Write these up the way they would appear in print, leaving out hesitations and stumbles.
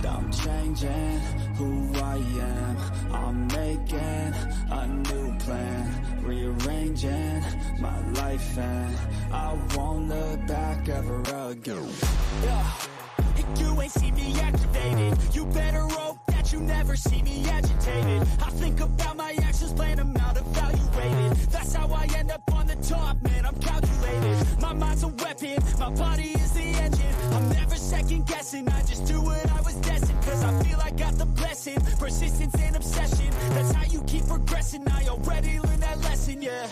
I'm changing who I am. I'm making a new plan, rearranging my life, and I won't look back ever again. You ain't see me activated. You better hope that you never see me agitated. I think about my actions, plan them out, evaluated. That's how I end up on the top, man, I'm calculated. My mind's a weapon, my body is the engine. I'm never second guessing, I just do what I was destined. Cause I feel I got the blessing, persistence and obsession. That's how you keep progressing, I already learned that lesson, yeah.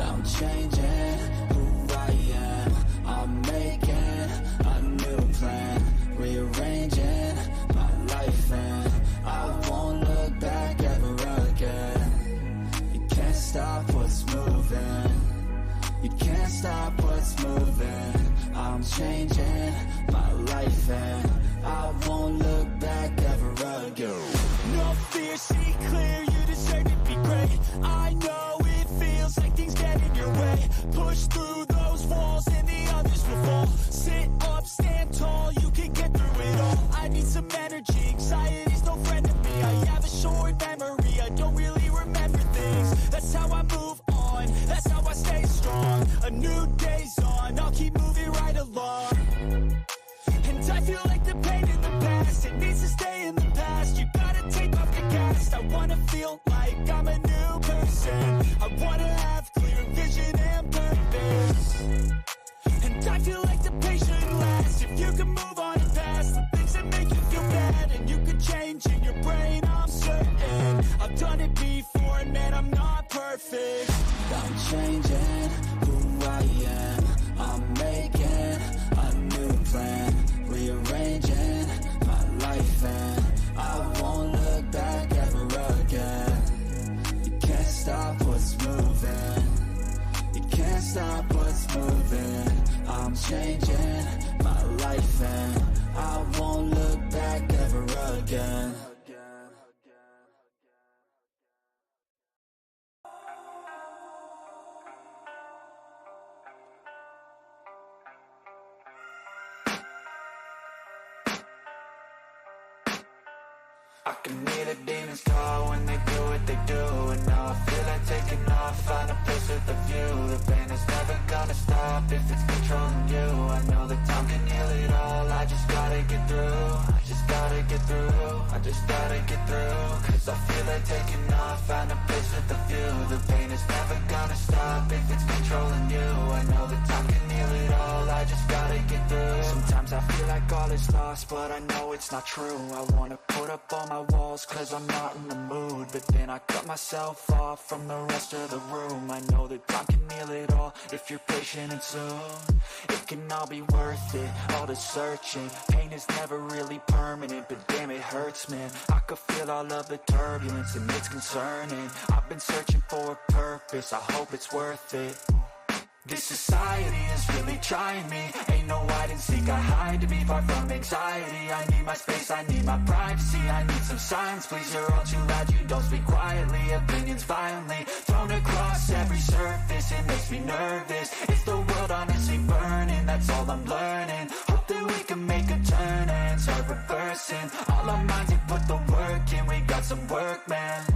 I'm changing who I am. I'm making a new plan, rearranging my life, and I won't look back ever again. You can't stop what's moving. You can't stop what's moving. I'm changing my life, and I won't look back ever again. No fear, see clear, you deserve to be great. I know it feels like things get in your way. Push through those walls and the others will fall. Sit up, stand tall, you can get through it all. I need some energy, anxiety's no friend to me. I have a short memory, I don't really remember things. That's how I move on, that's how I stay strong. A new day's on, I'll keep moving right along. And I feel like the pain in the past, it needs to stay in the past. You gotta take off the cast. I wanna feel like I'm a new person. I wanna have clear vision and purpose. And I feel like the pain shouldn't last. If you can move on and past the things that make you feel bad, and you can change in your brain, I'm certain. I've done it before, and man, I'm not perfect. I'm changing who I am. I'm making a new plan, rearranging my life, and I won't look back ever again. You can't stop what's moving. You can't stop what's moving. I'm changing my life, and I won't look back ever again. I can hear the demons call when they do what they do. And now I feel like taking off, find a place with a view. The pain is never gonna stop if it's controlling you. I know that time can heal it all, I just gotta get through. I just gotta get through, I just gotta get through. Cause I feel like taking off, find a place with a view. The pain is never gonna stop if it's controlling you. I know that time can heal it all, I just gotta get through. Sometimes I feel like all is lost, but I know it's not true. I wanna put up all my walls cause I'm not in the mood, but then I cut myself off from the rest of the room. I know that time can heal it all if you're patient and soon. It can all be worth it, all the searching. Pain is never really permanent, but damn it hurts, man. I could feel all of the turbulence and it's concerning. I've been searching for a purpose, I hope it's worth it. This society is really trying me. Ain't no hide and seek, I hide to be far from anxiety. I need my space, I need my privacy. I need some silence, please, you're all too loud. You don't speak quietly, opinions violently thrown across every surface. It makes me nervous, it's the world honestly burning. That's all I'm learning, hope that we can make a turn and start reversing. All our minds and put the work in, we got some work, man.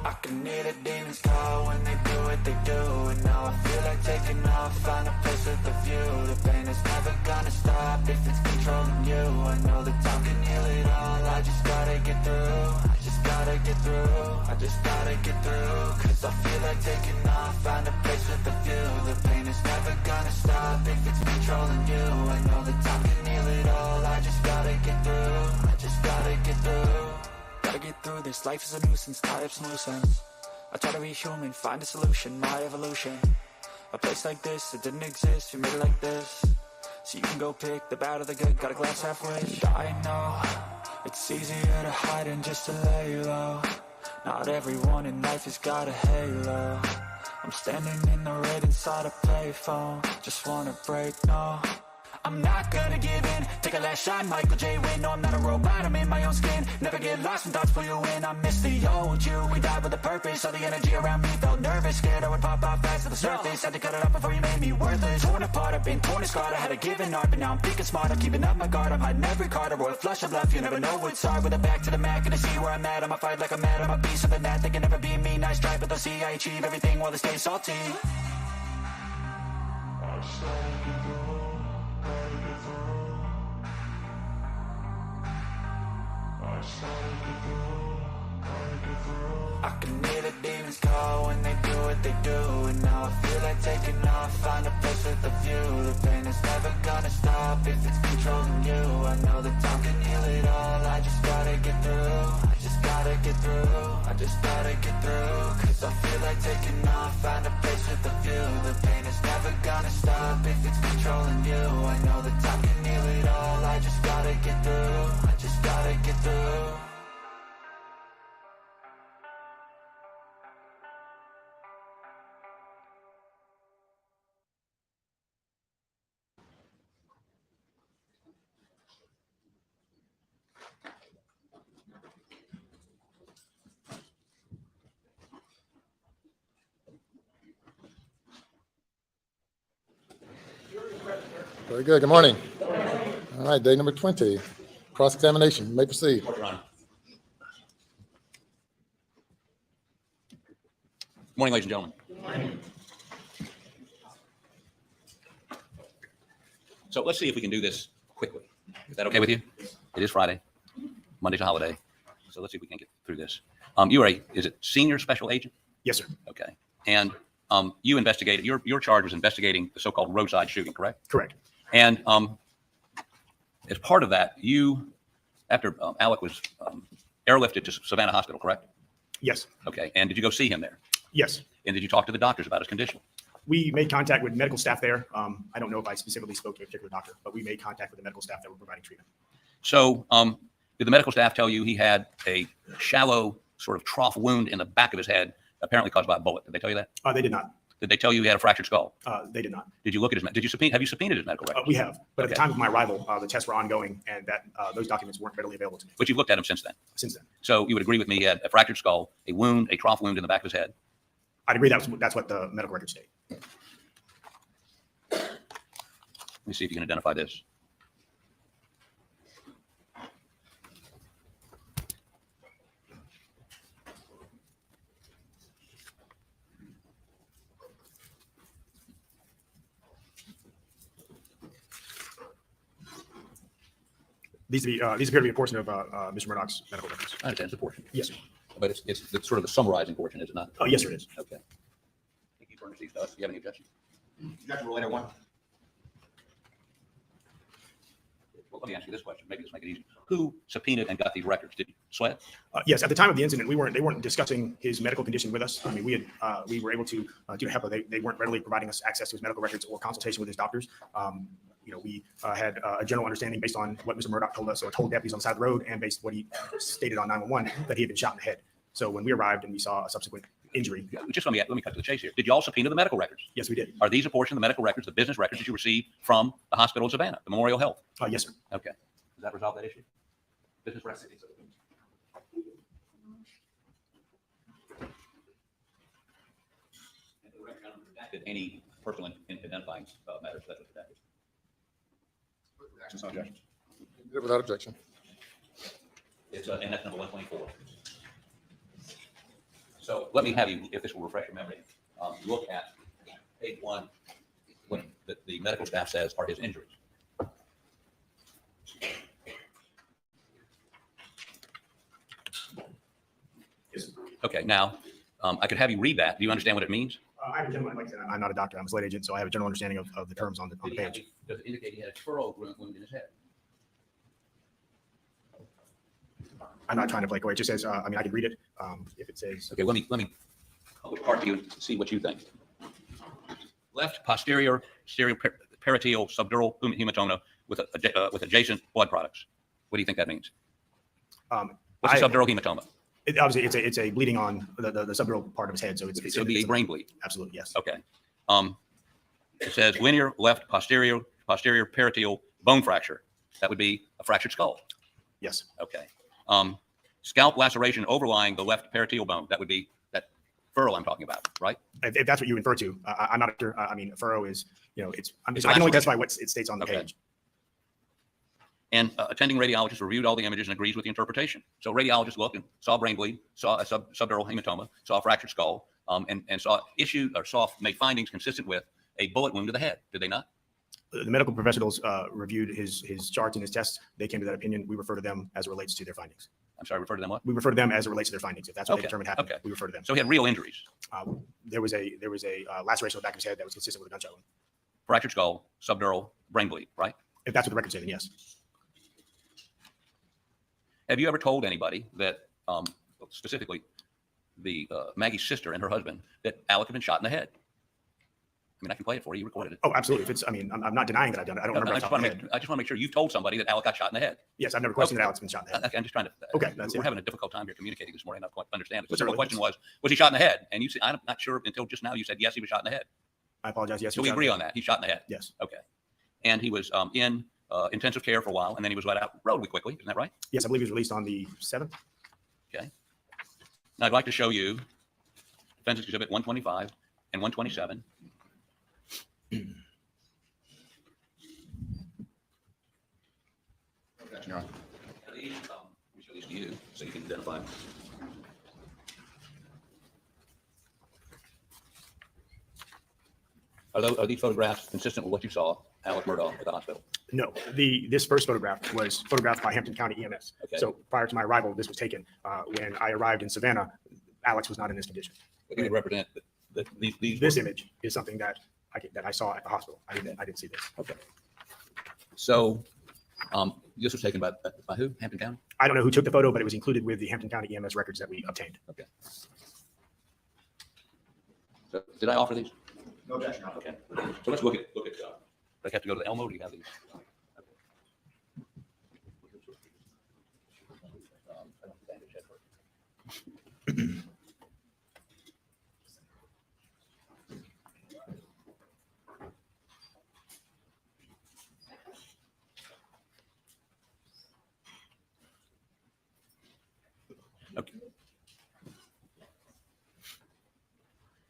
I can hear the demons call when they do what they do. And now I feel like taking off, find a place with a view. The pain is never gonna stop if it's controlling you. I know that time can heal it all, I just gotta get through. I just gotta get through, I just gotta get through. Cause I feel like taking off, find a place with a view. The pain is never gonna stop if it's controlling you. I know that time can heal it all, I just gotta get through. I just gotta get through. Gotta get through this, life is a nuisance, tie up some loose ends. I try to be human, find a solution, my evolution. A place like this, it didn't exist, we made it like this. So you can go pick the bad or the good, got a glass halfway. I know, it's easier to hide than just to lay low. Not everyone in life has got a halo. I'm standing in the red inside a payphone, just wanna break, no. I'm not gonna give in. Take a last shot, Michael J. Win. No, I'm not a robot, I'm in my own skin. Never get lost when thoughts pull you in. I miss the old you, we died with a purpose. All the energy around me felt nervous. Scared I would pop off fast to the surface. Had to cut it off before you made me worthless. Torn apart, I've been torn and scarred. I had a given art, but now I'm thinking smart. I'm keeping up my guard, I'm hiding every card. A royal flush of love, you never know what's hard. With a back to the mat, gonna see where I'm at. I'ma fight like I'm mad, I'm a beast of the net. They can never be me, nice try, but they'll see I achieve everything while they stay salty. I can hear the demons call when they do what they do. And now I feel like taking off, find a place with a view. The pain is never gonna stop if it's controlling you. I know that time can heal it all, I just gotta get through. I just gotta get through, I just gotta get through. Cause I feel like taking off, find a place with a view. The pain is never gonna stop if it's controlling you. I know that time can heal it all, I just gotta get through. I just gotta get through. Very good. Good morning. All right, day number 20, cross-examination. You may proceed. Good morning, ladies and gentlemen. Good morning. So let's see if we can do this quickly. Is that okay with you? It is Friday. Monday's a holiday. So let's see if we can get through this. You are is it senior special agent? Yes, sir. Okay. And you investigated, your charge was investigating the so-called roadside shooting, correct? Correct. And as part of that, you, after Alec was airlifted to Savannah Hospital, correct? Yes. Okay. And did you go see him there? Yes. And did you talk to the doctors about his condition? We made contact with medical staff there. I don't know if I specifically spoke to a particular doctor, but we made contact with the medical staff that were providing treatment. So did the medical staff tell you he had a shallow sort of trough wound in the back of his head, apparently caused by a bullet? Did they tell you that? They did not. Did they tell you he had a fractured skull? They did not. Did you look at his, have you subpoenaed his medical records? We have, but at the Okay. time of my arrival, the tests were ongoing and that those documents weren't readily available to me But you've looked at him since then. since then. So you would agree with me he had a fractured skull, a wound, a trough wound in the back of his head. I'd agree that's what the medical records state. Let me see if you can identify this. These appear to be a portion of Mr. Murdaugh's medical records. I understand it's a portion, Yes, sir. but it's sort of the summarizing portion, is it not? Oh, yes, sir, it is. Okay. I think you furnished these to us. Do you have any objection? Objection, later one. Well, let me ask you this question. Maybe this make it easy. Who subpoenaed and got these records? Did you Sweat? Yes, at the time of the incident, they weren't discussing his medical condition with us. I mean, we were able to do HEPA. They weren't readily providing us access to his medical records or consultation with his doctors. We had a general understanding based on what Mr. Murdaugh told us, or told deputies on the side of the road, and based on what he stated on 911, that he had been shot in the head. So when we arrived and we saw a subsequent injury. Just let me cut to the chase here. Did you all subpoena the medical records? Yes, we did. Are these a portion of the medical records, the business records that you received from the hospital in Savannah, the Memorial Health? Yes, sir. Okay. Does that resolve that issue? Business records. And the record redacted any personal identifying matters. That's what redacted. Objection. Good, without objection. It's and that's number 124. So let me have you, if this will refresh your memory, look at page 1, what the medical staff says are his injuries. Yes, sir. Okay, now I could have you read that. Do you understand what it means? I have a general, like I said, I'm not a doctor. I'm a slate agent, so I have a general understanding of the terms on the page. Does it indicate he had a furrow wound in his head? I'm not trying to play coy. It just says, I mean, I can read it if it says. Okay, let me part to you to see what you think. Left posterior peritoneal subdural hematoma with adjacent blood products. What do you think that means? What's a subdural hematoma? Obviously, it's a bleeding on the subdural part of his head, so it would be a brain bleed. Absolutely, yes. Okay. It says linear left posterior posterior parietal bone fracture. That would be a fractured skull. Yes. Okay. Scalp laceration overlying the left parietal bone. That would be that furrow I'm talking about, right? If that's what you refer to, I'm not sure. I mean, furrow is, It's I can only testify what it states on the Okay. page. And attending radiologist reviewed all the images and agrees with the interpretation. So radiologist looked and saw brain bleed, saw a subdural hematoma, saw a fractured skull, and made findings consistent with a bullet wound to the head. Did they not? The medical professionals reviewed his charts and his tests. They came to that opinion. We refer to them as it relates to their findings. I'm sorry, refer to them what? We refer to them as it relates to their findings. If that's what they Okay, determined happened, okay. we refer to them. So he had real injuries. There was a laceration on the back of his head that was consistent with a gunshot wound. Fractured skull, subdural, brain bleed, right? If that's what the record said, then yes. Have you ever told anybody that, specifically the Maggie's sister and her husband, that Alec had been shot in the head? I mean, I can play it for you. You recorded it. Oh, absolutely. If it's, I mean, I'm not denying that I've done it. I don't remember. I just want to make sure you've told somebody that Alec got shot in the head. Yes, I've never questioned that Alec's been shot in the head. Okay, I'm just trying to. Okay, that's we're it. having a difficult time here communicating this morning. I don't quite understand it. So Certainly. the question was he shot in the head? And you said, I'm not sure until just now you said, yes, he was shot in the head. I apologize. Yes. So we agree on that. He's shot in the head. Yes. Okay. And he was in intensive care for a while, and then he was let out relatively quickly. Isn't that right? Yes, I believe he was released on the 7th. Okay. Now I'd like to show you Defense Exhibit 125 and 127. Your Honor. Let me show these to you so you can identify them. Are these photographs consistent with what you saw Alec Murdaugh at the hospital? No, this first photograph was photographed by Hampton County EMS. Okay. So prior to my arrival, this was taken. When I arrived in Savannah, Alex was not in this condition. But you would represent these. This image is something that I saw at the hospital. I didn't see this. Okay. So this was taken by who? Hampton County? I don't know who took the photo, but it was included with the Hampton County EMS records that we obtained. Okay. So did I offer these? No objection, Your Honor. Okay. So let's look at. Do I have to go to the Elmo? Do you have these? Okay.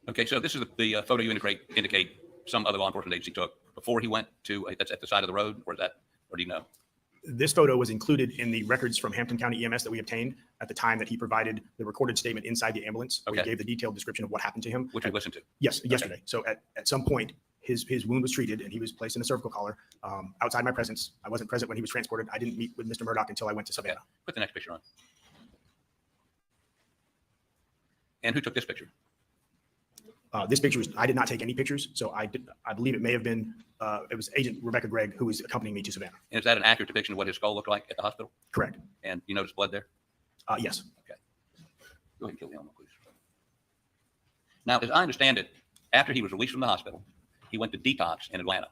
Okay, so this is the photo you indicate some other law enforcement agency took before he went to, that's at the side of the road, or do you know? This photo was included in the records from Hampton County EMS that we obtained at the time that he provided the recorded statement inside the ambulance. Where Okay. he gave the detailed description of what happened to him. Which we listened to. Yes, yesterday. So at some point, his wound was treated and he was placed in a cervical collar outside my presence. I wasn't present when he was transported. I didn't meet with Mr. Murdaugh until I went to Okay, Savannah. put the next picture on. And who took this picture? This picture was, I did not take any pictures. So I believe it may have been, it was Agent Rebecca Gregg who was accompanying me to Savannah. And is that an accurate depiction of what his skull looked like at the hospital? Correct. And you notice blood there? Yes. Okay. Go ahead and kill the Elmo, please. Now, as I understand it, after he was released from the hospital, he went to detox in Atlanta.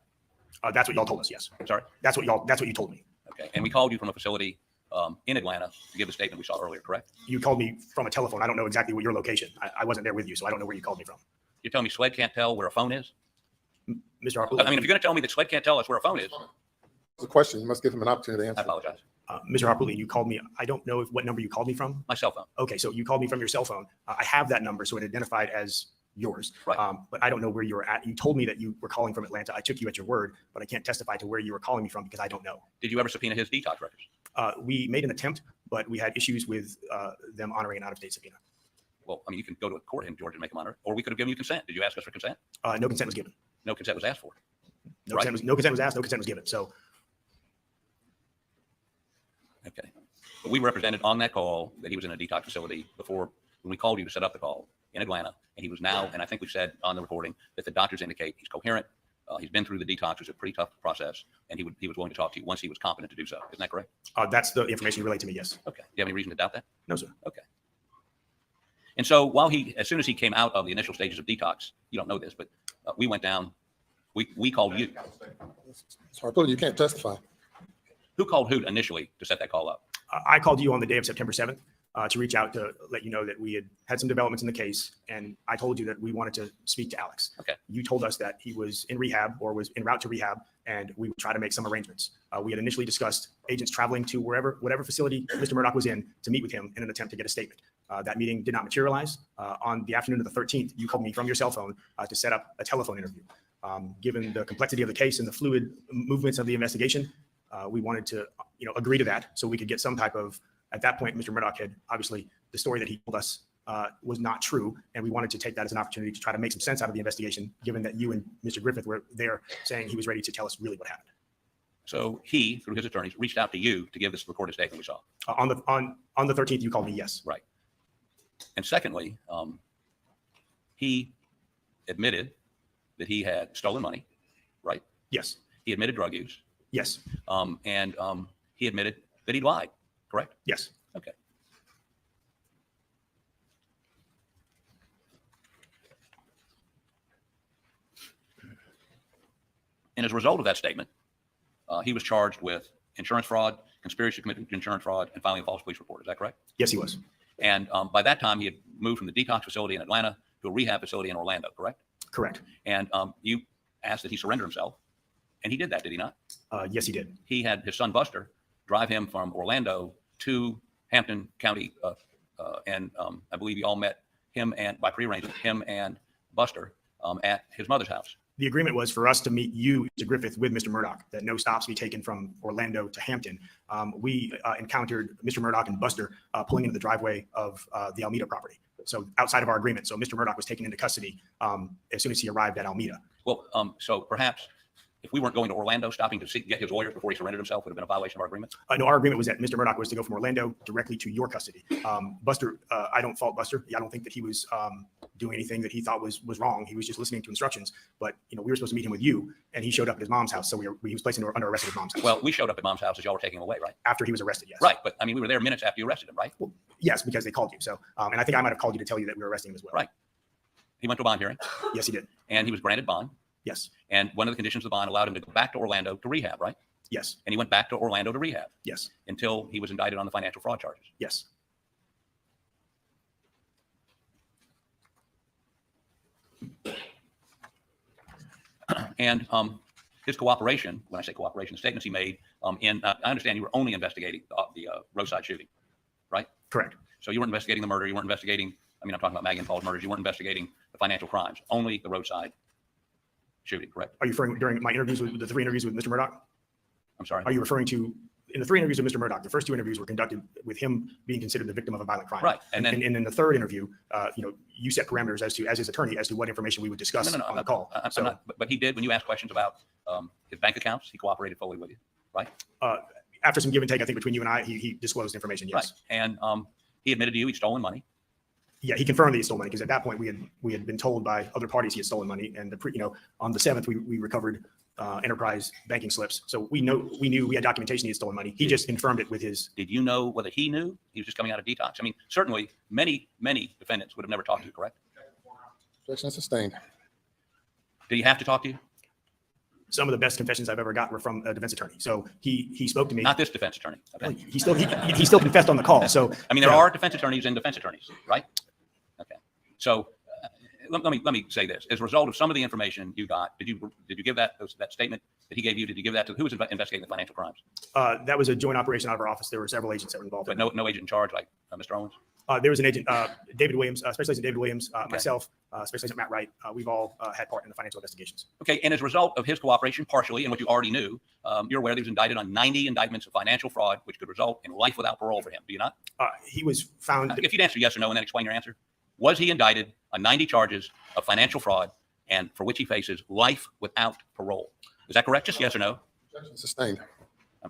That's what y'all told us. Yes. Sorry? That's what you told me. Okay. And we called you from a facility in Atlanta to give the statement we saw earlier, correct? You called me from a telephone. I don't know exactly what your location. I wasn't there with you, so I don't know where you called me from. You're telling me SLED can't tell where a phone is? Mr. Harper, I mean, if you're going to tell me that SLED can't tell us where a phone is, It's a question. You must give him an opportunity to I answer. apologize. Mr. Harper, you called me. I don't know what number you called me from. My cell phone. Okay, so you called me from your cell phone. I have that number, so it identified as yours. Right. But I don't know where you were at. You told me that you were calling from Atlanta. I took you at your word, but I can't testify to where you were calling me from because I don't know. Did you ever subpoena his detox records? We made an attempt, but we had issues with them honoring an out-of-state subpoena. Well, I mean, you can go to a court in Georgia and make them honor, or we could have given you consent. Did you ask us for consent? No consent was given. No consent was asked for. No, Right. consent was asked. No consent was given. So Okay. But we represented on that call that he was in a detox facility before, when we called you to set up the call in Atlanta. And he was now, and I think we said on the recording that the doctors indicate he's coherent. He's been through the detox. It's a pretty tough process. And he was willing to talk to you once he was competent to do so. Isn't that correct? that's the information you relayed to me. Yes. Okay. Do you have any reason to doubt that? No, sir. Okay. And so as soon as he came out of the initial stages of detox, you don't know this, but we went down, we called you. Mr. Harper, you can't testify. Who called who initially to set that call up? I called you on the day of September 7th. to reach out to let you know that we had some developments in the case, and I told you that we wanted to speak to Alex. Okay. You told us that he was in rehab or was en route to rehab, and we would try to make some arrangements. We had initially discussed agents traveling to whatever facility Mr. Murdaugh was in to meet with him in an attempt to get a statement. That meeting did not materialize. On the afternoon of the 13th, you called me from your cell phone to set up a telephone interview. Given the complexity of the case and the fluid movements of the investigation, we wanted to, agree to that so we could get some type of. At that point, Mr. Murdaugh had obviously the story that he told us was not true, and we wanted to take that as an opportunity to try to make some sense out of the investigation, given that you and Mr. Griffith were there saying he was ready to tell us really what happened. So he, through his attorneys, reached out to you to give this recorded statement we saw. On the 13th, you called me, yes. Right. And secondly, he admitted that he had stolen money, right? Yes. He admitted drug use. Yes. And he admitted that he lied, correct? Yes. Okay. And as a result of that statement, he was charged with insurance fraud, conspiracy to commit insurance fraud, and filing a false police report. Is that correct? Yes, he was. And by that time, he had moved from the detox facility in Atlanta to a rehab facility in Orlando, correct? Correct. And you asked that he surrender himself, and he did that, did he not? Yes, he did. He had his son Buster drive him from Orlando to Hampton County, and I believe you all met him and by pre-arrangement, him and Buster at his mother's house. The agreement was for us to meet you, Mr. Griffith, with Mr. Murdaugh, that no stops be taken from Orlando to Hampton. We encountered Mr. Murdaugh and Buster pulling into the driveway of the Almeda property. So outside of our agreement. So Mr. Murdaugh was taken into custody as soon as he arrived at Almeda. Well, so perhaps if we weren't going to Orlando, stopping to get his lawyer before he surrendered himself would have been a violation of our agreement? No, our agreement was that Mr. Murdaugh was to go from Orlando directly to your custody. Buster, I don't fault Buster. I don't think that he was doing anything that he thought was wrong. He was just listening to instructions. But we were supposed to meet him with you, and he showed up at his mom's house. So he was placed under arrest at his mom's house. Well, we showed up at mom's house as y'all were taking him away, right? After he was arrested, yes. Right, but I mean, we were there minutes after you arrested him, right? Well, yes, because they called you. So, and I think I might have called you to tell you that we were arresting him as well. Right. He went to a bond hearing. Yes, he did. And he was granted bond. Yes. And one of the conditions of the bond allowed him to go back to Orlando to rehab, right? Yes. And he went back to Orlando to rehab. Yes. Until he was indicted on the financial fraud charges. Yes. And his cooperation, when I say cooperation, the statements he made, I understand you were only investigating the roadside shooting, right? Correct. So you weren't investigating the murder. You weren't investigating, I'm talking about Maggie and Paul's murders. You weren't investigating the financial crimes, only the roadside shooting, correct? Are you referring during my interviews with the 3 interviews with Mr. Murdaugh? I'm sorry. Are you referring to in the 3 interviews with Mr. Murdaugh? The first 2 interviews were conducted with him being considered the victim of a violent crime. Right. And then in the 3rd interview, you set parameters as his attorney as to what information we would discuss on the call. I'm not, but he did, when you asked questions about his bank accounts, he cooperated fully with you, right? After some give and take, I think between you and I, he disclosed information. Yes. Right. And he admitted to you he'd stolen money. Yeah, he confirmed that he stole money because at that point we had been told by other parties he had stolen money, and on the 7th we recovered enterprise banking slips. So we knew we had documentation he had stolen money. He just confirmed it with his. Did you know whether he knew he was just coming out of detox? I mean, certainly many defendants would have never talked to you, correct? Objection sustained. Did he have to talk to you? Some of the best confessions I've ever got were from a defense attorney. So he spoke to me. Not this defense attorney. Okay. He still confessed on the call. So I mean, there are defense attorneys and defense attorneys, right? Okay. So let me say this: as a result of some of the information you got, did you give that statement that he gave you? Did you give that to who was investigating the financial crimes? That was a joint operation out of our office. There were several agents that were involved. But no agent in charge like Mr. Owens? There was an agent, David Williams, Special Agent David Williams, Okay. myself, Special Agent Matt Wright. We've all had part in the financial investigations. Okay, and as a result of his cooperation, partially, and what you already knew, you're aware that he was indicted on 90 indictments of financial fraud, which could result in life without parole for him. Do you not? He was found. If you'd answer yes or no and then explain your answer. Was he indicted on 90 charges of financial fraud and for which he faces life without parole? Is that correct? Just yes or no? Objection sustained.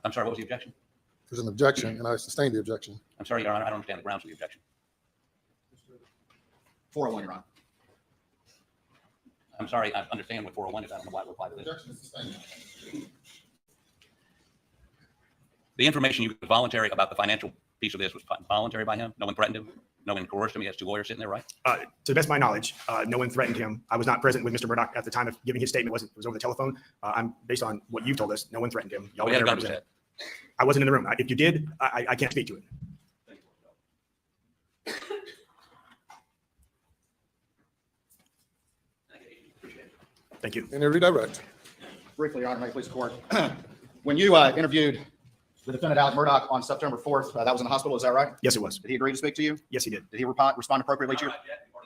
I'm sorry, what was the objection? There's an objection, and I sustained the objection. I'm sorry, Your Honor, I don't understand the grounds of the objection. 401, Your Honor. I'm sorry, I understand what 401 is. I don't know why I reply to this. Objection sustained. The information you got voluntary about the financial piece of this was voluntary by him? No one threatened him? No one coerced him? He has 2 lawyers sitting there, right? To the best of my knowledge, no one threatened him. I was not present with Mr. Murdaugh at the time of giving his statement. It was over the telephone. I'm based on what you've told us. No one threatened him. We had a gun to his head. I wasn't in the room. If you did, I can't speak to it. Thank you. Any redirect? Briefly, Your Honor, may it please the court. When you interviewed the defendant, Alec Murdaugh, on September 4th, that was in the hospital, is that right? Yes, it was. Did he agree to speak to you? Yes, he did. Did he respond appropriately to you?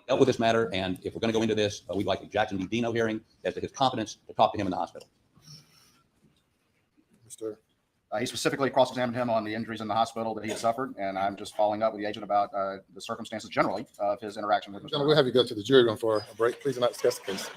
Dealt with this matter, and if we're going to go into this, we'd like a Jackson D. Dino hearing as to his competence to talk to him in the hospital. Mr. He specifically cross-examined him on the injuries in the hospital that he had suffered, and I'm just following up with the agent about the circumstances generally of his interaction with Mr. Gentlemen, we'll have you go to the jury room for a break. Please do not discuss the case.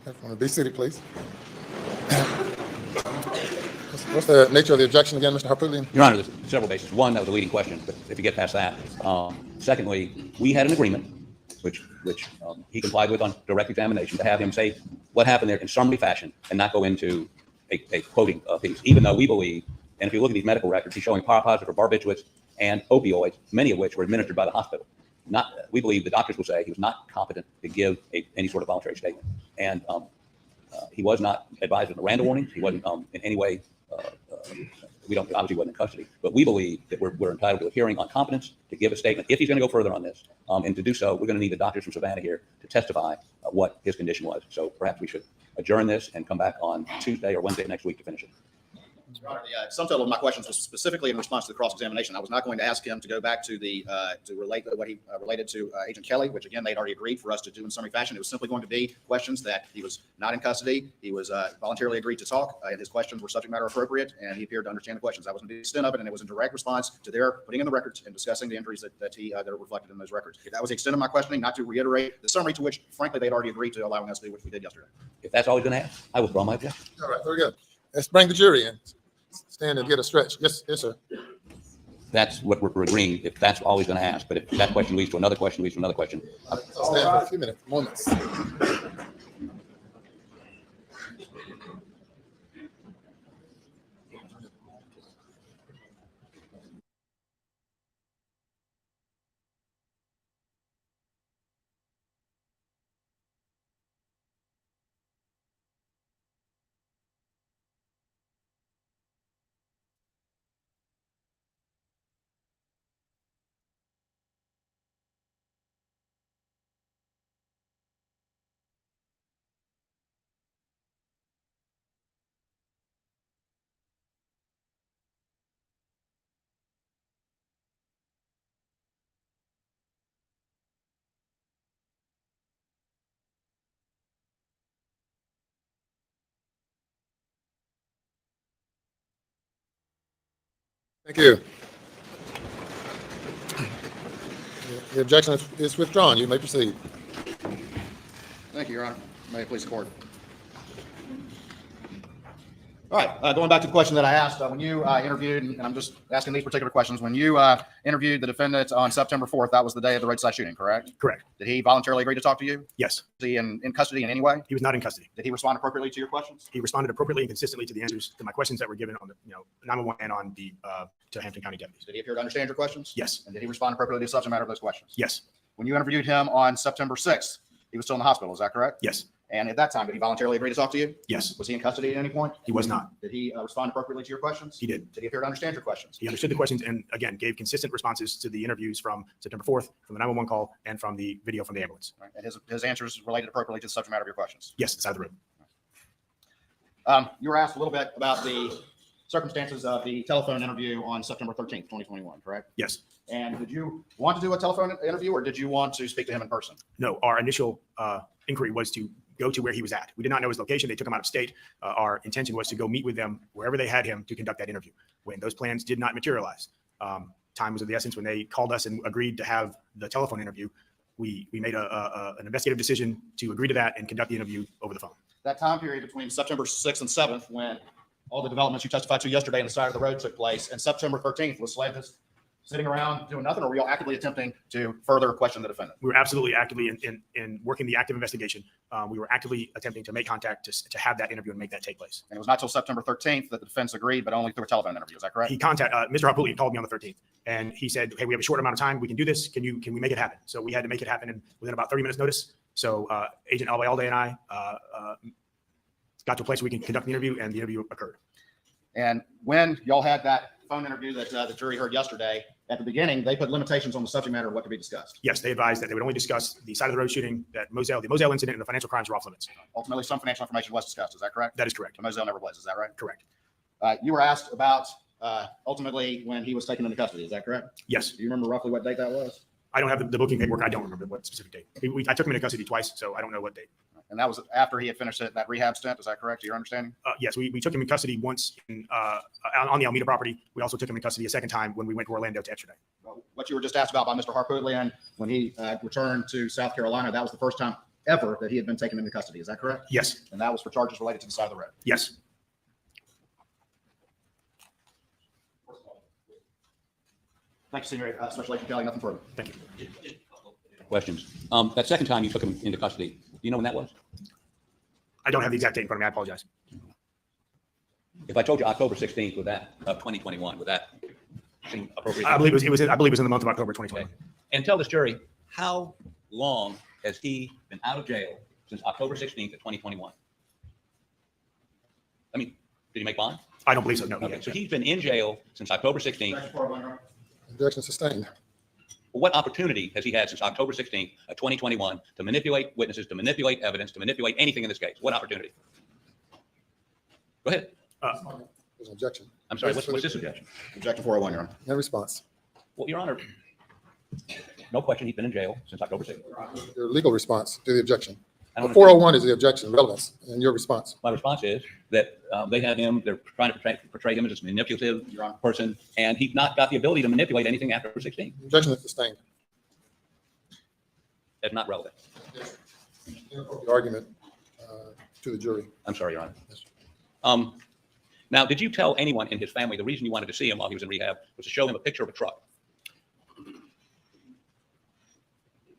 Okay, be seated, please. What's the nature of the objection again, Mr. Harpootlian? Your Honor, there's several bases. One, that was a leading question, but if you get past that. Secondly, we had an agreement, which he complied with on direct examination, to have him say what happened there in summary fashion and not go into a quoting piece, even though we believe, and if you look at these medical records, he's showing positive for barbiturates and opioids, many of which were administered by the hospital. We believe the doctors will say he was not competent to give any sort of voluntary statement. And he was not advised of Miranda warnings. He wasn't in any way, we don't, obviously wasn't in custody, but we believe that we're entitled to a hearing on competence to give a statement if he's going to go further on this. And to do so, we're going to need the doctors from Savannah here to testify what his condition was. So perhaps we should adjourn this and come back on Tuesday or Wednesday next week to finish it. Your Honor, the sum total of my questions was specifically in response to the cross-examination. I was not going to ask him to go back to the to relate what he related to Agent Kelly, which again they'd already agreed for us to do in summary fashion. It was simply going to be questions that he was not in custody. He was voluntarily agreed to talk, and his questions were subject matter appropriate, and he appeared to understand the questions. That was the extent of it, and it was in direct response to their putting in the records and discussing the injuries that are reflected in those records. That was the extent of my questioning, not to reiterate the summary to which, frankly, they'd already agreed to allowing us to do, which we did yesterday. If that's all he's going to ask, I withdraw my objection. All right, very good. Let's bring the jury in. Stand and get a stretch. Yes, sir. That's what we're agreeing, if that's all he's going to ask. But if that question leads to another question, leads to another question. Stand for a few minutes, moments. Thank you. The objection is withdrawn. You may proceed. Thank you, Your Honor. May it please the court. All right, going back to the question that I asked, when you interviewed, and I'm just asking these particular questions, when you interviewed the defendant on September 4th, that was the day of the roadside shooting, correct? Correct. Did he voluntarily agree to talk to you? Yes. Was he in custody in any way? He was not in custody. Did he respond appropriately to your questions? He responded appropriately and consistently to the answers to my questions that were given on the 911 and on the to Hampton County deputies. Did he appear to understand your questions? Yes. And did he respond appropriately to the subject matter of those questions? Yes. When you interviewed him on September 6th, he was still in the hospital, is that correct? Yes. And at that time, did he voluntarily agree to talk to you? Yes. Was he in custody at any point? He was not. Did he respond appropriately to your questions? He did. Did he appear to understand your questions? He understood the questions and again gave consistent responses to the interviews from September 4th, from the 911 call, and from the video from the ambulance. Right. And his answers related appropriately to the subject matter of your questions? Yes, the side of the room. You were asked a little bit about the circumstances of the telephone interview on September 13th, 2021, correct? Yes. And did you want to do a telephone interview or did you want to speak to him in person? No, our initial inquiry was to go to where he was at. We did not know his location. They took him out of state. Our intention was to go meet with them wherever they had him to conduct that interview. When those plans did not materialize, time was of the essence. When they called us and agreed to have the telephone interview, we made an investigative decision to agree to that and conduct the interview over the phone. That time period between September 6th and 7th, when all the developments you testified to yesterday on the side of the road took place, and September 13th was slated Sitting around doing nothing, or were you actively attempting to further question the defendant? We were absolutely actively in working the active investigation. We were actively attempting to make contact to have that interview and make that take place. And it was not till September 13th that the defense agreed, but only through a telephone interview. Is that correct? Mr. Harpootlian called me on the 13th, and he said, "Hey, we have a short amount of time. We can do this. Can we make it happen?" So we had to make it happen within about 30 minutes notice. So Agent Albayalde and I got to a place where we can conduct the interview, and the interview occurred. And when y'all had that phone interview that the jury heard yesterday, at the beginning, they put limitations on the subject matter of what could be discussed. Yes, they advised that they would only discuss the side of the road shooting, that the Moselle incident, and the financial crimes were off limits. Ultimately, some financial information was discussed. Is that correct? That is correct. The Moselle never was. Is that right? Correct. You were asked about ultimately when he was taken into custody. Is that correct? Yes. Do you remember roughly what date that was? I don't have the booking paperwork. I don't remember what specific date. I took him into custody twice, so I don't know what date. And that was after he had finished that rehab stint. Is that correct? To your understanding? Yes, we took him in custody once on the Alameda property. We also took him in custody a second time when we went to Orlando to extradite. Well, what you were just asked about by Mr. Harpootlian when he returned to South Carolina, that was the first time ever that he had been taken into custody. Is that correct? Yes. And that was for charges related to the side of the road. Yes. Thank you, Senior Special Agent Kelly. Nothing further. Thank you. Questions? That second time you took him into custody, do you know when that was? I don't have the exact date in front of me. I apologize. If I told you October 16th of 2021, would that seem appropriate? I believe it was in the month of October 2020. Okay. And tell this jury, how long has he been out of jail since October 16th of 2021? I mean, did he make bond? I don't believe so. No. Okay, so he's been in jail since October 16th. Objection sustained. What opportunity has he had since October 16th of 2021 to manipulate witnesses, to manipulate evidence, to manipulate anything in this case? What opportunity? Go ahead. There's an objection. I'm sorry, what's this objection? Objection 401, Your Honor. No response. Well, Your Honor, no question, he's been in jail since October 16th. Your legal response to the objection. I don't The 401 is the objection, relevance, and your response. My response is that they have him, they're trying to portray him as this manipulative person, and he's not got the ability to manipulate anything after 16. Objection is sustained. That's not relevant. The argument to the jury. I'm sorry, Your Honor. Now, did you tell anyone in his family the reason you wanted to see him while he was in rehab was to show him a picture of a truck?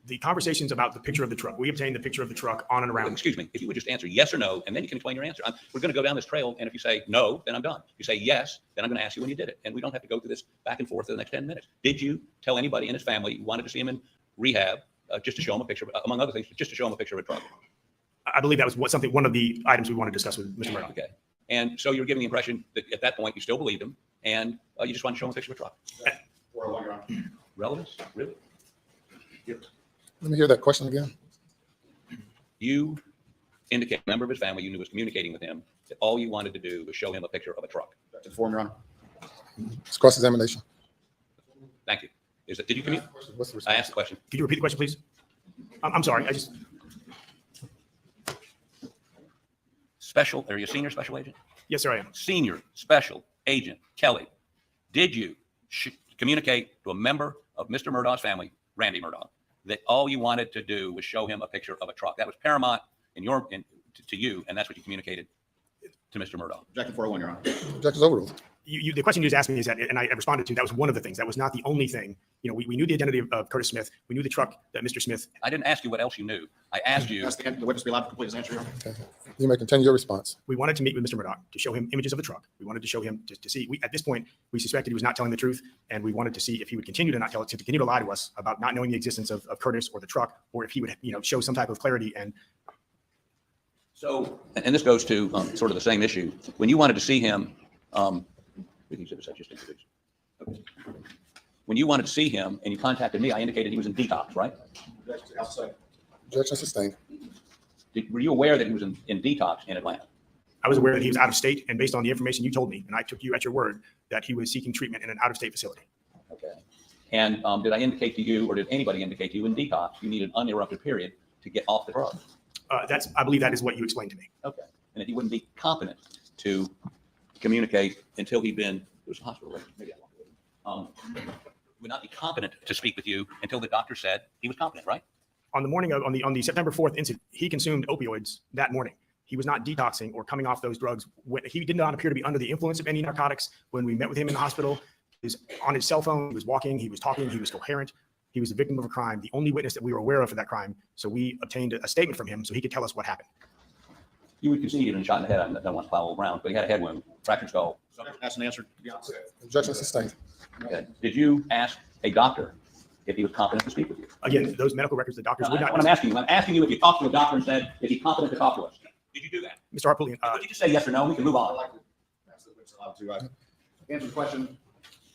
The conversations about the picture of the truck, we obtained the picture of the truck on and around. Excuse me, if you would just answer yes or no, and then you can explain your answer. We're going to go down this trail, and if you say no, then I'm done. If you say yes, then I'm going to ask you when you did it, and we don't have to go through this back and forth for the next 10 minutes. Did you tell anybody in his family you wanted to see him in rehab just to show him a picture, among other things, just to show him a picture of a truck? I believe that was one of the items we wanted to discuss with Mr. Murdaugh. Okay. And so you're giving the impression that at that point you still believed him, and you just wanted to show him a picture of a truck. 401, Your Honor. Relevance? Really? Let me hear that question again. You indicate a member of his family you knew was communicating with him that all you wanted to do was show him a picture of a truck. Objection 4, Your Honor. It's cross-examination. Thank you. Did you communicate? What's the I response? asked the question. Could you repeat the question, please? I'm sorry. Are you a senior special agent? Yes, sir, I am. Senior Special Agent Kelly, did you communicate to a member of Mr. Murdaugh's family, Randy Murdaugh, that all you wanted to do was show him a picture of a truck? That was paramount to you, and that's what you communicated to Mr. Murdaugh. Objection 401, Your Honor. Objection is overruled. The question you just asked me is that, and I responded to, that was one of the things. That was not the only thing. We knew the identity of Curtis Smith. We knew the truck that Mr. Smith. I didn't ask you what else you knew. I asked you. Ask the witness to be allowed to complete his answer, Your Honor. Okay. You may continue your response. We wanted to meet with Mr. Murdaugh to show him images of the truck. We wanted to show him to see. At this point, we suspected he was not telling the truth, and we wanted to see if he would continue to not tell it, to continue to lie to us about not knowing the existence of Curtis or the truck, or if he would, show some type of clarity. And So, and this goes to sort of the same issue. When you wanted to see him, when you wanted to see him and you contacted me, I indicated he was in detox, right? Objection sustained. Were you aware that he was in detox in Atlanta? I was aware that he was out of state, and based on the information you told me, and I took you at your word, that he was seeking treatment in an out-of-state facility. Okay. And did I indicate to you, or did anybody indicate to you in detox, you need an uninterrupted period to get off the drug? I believe that is what you explained to me. Okay. And that he wouldn't be competent to communicate until he'd been, it was a hospital, right? Maybe I won't would not be competent to speak with you until the doctor said he was competent, right? On the morning of, on the September 4th incident, he consumed opioids that morning. He was not detoxing or coming off those drugs. He did not appear to be under the influence of any narcotics. When we met with him in the hospital, on his cell phone. He was walking. He was talking. He was coherent. He was a victim of a crime, the only witness that we were aware of for that crime. So we obtained a statement from him so he could tell us what happened. You would concede he'd been shot in the head. I don't want to plow around, but he had a head wound, fractured skull. Asked and answered. Objection sustained. Okay. Did you ask a doctor if he was competent to speak with you? Again, those medical records, the doctors would That's not. what I'm asking you if you talked to a doctor and said, is he competent to talk to us? Did you do that? Mr. Harpootlian, Would you just say yes or no? We can move I'd on. like to ask the witness allowed to answer the question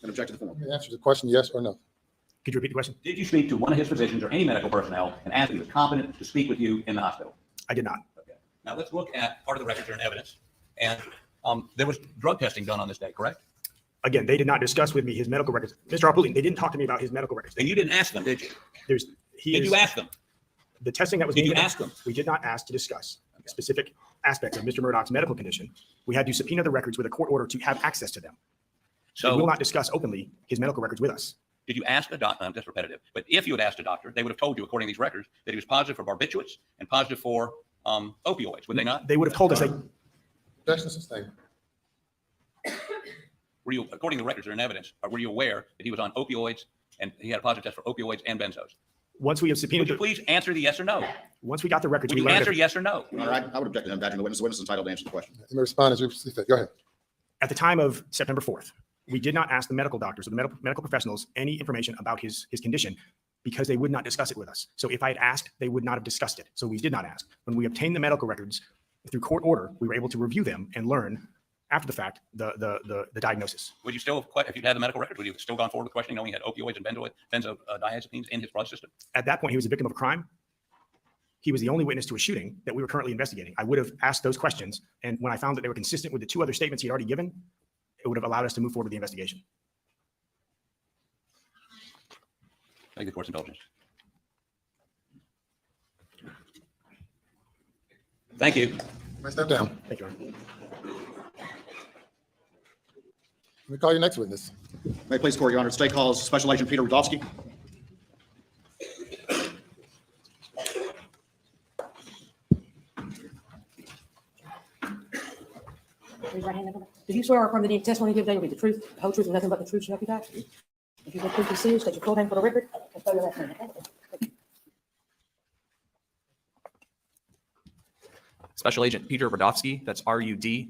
and object to the form. Let me answer the question, yes or no. could you repeat the question? Did you speak to one of his physicians or any medical personnel and ask if he was competent to speak with you in the hospital? I did not. Okay. Now let's look at part of the records that are in evidence. And there was drug testing done on this day, correct? Again, they did not discuss with me his medical records. Mr. Harpootlian, they didn't talk to me about his medical records. And you didn't ask them, did you? Did Did you ask them? The testing that was Did you being- ask them? We did not ask to discuss specific aspects of Mr. Murdaugh's medical condition. We had to subpoena the records with a court order to have access to them. They will So not discuss openly his medical records with us. did you ask a doctor? I'm just repetitive. But if you had asked a doctor, they would have told you, according to these records, that he was positive for barbiturates and positive for opioids, would they not? They would have told us Objection sustained. Were you, according to the records that are in evidence, were you aware that he was on opioids and he had a positive test for opioids and benzos? once we have Would subpoenaed, you please answer the yes or no? once we got the records, Would we you learned answer that yes or no? All right, I would object to him badgering the witness. The witness is entitled to answer the question. You may respond as you see fit. Go ahead. at the time of September 4th, we did not ask the medical doctors or the medical professionals any information about his condition because they would not discuss it with us. So if I had asked, they would not have discussed it. So we did not ask. When we obtained the medical records through court order, we were able to review them and learn after the fact the diagnosis. Would you still, if you'd had the medical records, would you have still gone forward with questioning knowing he had opioids and benzodiazepines in his blood system? At that point, he was a victim of a crime. He was the only witness to a shooting that we were currently investigating. I would have asked those questions. And when I found that they were consistent with the two other statements he had already given, it would have allowed us to move forward with the investigation. Thank you, court's indulgence. Thank you. You may step down. Thank you, Your Honor. Let me call your next witness. May it please the court, Your Honor. State calls Special Agent Peter Rudofsky. Raise your right hand. Do you swear or affirm that any testimony you give today will be the truth, the whole truth, and nothing but the truth, so help you God? If you will please be serious, state your full name for the record, and spell your last name, okay? Special Agent Peter Rudofsky, that's Rudofski,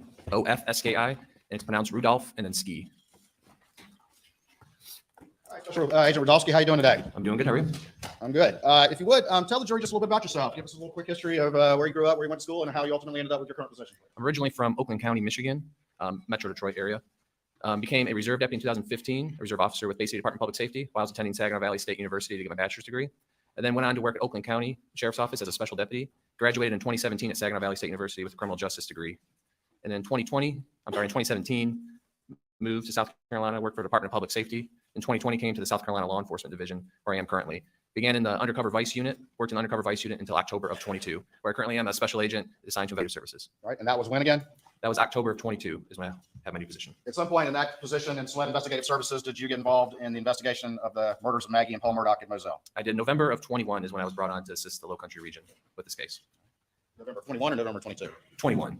and it's pronounced Rudolph and then Ski. Agent Rudofsky, how you doing today? I'm doing good. How are you? I'm good. If you would, tell the jury just a little bit about yourself. Give us a little quick history of where you grew up, where you went to school, and how you ultimately ended up with your current position. I'm originally from Oakland County, Michigan, Metro Detroit area. Became a reserve deputy in 2015, a reserve officer with Bay City Department of Public Safety while I was attending Saginaw Valley State University to get my bachelor's degree. And then went on to work at Oakland County Sheriff's Office as a special deputy. Graduated in 2017 at Saginaw Valley State University with a criminal justice degree. And then in 2017, moved to South Carolina, worked for the Department of Public Safety. In 2020, came to the South Carolina Law Enforcement Division, where I am currently. Began in the undercover vice unit, worked in the undercover vice unit until October of 22, where I currently am a special agent assigned to investigative services. Right, and that was when again? That was October of 22 is when I had my new position. At some point in that position in SLED Investigative Services, did you get involved in the investigation of the murders of Maggie and Paul Murdaugh at Moselle? I did. November of 21 is when I was brought on to assist the Low Country region with this case. November 21 or November 22? 21.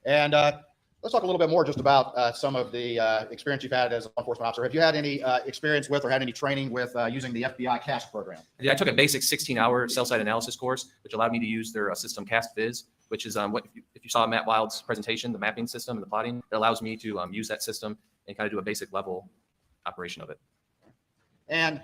And let's talk a little bit more just about some of the experience you've had as a law enforcement officer. Have you had any experience with or had any training with using the FBI CAST program? Yeah, I took a basic 16-hour cell site analysis course, which allowed me to use their system CAST Viz, which is what if you saw Matt Wild's presentation, the mapping system and the plotting, it allows me to use that system and kind of do a basic level operation of it. And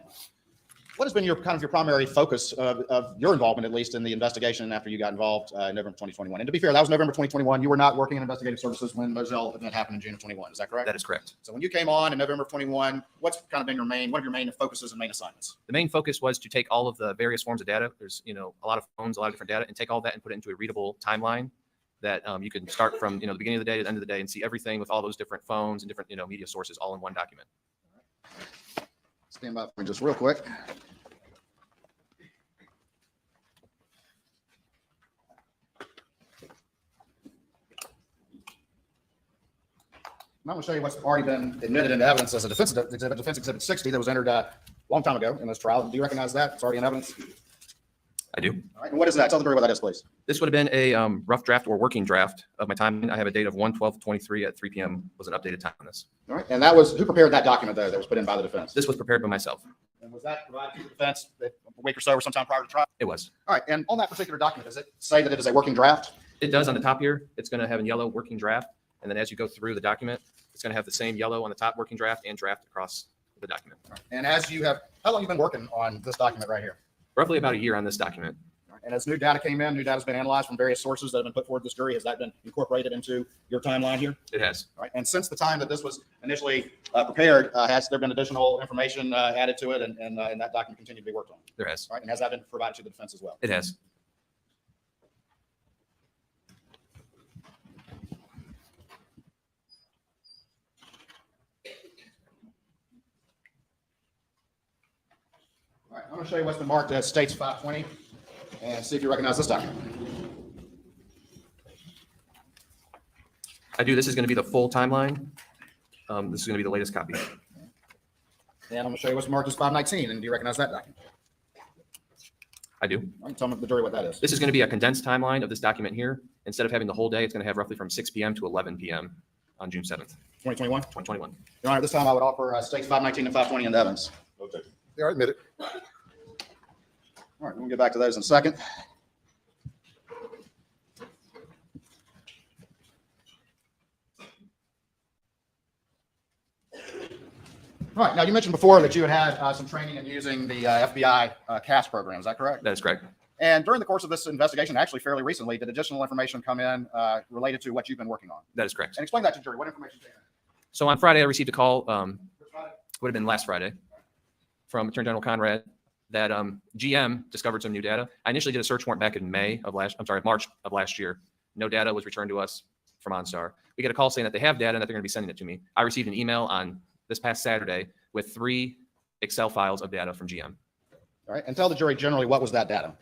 what has been your primary focus of your involvement, at least in the investigation after you got involved in November 2021? And to be fair, that was November 2021. You were not working in investigative services when Moselle event happened in June of 21. Is that correct? That is correct. So when you came on in November of 21, what's kind of been one of your main focuses and main assignments? The main focus was to take all of the various forms of data. There's, a lot of phones, a lot of different data, and take all that and put it into a readable timeline that you can start from, the beginning of the day to the end of the day and see everything with all those different phones and different, media sources all in one document. Stand by for me just real quick. I'm going to show you what's already been admitted into evidence as a defense exhibit 60 that was entered a long time ago in this trial. Do you recognize that? It's already in evidence. I do. All right, and what is that? Tell the jury what that is, please. This would have been a rough draft or working draft of my time. I have a date of 1/12/23 at 3 p.m. was an updated time on this. All right, and that was, who prepared that document, though, that was put in by the defense? This was prepared by myself. And was that provided to the defense a week or so or sometime prior to trial? It was. All right, and on that particular document, does it say that it is a working draft? It does on the top here. It's going to have in yellow working draft. And then as you go through the document, it's going to have the same yellow on the top working draft and draft across the document. And as you have, how long have you been working on this document right here? Roughly about a year on this document. And as new data came in, new data has been analyzed from various sources that have been put forward to this jury. Has that been incorporated into your timeline here? It has. All right. And since the time that this was initially prepared, has there been additional information added to it and that document continued to be worked on? There has. All right. And has that been provided to the defense as well? It has. All right. I'm going to show you what's been marked as States 520 and see if you recognize this document. I do. This is going to be the full timeline. This is going to be the latest copy. And I'm going to show you what's marked as 519. And do you recognize that document? I do. All right, tell the jury what that is. This is going to be a condensed timeline of this document here. Instead of having the whole day, it's going to have roughly from 6 p.m. to 11 p.m. on June 7th, 2021? 2021. Your Honor, this time I would offer States 519 and 520 in the evidence. Okay. Yeah, I admit it. All right, we'll get back to those in a second. All right, now you mentioned before that you had some training in using the FBI CAS program. Is that correct? That is correct. And during the course of this investigation, actually fairly recently, did additional information come in related to what you've been working on? That is correct. And explain that to the jury. What information came in? So on Friday, I received a call, would have been last Friday, from Attorney General Conrad that GM discovered some new data. I initially did a search warrant back in March of last year. No data was returned to us from OnStar. We get a call saying that they have data and that they're going to be sending it to me. I received an email on this past Saturday with 3 Excel files of data from GM. All right, and tell the jury generally what was that data?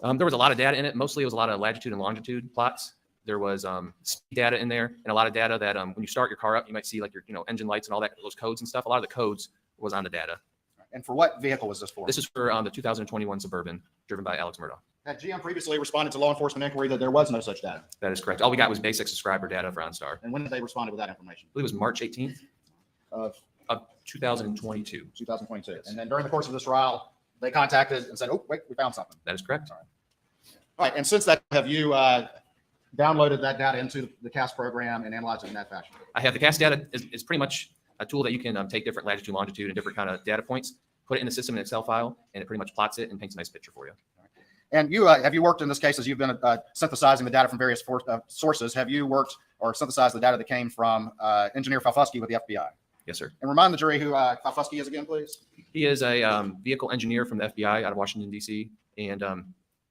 There was a lot of data in it. Mostly it was a lot of latitude and longitude plots. There was speed data in there and a lot of data that when you start your car up, you might see like your engine lights and all that, those codes and stuff. A lot of the codes was on the data. And for what vehicle was this for? This is for the 2021 Suburban driven by Alex Murdaugh. Had GM previously responded to law enforcement inquiry that there was no such data? That is correct. All we got was basic subscriber data for OnStar. And when did they respond with that information? I believe it was March 18th Of of 2022. 2022. Yes. And then during the course of this trial, they contacted and said, oh, wait, we found something. That is correct. All right, and since that, have you downloaded that data into the CAS program and analyzed it in that fashion? I have the CAS data is pretty much a tool that you can take different latitude, longitude, and different kind of data points, put it in the system in an Excel file, and it pretty much plots it and paints a nice picture for you. And you have you worked in this case as you've been synthesizing the data from various sources? Have you worked or synthesized the data that came from Engineer Falfusky with the FBI? Yes, sir. And remind the jury who Falfusky is again, please. He is a vehicle engineer from the FBI out of Washington, D.C., and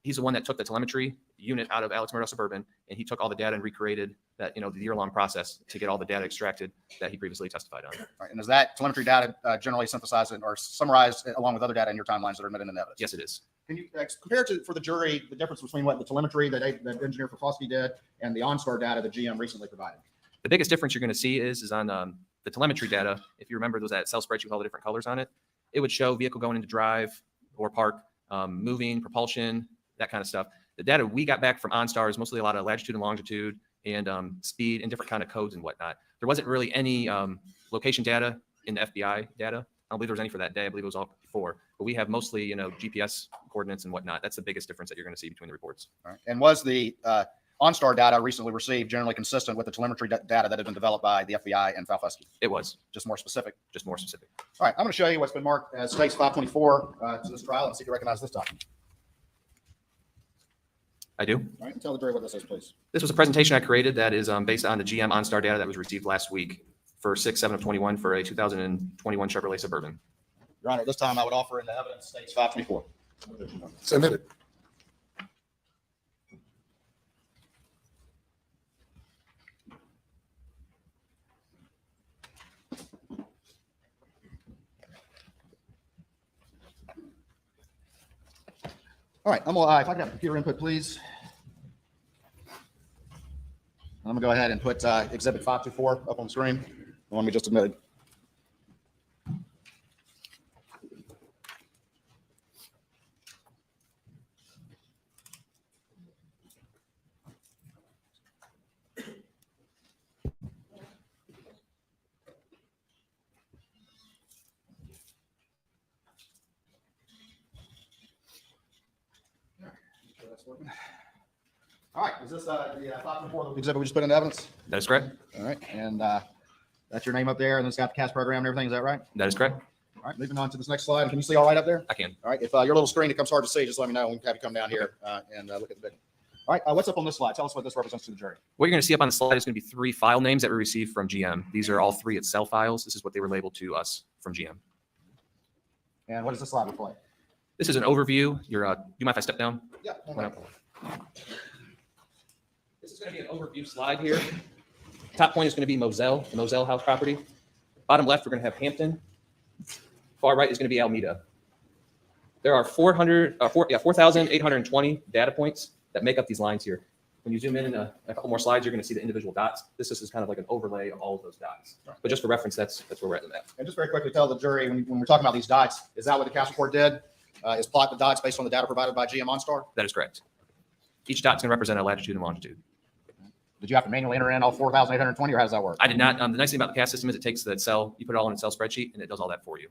he's the one that took the telemetry unit out of Alex Murdaugh Suburban, and he took all the data and recreated that, the year-long process to get all the data extracted that he previously testified on. Right, and is that telemetry data generally synthesized or summarized along with other data in your timelines that are admitted in evidence? Yes, it is. Can you compare for the jury the difference between what the telemetry that Engineer Falfusky did and the OnStar data that GM recently provided? The biggest difference you're going to see is on the telemetry data. If you remember, those that Excel spreadsheet with all the different colors on it, it would show vehicle going into drive or park, moving, propulsion, that kind of stuff. The data we got back from OnStar is mostly a lot of latitude and longitude and speed and different kind of codes and whatnot. There wasn't really any location data in the FBI data. I don't believe there was any for that day. I believe it was all before. But we have mostly, GPS coordinates and whatnot. That's the biggest difference that you're going to see between the reports. All right. And was the OnStar data recently received generally consistent with the telemetry data that had been developed by the FBI and Falfusky? It was. Just more specific? Just more specific. All right. I'm going to show you what's been marked as States 524 to this trial and see if you recognize this document. I do. All right. And tell the jury what this is, please. This was a presentation I created that is based on the GM OnStar data that was received last week for 6/7 of 21 for a 2021 Chevrolet Suburban. Your Honor, this time I would offer in the evidence States 524. Submitted. All right, I'm gonna, if I could have computer input, please. I'm gonna go ahead and put Exhibit 524 up on the screen, the one we just admitted. that's working. All right, is this the 5.4 exhibit we just put into evidence? That is correct. All right, and that's your name up there, and it's got the CAS program and everything, is that right? That is correct. All right, moving on to this next slide. Can you see all right up there? I can. All right, if your little screen becomes hard to see, just let me know, and we can have you come down here and look at the video. All right, what's up on this slide? Tell us what this represents to the jury. What you're going to see up on the slide is going to be 3 file names that we received from GM. These are all 3 Excel files. This is what they were labeled to us from GM. And what does this slide look like? This is an overview. Do you mind if I step down? Yeah. This is going to be an overview slide here. Top point is going to be Moselle, the Moselle house property. Bottom left, we're going to have Hampton. Far right is going to be Alameda. There are 4,820 data points that make up these lines here. When you zoom in a couple more slides, you're going to see the individual dots. This is kind of like an overlay of all of those dots. But just for reference, that's where we're at in that. And just very quickly tell the jury, when we're talking about these dots, is that what the CAS report did? Is plot the dots based on the data provided by GM OnStar? That is correct. Each dot is going to represent a latitude and longitude. Did you have to manually enter in all 4,820, or how does that work? I did not. The nice thing about the CAS system is it takes the Excel, you put it all in an Excel spreadsheet, and it does all that for you.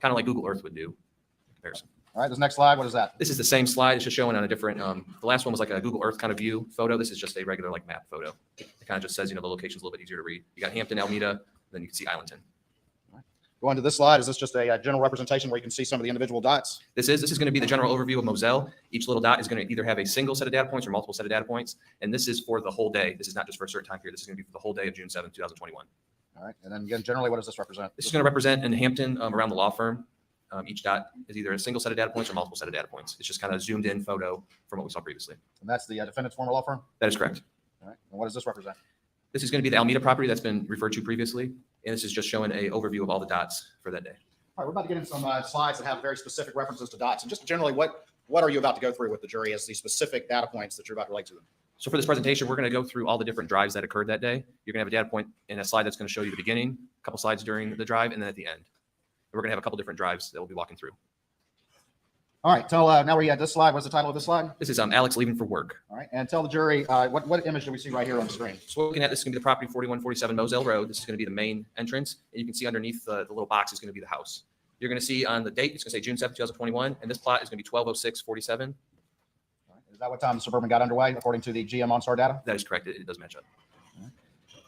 Kind of like Google Earth would do in comparison. All right, this next slide, what is that? This is the same slide. It's just showing on a different, the last one was like a Google Earth kind of view photo. This is just a regular like map photo. It kind of just says, the location's a little bit easier to read. You got Hampton, Alameda, then you can see Islandton. Going to this slide, is this just a general representation where you can see some of the individual dots? This is going to be the general overview of Moselle. Each little dot is going to either have a single set of data points or multiple set of data points. And this is for the whole day. This is not just for a certain time period. This is going to be for the whole day of June 7th, 2021. All right, and then again, generally, what does this represent? This is going to represent in Hampton around the law firm. Each dot is either a single set of data points or multiple set of data points. It's just kind of zoomed in photo from what we saw previously. And that's the defendant's former law firm? That is correct. All right, and what does this represent? This is going to be the Alameda property that's been referred to previously. And this is just showing a overview of all the dots for that day. All right, we're about to get into some slides that have very specific references to dots. And just generally, what are you about to go through with the jury as the specific data points that you're about to relate to them? So for this presentation, we're going to go through all the different drives that occurred that day. You're going to have a data point in a slide that's going to show you the beginning, a couple slides during the drive, and then at the end. And we're going to have a couple different drives that we'll be walking through. All right, now we're at this slide. What's the title of this slide? This is Alex leaving for work. All right, and tell the jury, what image do we see right here on the screen? So looking at this is going to be the property 4147 Moselle Road. This is going to be the main entrance. And you can see underneath the little box is going to be the house. You're going to see on the date, it's going to say June 7th, 2021. And this plot is going to be 120647. All right, is that what time the Suburban got underway, according to the GM OnStar data? That is correct. It does match up.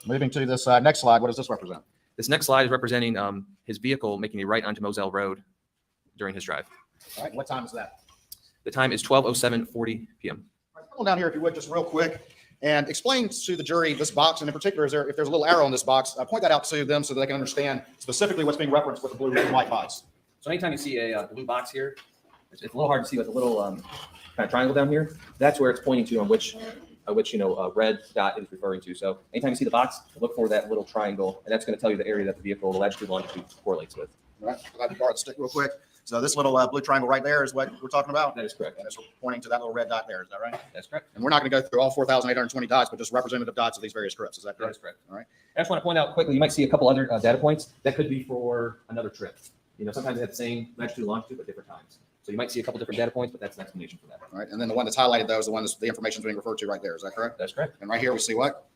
Moving to this next slide, what does this represent? This next slide is representing his vehicle making a right onto Moselle Road during his drive. All right, what time is that? The time is 12:07:40 p.m. All right, come on down here, if you would, just real quick, and explain to the jury this box, and in particular, if there's a little arrow in this box, point that out to them so that they can understand specifically what's being referenced with the blue and white box. So anytime you see a blue box here, it's a little hard to see with the little kind of triangle down here. That's where it's pointing to on which red dot is referring to. So anytime you see the box, look for that little triangle, and that's going to tell you the area that the vehicle, the latitude, longitude correlates with. All right, I'd like to borrow the stick real quick. So this little blue triangle right there is what we're talking about? That is correct. And it's pointing to that little red dot there, is that right? That's correct. And we're not going to go through all 4,820 dots, but just representative dots of these various trips, is that That correct? is correct. All right. I just want to point out quickly, you might see a couple other data points that could be for another trip. Sometimes they have the same latitude and longitude, but different times. So you might see a couple different data points, but that's an explanation for that. All right, and then the one that's highlighted, though, is the one that's the information is being referred to right there, is that correct? That's correct. And right here, we see what?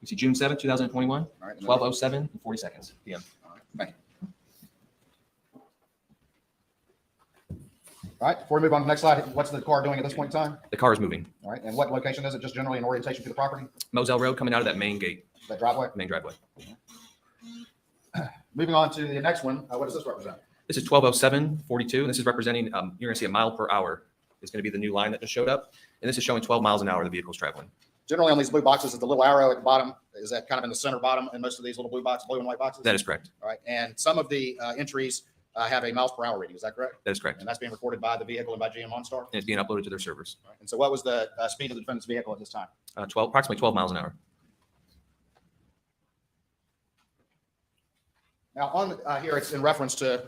You see June 7th, 2021, All right. 12:07:40 p.m. All right, thank you. All right, before we move on to the next slide, what's the car doing at this point in time? The car is moving. All right, and what location is it? Just generally an orientation to the property, Moselle Road coming out of that main gate, that driveway? main driveway. Moving on to the next one, what does this represent? This is 12:07:42, and this is representing, you're going to see a mile per hour is going to be the new line that just showed up. And this is showing 12 miles an hour the vehicle's traveling. Generally on these blue boxes, is the little arrow at the bottom, is that kind of in the center bottom in most of these little blue boxes, blue and white boxes? That is correct. All right, and some of the entries have a miles per hour reading, is that correct? That is correct. And that's being recorded by the vehicle and by GM OnStar? And it's being uploaded to their servers. All right, and so what was the speed of the defendant's vehicle at this time? Approximately 12 miles an hour. Now, on here, it's in reference to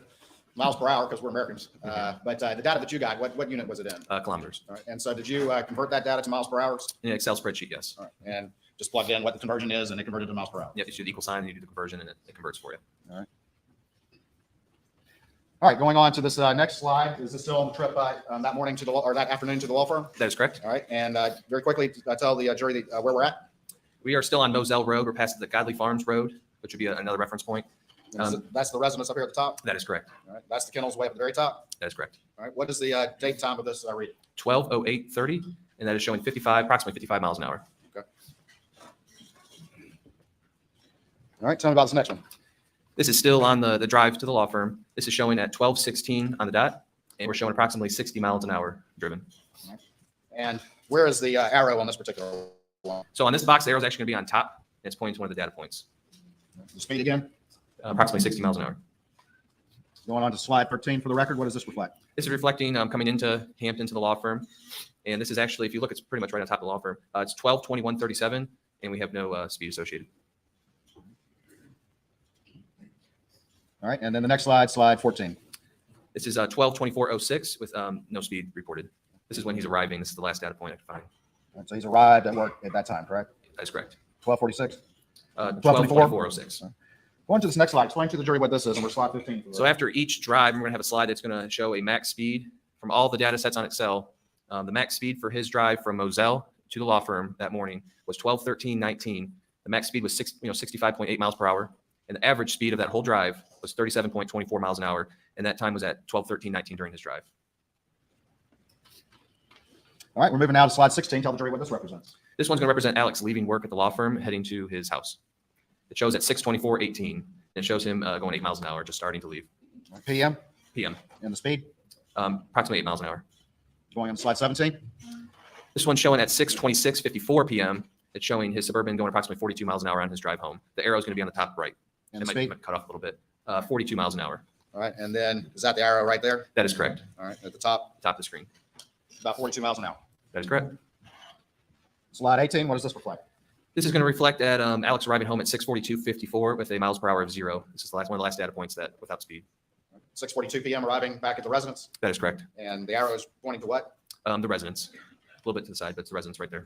miles per hour because we're Americans. But the data that you got, what unit was it in? Kilometers. All right, and so did you convert that data to miles per hour? In an Excel spreadsheet, yes. All right, and just plugged in what the conversion is, and it converted to miles per hour. Yeah, you do the equal sign, and you do the conversion, and it converts for you. All right. All right, going on to this next slide. Is this still on the trip that morning to the or that afternoon to the law firm? That is correct. All right, and very quickly, tell the jury where we're at. We are still on Moselle Road. We're past the Godley Farms Road, which would be another reference point. That's the residence up here at the top. That is correct. All right, that's the kennels way up at the very top. That is correct. All right, what is the date time of this read? 12:08:30. and that is showing approximately 55 miles an hour. All right, tell me about this next one. This is still on the drive to the law firm. This is showing at 12:16 on the dot, and we're showing approximately 60 miles an hour driven. And where is the arrow on this particular one? So on this box, the arrow is actually going to be on top, and it's pointing to one of the data points. The speed again? Approximately 60 miles an hour. Going on to slide 13 for the record, what does this reflect? This is reflecting coming into Hampton to the law firm. And this is actually, if you look, it's pretty much right on top of the law firm. It's 12:21:37, and we have no speed associated. All right, and then the next slide, slide 14. This is 12:24:06 with no speed reported. This is when he's arriving. This is the last data point I can find. All right, so he's arrived at work at that time, correct? That is correct. 12:46? 12:24:06. Going to this next slide, explain to the jury what this is, and we're slide 15. So after each drive, we're going to have a slide that's going to show a max speed from all the data sets on Excel. The max speed for his drive from Moselle to the law firm that morning was 12:13:19. The max speed was 65.8 miles per hour. And the average speed of that whole drive was 37.24 miles an hour. And that time was at 12:13:19 during his drive. All right, we're moving now to slide 16. Tell the jury what this represents. This one's going to represent Alex leaving work at the law firm, heading to his house. It shows at 6:24:18. It shows him going 8 miles an hour, just starting to leave. PM? PM. And the speed? Approximately 8 miles an hour. Going on to slide 17. This one's showing at 6:26:54 p.m. It's showing his Suburban going approximately 42 miles an hour on his drive home. The arrow is going to be on the top right. And It the might speed? cut off a little bit. 42 miles an hour. All right, and then is that the arrow right there? That is correct. All right, at the top, Top of the screen. about 42 miles an hour. That is correct. Slide 18, what does this reflect? This is going to reflect at Alex arriving home at 6:42:54 with a miles per hour of 0. This is one of the last data points that without speed. 6:42 p.m. arriving back at the residence, That is correct. and the arrow is pointing to what? The residence. A little bit to the side, but it's the residence right there.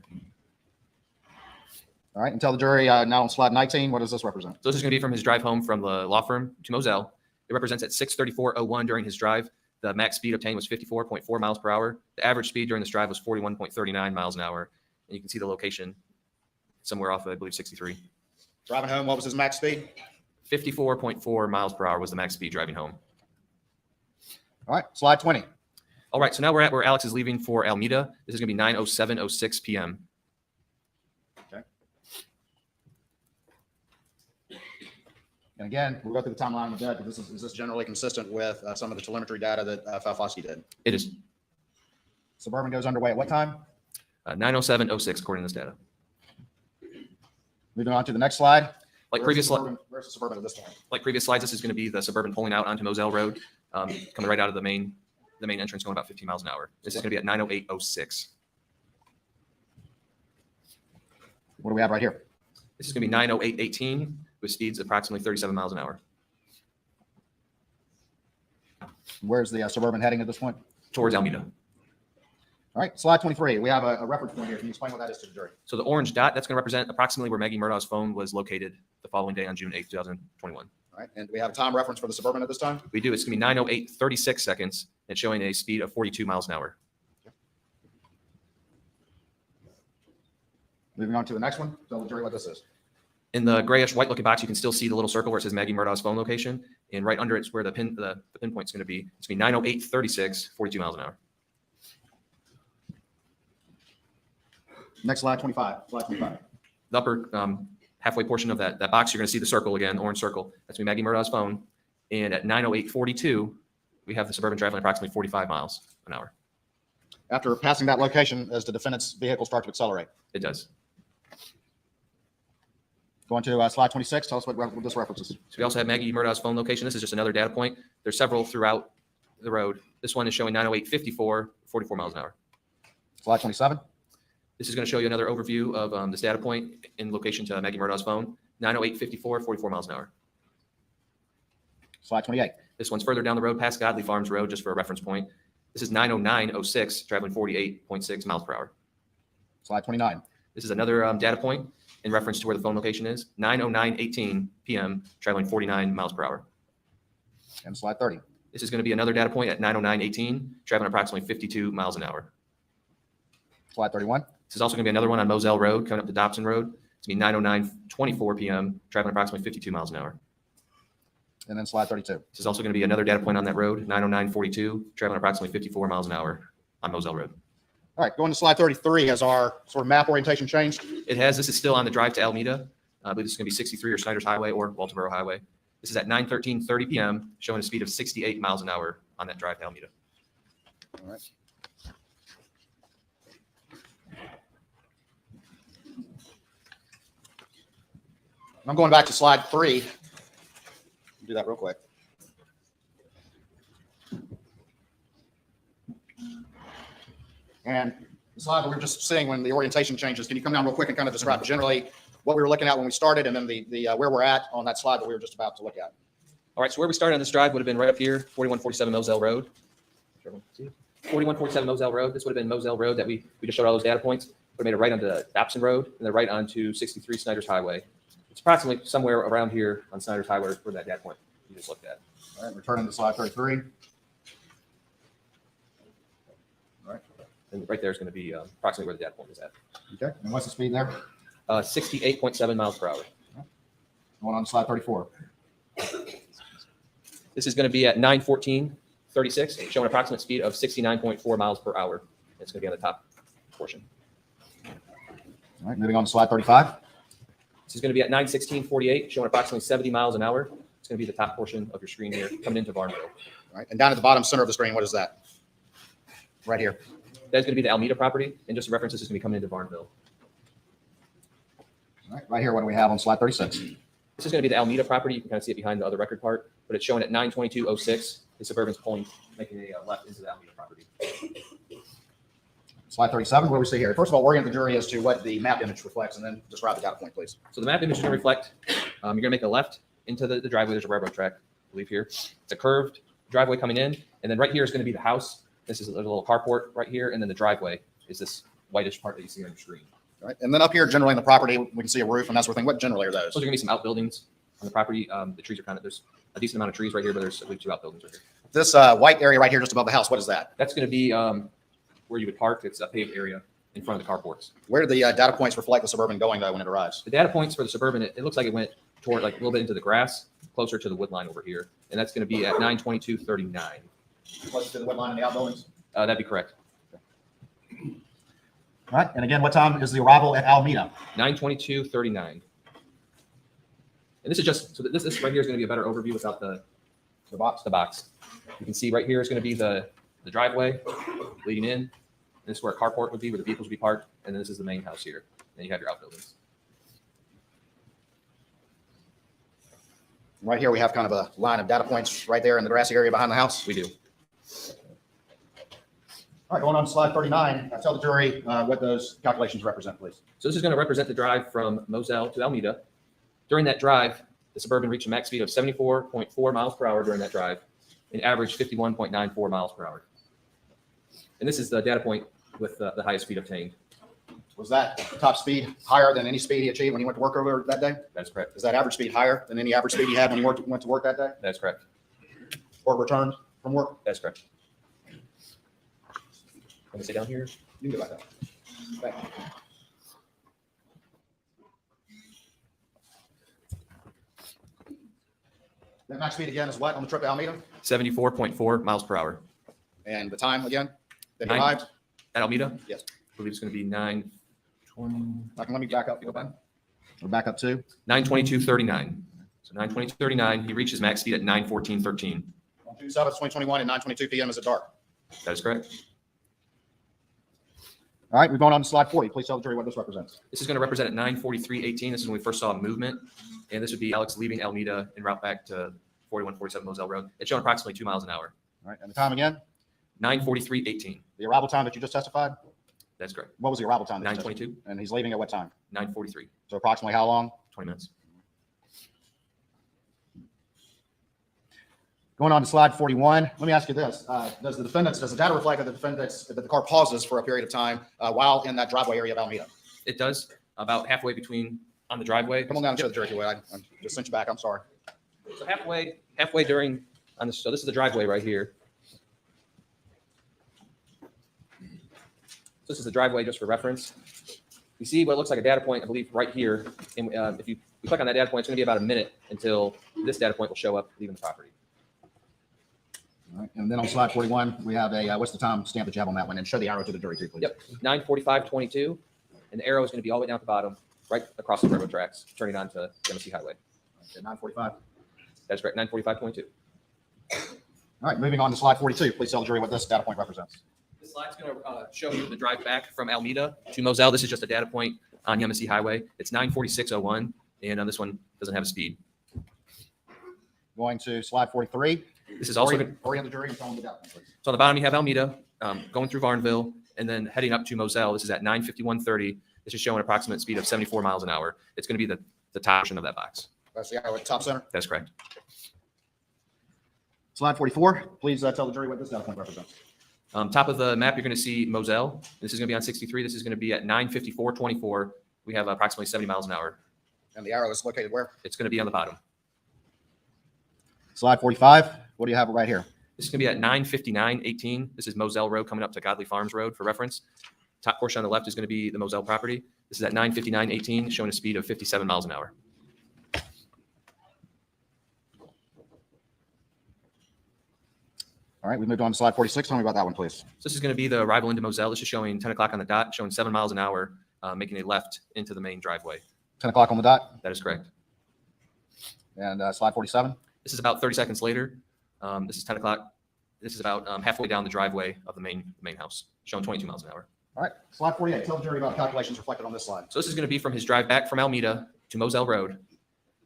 All right, and tell the jury now on slide 19, what does this represent? So this is going to be from his drive home from the law firm to Moselle. It represents at 6:34:01 during his drive. The max speed obtained was 54.4 miles per hour. The average speed during this drive was 41.39 miles an hour. And you can see the location somewhere off of, I believe, 63. Driving home, what was his max speed? 54.4 miles per hour was the max speed driving home. All right, slide 20. All right, so now we're at where Alex is leaving for Almeda. This is going to be 9:07:06 p.m. And again, we'll go through the timeline with that, but is this generally consistent with some of the telemetry data that Falfosky did? It is Suburban goes underway at what time? 9:07:06 according to this data. Moving on to the next slide. Like Where's previous the Suburban at this time? slides, this is going to be the Suburban pulling out onto Moselle Road, coming right out of the main entrance, going about 15 miles an hour. This is going to be at 9:08:06. What do we have right here? This is going to be 9:08:18 with speeds approximately 37 miles an hour Where's the Suburban heading at this point? towards Almeda. All right, slide 23. We have a reference point here. Can you explain what that is to the jury? So the orange dot, that's going to represent approximately where Maggie Murdaugh's phone was located the following day on June 8th, 2021. All right, and do we have a time reference for the Suburban at this time? We do. It's going to be 9:08:36 seconds. It's showing a speed of 42 miles an hour. Moving on to the next one. Tell the jury what this is. In the grayish white looking box, you can still see the little circle where it says Maggie Murdaugh's phone location. And right under it's where the pinpoint's going to be. It's going to be 9:08:36, 42 miles an hour. Next slide, 25. Slide 25. The upper halfway portion of that box, you're going to see the circle again, orange circle. That's going to be Maggie Murdaugh's phone. And at 9:08:42, we have the Suburban traveling approximately 45 miles an hour. After passing that location, does the defendant's vehicle start to accelerate? It does. Going to slide 26. Tell us what this references. So we also have Maggie Murdaugh's phone location. This is just another data point. There's several throughout the road. This one is showing 9:08:54, 44 miles an hour. Slide 27. This is going to show you another overview of this data point in location to Maggie Murdaugh's phone. 9:08:54, 44 miles an hour. Slide 28. This one's further down the road past Godley Farms Road, just for a reference point. This is 9:09:06, traveling 48.6 miles per hour. Slide 29. This is another data point in reference to where the phone location is. 9:09:18 p.m., traveling 49 miles per hour. And slide 30. This is going to be another data point at 9:09:18, traveling approximately 52 miles an hour. Slide 31. This is also going to be another one on Moselle Road, coming up to Dobson Road. It's going to be 9:09:24 p.m., traveling approximately 52 miles an hour. And then slide 32. This is also going to be another data point on that road, 9:09:42, traveling approximately 54 miles an hour on Moselle Road. All right, going to slide 33, has our sort of map orientation changed? It has, this is still on the drive to Alameda. I believe this is going to be 63 or Snyder's Highway or Walterboro Highway. This is at 9:13:30 p.m., showing a speed of 68 miles an hour on that drive to Alameda. All right. I'm going back to slide 3. Do that real quick. And the slide that we were just seeing when the orientation changes, can you come down real quick and kind of describe generally what we were looking at when we started and then the where we're at on that slide that we were just about to look at? All right, so where we started on this drive would have been right up here, 4147 Moselle Road. 4147 Moselle Road. This would have been Moselle Road that we just showed all those data points. We made it right onto Babson Road and then right onto 63 Snyder's Highway. It's approximately somewhere around here on Snyder's Highway where that data point you just looked at. All right, returning to slide 33. All right. And right there is going to be approximately where the data point is at. Okay, and what's the speed there? 68.7 miles per hour. Going on to slide 34. This is going to be at 9:14:36, showing an approximate speed of 69.4 miles per hour. It's going to be on the top portion. All right, moving on to slide 35. This is going to be at 9:16:48, showing approximately 70 miles an hour. It's going to be the top portion of your screen here, coming into Varnville. All right, and down at the bottom center of the screen, what is that? Right here. That's going to be the Alameda property, and just to reference, this is going to be coming into Varnville. All right, right here, what do we have on slide 36? This is going to be the Alameda property. You can kind of see it behind the other record part, but it's showing at 9:22:06. The Suburban's pulling, making a left into the Alameda property. Slide 37, what do we see here? First of all, orient the jury as to what the map image reflects, and then describe the data point, please. So the map image is going to reflect, you're going to make a left into the driveway. There's a railroad track, I believe here. It's a curved driveway coming in, and then right here is going to be the house. This is a little carport right here, and then the driveway is this whitish part that you see on your screen. All right, and then up here, generally in the property, we can see a roof and that sort of thing. What generally are those? So there's going to be some outbuildings on the property. The trees are kind of, there's a decent amount of trees right here, but there's I believe 2 outbuildings right here. This white area right here just above the house, what is that? That's going to be where you would park. It's a paved area in front of the carports. Where do the data points reflect the Suburban going, though, when it arrives? The data points for the Suburban, it looks like it went toward like a little bit into the grass, closer to the wood line over here. And that's going to be at 9:22:39. Close to the wood line and the outbuildings? That'd be correct. All right, and again, what time is the arrival at Alameda? 9:22:39. And this is just, so this right here is going to be a better overview without the box. You can see right here is going to be the driveway leading in. This is where a carport would be, where the vehicles would be parked. And then this is the main house here. Then you have your outbuildings. Right here, we have kind of a line of data points right there in the grassy area behind the house. We do. All right, going on to slide 39. Tell the jury what those calculations represent, please. So this is going to represent the drive from Moselle to Alameda. During that drive, the Suburban reached a max speed of 74.4 miles per hour during that drive and averaged 51.94 miles per hour. And this is the data point with the highest speed obtained. Was that top speed higher than any speed he achieved when he went to work earlier that day? That's correct. Is that average speed higher than any average speed he had when he went to work that day? That's correct. Or returned from work? That's correct. Let me sit down here. You can go back up. Thank you. That max speed again is what on the trip to Alameda? 74.4 miles per hour. And the time again that he Nine- arrived? At Alameda, Yes. I believe it's going to be 9:20. Let me back up. Go back. We're back up to 9:22:39. So 9:22:39, he reaches max speed at 9:14:13. on June 7th, 2021 at 9:22 p.m. Is it dark? That is correct. All right, we've gone on to slide 40. Please tell the jury what this represents. This is going to represent at 9:43:18. This is when we first saw movement. And this would be Alex leaving Alameda en route back to 4147 Moselle Road. It's showing approximately 2 miles an hour. All right, and the time again? 9:43:18. The arrival time that you just testified? That's correct. What was the arrival time? that you 9:22. testified? And he's leaving at what time? 9:43. So approximately how long? 20 minutes. Going on to slide 41. Let me ask you this. Does the data reflect that the car pauses for a period of time while in that driveway area of Alameda? It does, about halfway between on the driveway. Come on down and show the jury if you would. I just sent you back. I'm sorry. So halfway during on this. So this is the driveway right here. So this is the driveway just for reference. You see what looks like a data point, I believe, right here. And if you click on that data point, it's going to be about a minute until this data point will show up leaving the property. All right. And then on slide 41, we have a, what's the time stamp that you have on that one? And show the arrow to the jury too, please. Yep, 9:45:22, and the arrow is going to be all the way down at the bottom, right across the railroad tracks, turning onto Genesee Highway. Okay, 9:45. That's correct, 9:45:22. All right, moving on to slide 42. Please tell the jury what this data point represents. This slide's going to show you the drive back from Alameda to Moselle. This is just a data point on Genesee Highway. It's 9:46:01, and on this one doesn't have a speed. Going to slide 43. This is also orient the jury and tell them the data point, please. So on the bottom you have Alameda, going through Varnville, and then heading up to Moselle. This is at 9:51:30. This is showing an approximate speed of 74 miles an hour. It's going to be the top portion of that box. That's the arrow at the top center. That's correct. Slide 44. Please tell the jury what this data point represents. Top of the map, you're going to see Moselle. This is going to be on 63. This is going to be at 9:54:24. We have approximately 70 miles an hour. And the arrow is located where? It's going to be on the bottom. Slide 45. What do you have right here? This is going to be at 9:59:18. This is Moselle Road coming up to Godley Farms Road for reference. Top portion on the left is going to be the Moselle property. This is at 9:59:18, showing a speed of 57 miles an hour. All right, we moved on to slide 46. Tell me about that one, please. So this is going to be the arrival into Moselle. This is showing 10 o'clock on the dot, showing 7 miles an hour, making a left into the main driveway. 10 o'clock on the dot. That is correct. And slide 47. This is about 30 seconds later. This is 10 o'clock. This is about halfway down the driveway of the main house, showing 22 miles an hour. All right, slide 48. Tell the jury about calculations reflected on this slide. So this is going to be from his drive back from Alameda to Moselle Road.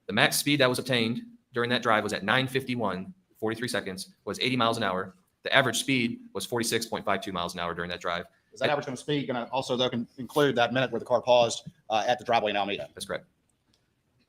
The max speed that was obtained during that drive was at 9:51:43 seconds, was 80 miles an hour. The average speed was 46.52 miles an hour during that drive. Is that average going to speed going to also, though, include that minute where the car paused at the driveway in Alameda? That's correct.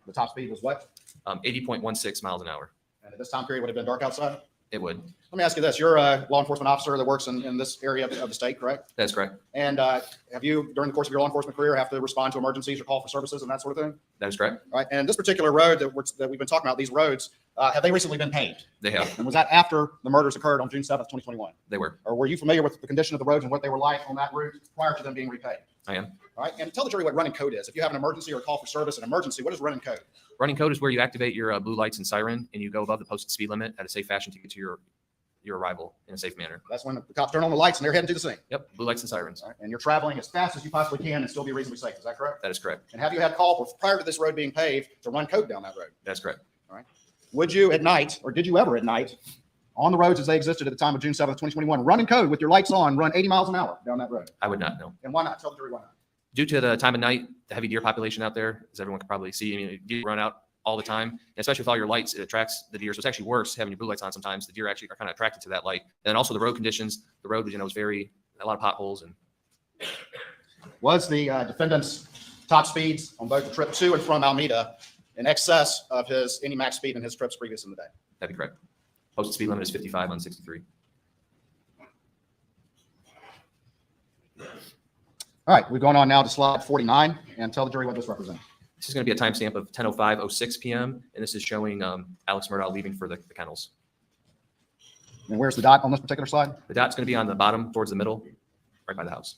The top speed was what? 80.16 miles an hour. And at this time period, would it have been dark outside? It would. Let me ask you this. You're a law enforcement officer that works in this area of the state, correct? That's correct. And have you, during the course of your law enforcement career, have to respond to emergencies or call for services and that sort of thing? That is correct. All right. And this particular road that we've been talking about, these roads, have they recently been paved? They have. And was that after the murders occurred on June 7th, 2021? They were. Or were you familiar with the condition of the roads and what they were like on that route prior to them being repaved? I am. All right. And tell the jury what running code is. If you have an emergency or a call for service, an emergency, what is running code? Running code is where you activate your blue lights and siren, and you go above the posted speed limit at a safe fashion to get to your arrival in a safe manner. That's when the cops turn on the lights and they're heading to the scene. Yep, blue lights and sirens. All right. And you're traveling as fast as you possibly can and still be reasonably safe. Is that correct? That is correct. And have you had call prior to this road being paved to run code down that road? That's correct. Would you at night, or did you ever at night, on the roads as they existed at the time of June 7th, 2021, run in code with your lights on, run 80 miles an hour down that road? I would not know. And why not? Tell the jury why not. Due to the time of night, the heavy deer population out there, as everyone can probably see, I mean, deer run out all the time, and especially with all your lights, it attracts the deer. So it's actually worse having your blue lights on sometimes. The deer actually are kind of attracted to that light. And then also the road conditions, the road, was a lot of potholes. And Was the defendant's top speeds on both the trip to and from Alameda in excess of any max speed in his trips previous in the day? that'd be correct. Posted speed limit is 55 on 63. All right, we've gone on now to slide 49 and tell the jury what this represents. This is going to be a timestamp of 10:05:06 p.m. and this is showing Alex Murdaugh leaving for the kennels. And where's the dot on this particular slide? The dot's going to be on the bottom towards the middle, right by the house.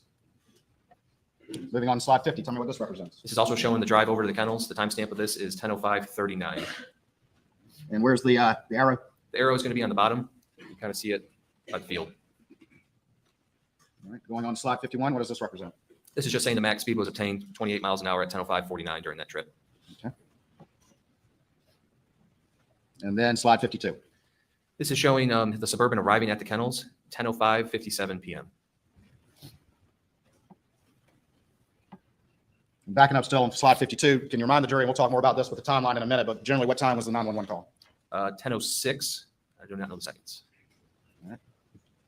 Moving on to slide 50, tell me what this represents. This is also showing the drive over to the kennels. The timestamp of this is 10:05:39. And where's the arrow? The arrow is going to be on the bottom. You can kind of see it by the field. All right, going on to slide 51, what does this represent? This is just saying the max speed was obtained 28 miles an hour at 10:05:49 during that trip. Okay. And then slide 52. This is showing the Suburban arriving at the kennels 10:05:57 p.m. Backing up still on slide 52, can you remind the jury, and we'll talk more about this with the timeline in a minute, but generally what time was the 911 call? 10:06. I do not know the seconds. All right.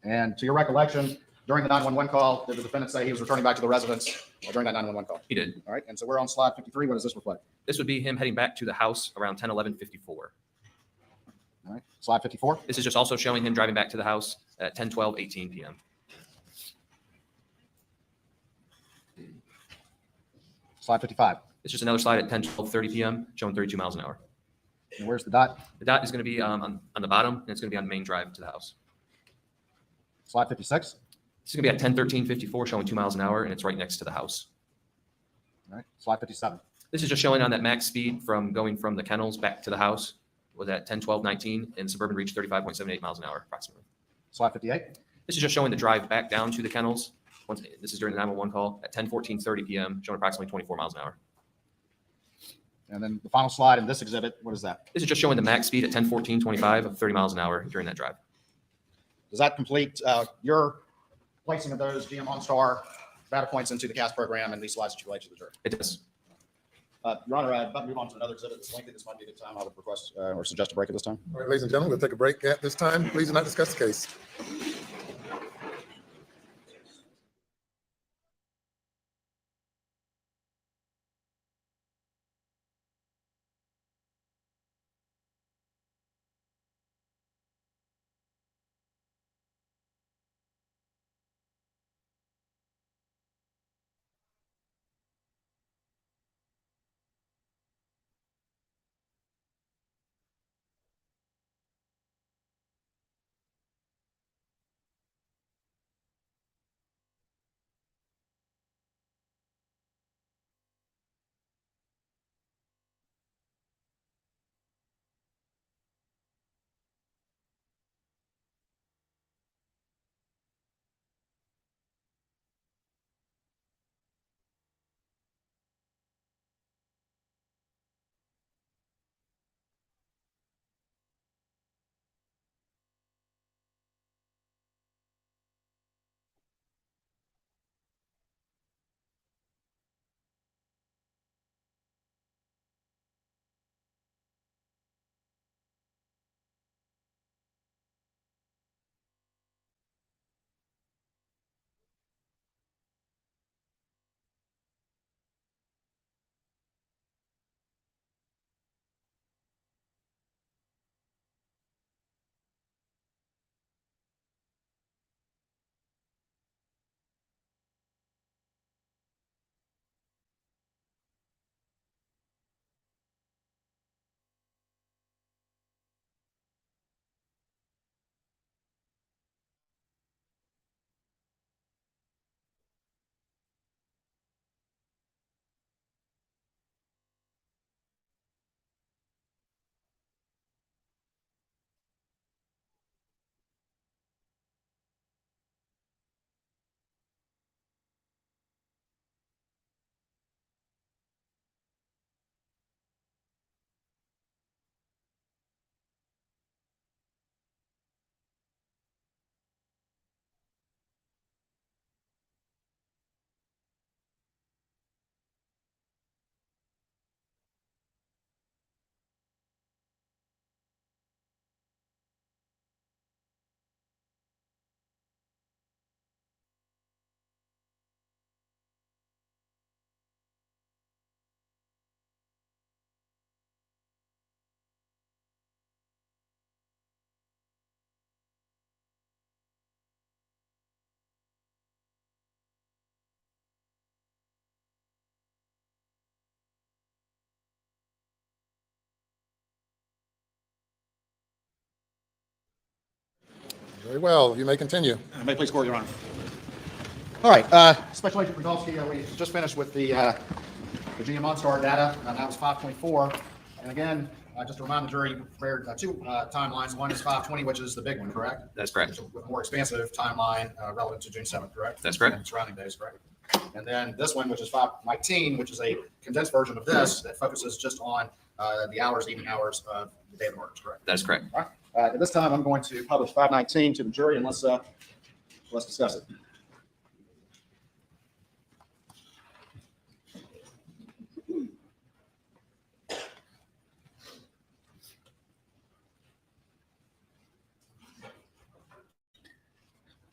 And to your recollection, during the 911 call, did the defendant say he was returning back to the residence during that 911 call? He did. All right. And so we're on slide 53. What does this reflect? This would be him heading back to the house around 10:11:54. All right. Slide 54. This is just also showing him driving back to the house at 10:12:18 p.m. Slide 55. It's just another slide at 10:12:30 p.m. showing 32 miles an hour. And where's the dot? The dot is going to be on the bottom, and it's going to be on the main drive to the house. Slide 56. This is going to be at 10:13:54 showing 2 miles an hour, and it's right next to the house. All right. Slide 57. This is just showing on that max speed from going from the kennels back to the house was at 10:12:19, and Suburban reached 35.78 miles an hour approximately. Slide 58. This is just showing the drive back down to the kennels. This is during the 911 call at 10:14:30 p.m., showing approximately 24 miles an hour. And then the final slide in this exhibit, what is that? This is just showing the max speed at 10:14:25 of 30 miles an hour during that drive. Does that complete your placing of those GM OnStar data points into the CAS program and these slides that you relayed to the jury? It does. Your Honor, I'd move on to another exhibit that's lengthy. This might be a good time. I would request or suggest a break at this time. All right, ladies and gentlemen, we'll take a break at this time. Please do not discuss the case. Very well. You may continue. May it please court, Your Honor. All right, Special Agent Rudolsky, we just finished with the GM OnStar data, and that was 524. And again, just to remind the jury, you prepared two timelines. One is 520, which is the big one, correct? That's correct. With a more expansive timeline relevant to June 7th, correct? That's correct. And surrounding days, correct? And then this one, which is 519, which is a condensed version of this that focuses just on the hours, evening hours of the day of the murders, correct? That is correct. All right. At this time, I'm going to publish 519 to the jury, and let's discuss it.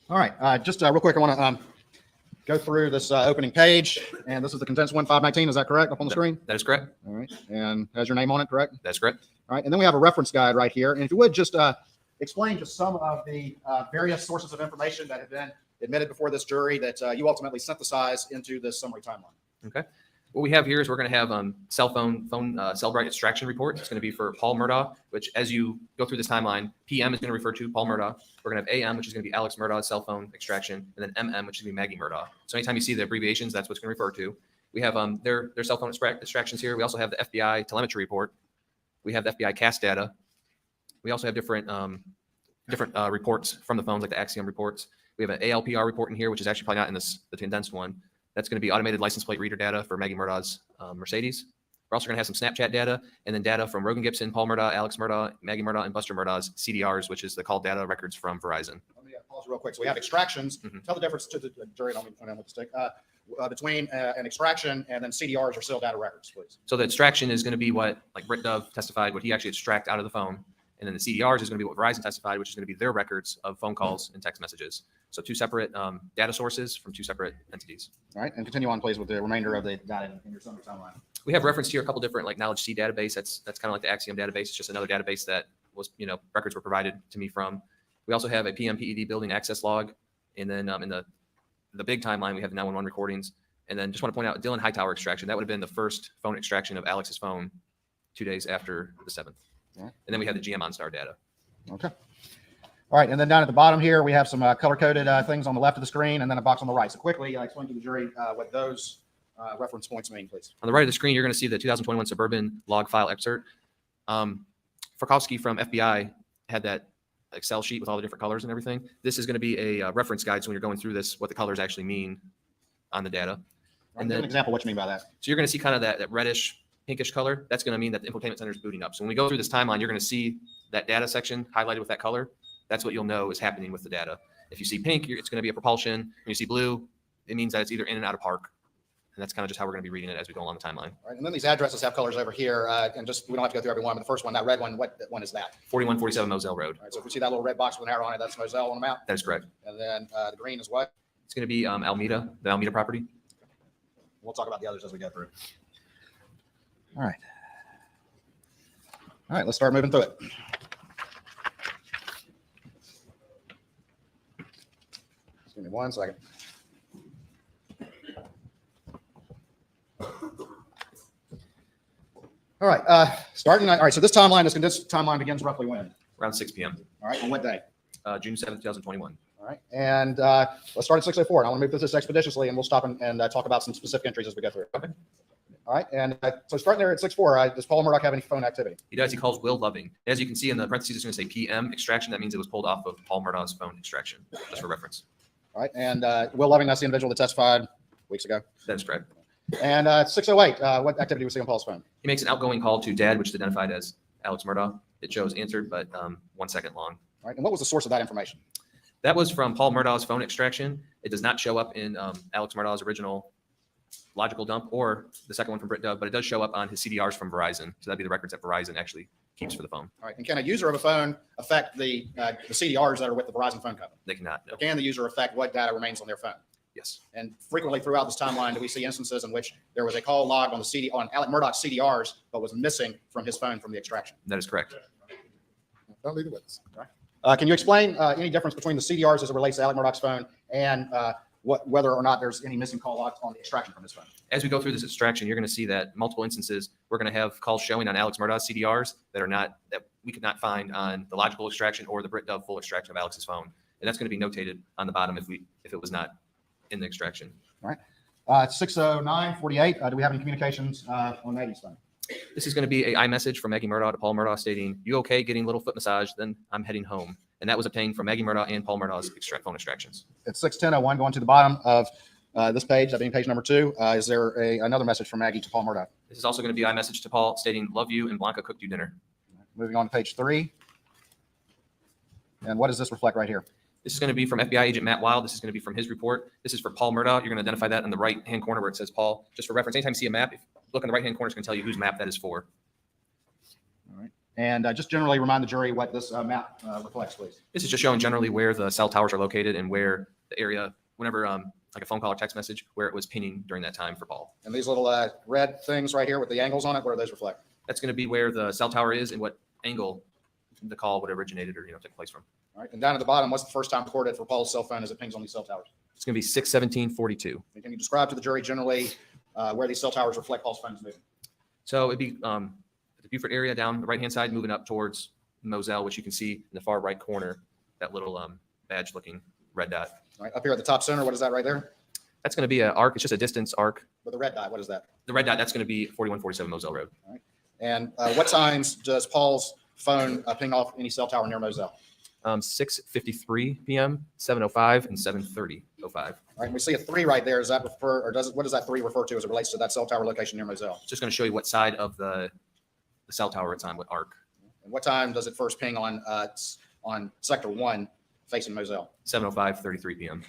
All right, just real quick, I want to go through this opening page, and this is the condensed one, 519. Is that correct up on the screen? That is correct. All right, and has your name on it, correct? That's correct. All right, and then we have a reference guide right here. And if you would just explain just some of the various sources of information that have been admitted before this jury that you ultimately synthesized into this summary timeline. Okay. What we have here is we're going to have cell bright extraction report. It's going to be for Paul Murdaugh, which as you go through this timeline, PM is going to refer to Paul Murdaugh. We're going to have AM, which is going to be Alex Murdaugh's cell phone extraction, and then MM, which is going to be Maggie Murdaugh. So anytime you see the abbreviations, that's what's going to refer to. We have their cell phone extractions here. We also have the FBI telemetry report. We have the FBI CAS data. We also have different different reports from the phones, like the Axiom reports. We have an ALPR report in here, which is actually probably not in the condensed one. That's going to be automated license plate reader data for Maggie Murdaugh's Mercedes. We're also going to have some Snapchat data, and then data from Rogan Gibson, Paul Murdaugh, Alex Murdaugh, Maggie Murdaugh, and Buster Murdaugh's CDRs, which is the call data records from Verizon. Let me pause real quick. So we have extractions. Mhm. Tell the difference to the jury. Don't point out with the stick. Between an extraction and then CDRs or still data records, please. So the extraction is going to be what, like Britt Dove testified, what he actually extract out of the phone. And then the CDRs is going to be what Verizon testified, which is going to be their records of phone calls and text messages. So two separate data sources from two separate entities. All right, and continue on, please, with the remainder of the data in your summary timeline. We have referenced here a couple different like Knowledge C database. That's kind of like the Axiom database. It's just another database that was, records were provided to me from. We also have a PMPED building access log. And then in the big timeline, we have the 911 recordings. And then just want to point out Dylan Hightower extraction. That would have been the first phone extraction of Alex's phone 2 days after the 7th. Right. And then we have the GM OnStar data. Okay. All right, and then down at the bottom here, we have some color-coded things on the left of the screen and then a box on the right. So quickly, explain to the jury what those reference points mean, please. On the right of the screen, you're going to see the 2021 Suburban log file excerpt. Farkowski from FBI had that Excel sheet with all the different colors and everything. This is going to be a reference guide. So when you're going through this, what the colors actually mean on the data. And then, give an example what you mean by that. So you're going to see kind of that reddish, pinkish color. That's going to mean that the infotainment center is booting up. So when we go through this timeline, you're going to see that data section highlighted with that color. That's what you'll know is happening with the data. If you see pink, it's going to be a propulsion. When you see blue, it means that it's either in and out of park. And that's kind of just how we're going to be reading it as we go along the timeline. All right, and then these addresses have colors over here. And just, we don't have to go through every one, but the first one, that red one, what one is that? 4147 Moselle Road. All right, so if we see that little red box with an arrow on it, that's Moselle on the map. That is correct. And then the green is what? It's going to be Almeda, the Almeda property. We'll talk about the others as we go through. All right. All right, let's start moving through it. Just give me 1 second. All right, starting. All right, so this timeline, this timeline begins roughly when? Around 6 p.m. All right, on what day? June 7th, 2021. All right, and let's start at 6:04. And I want to move through this expeditiously, and we'll stop and talk about some specific entries as we go through. Okay. All right, and so starting there at 6:04, does Paul Murdaugh have any phone activity? He does. He calls Will Loving. As you can see in the parentheses, it's going to say PM extraction. That means it was pulled off of Paul Murdaugh's phone extraction, just for reference. All right, and Will Loving, that's the individual that testified weeks ago. That is correct. And 6:08, what activity was he on Paul's phone? He makes an outgoing call to Dad, which is identified as Alex Murdaugh. It shows answered, but 1 second long. All right, and what was the source of that information? That was from Paul Murdaugh's phone extraction. It does not show up in Alex Murdaugh's original logical dump or the second one from Britt Dove, but it does show up on his CDRs from Verizon. So that'd be the records that Verizon actually keeps for the phone. All right, and can a user of a phone affect the CDRs that are with the Verizon phone company? They cannot. No. Or can the user affect what data remains on their phone? Yes. And frequently throughout this timeline, do we see instances in which there was a call log on on Alex Murdaugh's CDRs, but was missing from his phone from the extraction? That is correct. Don't leave it with us. Can you explain any difference between the CDRs as it relates to Alex Murdaugh's phone and whether or not there's any missing call logs on the extraction from his phone? As we go through this extraction, you're going to see that multiple instances, we're going to have calls showing on Alex Murdaugh's CDRs that we could not find on the logical extraction or the Britt Dove full extraction of Alex's phone. And that's going to be notated on the bottom if it was not in the extraction. All right. 6:09:48. Do we have any communications on Maggie's phone? This is going to be a iMessage from Maggie Murdaugh to Paul Murdaugh stating, "You okay getting a little foot massage? Then I'm heading home." And that was obtained from Maggie Murdaugh and Paul Murdaugh's phone extractions. At 6:10:01, going to the bottom of this page, that being page number 2, is there another message from Maggie to Paul Murdaugh? This is also going to be iMessage to Paul stating, "Love you and Blanca cooked you dinner." Moving on to page 3. And what does this reflect right here? This is going to be from FBI agent Matt Wild. This is going to be from his report. This is for Paul Murdaugh. You're going to identify that in the right-hand corner where it says Paul. Just for reference, anytime you see a map, if you look in the right-hand corner, it's going to tell you whose map that is for. All right. And just generally remind the jury what this map reflects, please. This is just showing generally where the cell towers are located and where the area, whenever like a phone call or text message, where it was pinging during that time for Paul. And these little red things right here with the angles on it, what do those reflect? That's going to be where the cell tower is and what angle the call would have originated or took place from. All right. And down at the bottom, what's the first time recorded for Paul's cell phone as it pings on these cell towers? It's going to be 6:17:42. And can you describe to the jury generally where these cell towers reflect Paul's phone's moving? So it'd be the Beaufort area down the right-hand side, moving up towards Moselle, which you can see in the far right corner, that little badge-looking red dot. All right. Up here at the top center, what is that right there? That's going to be an arc. It's just a distance arc. With the red dot, what is that? The red dot, that's going to be 4147 Moselle Road. All right. And what times does Paul's phone ping off any cell tower near Moselle? 6:53 p.m., 7:05, and 7:30:05. All right, and we see a 3 right there. Does that refer, or what does that 3 refer to as it relates to that cell tower location near Moselle? It's just going to show you what side of the cell tower it's on, what arc. And what time does it first ping on sector 1 facing Moselle? 7:05:33 p.m.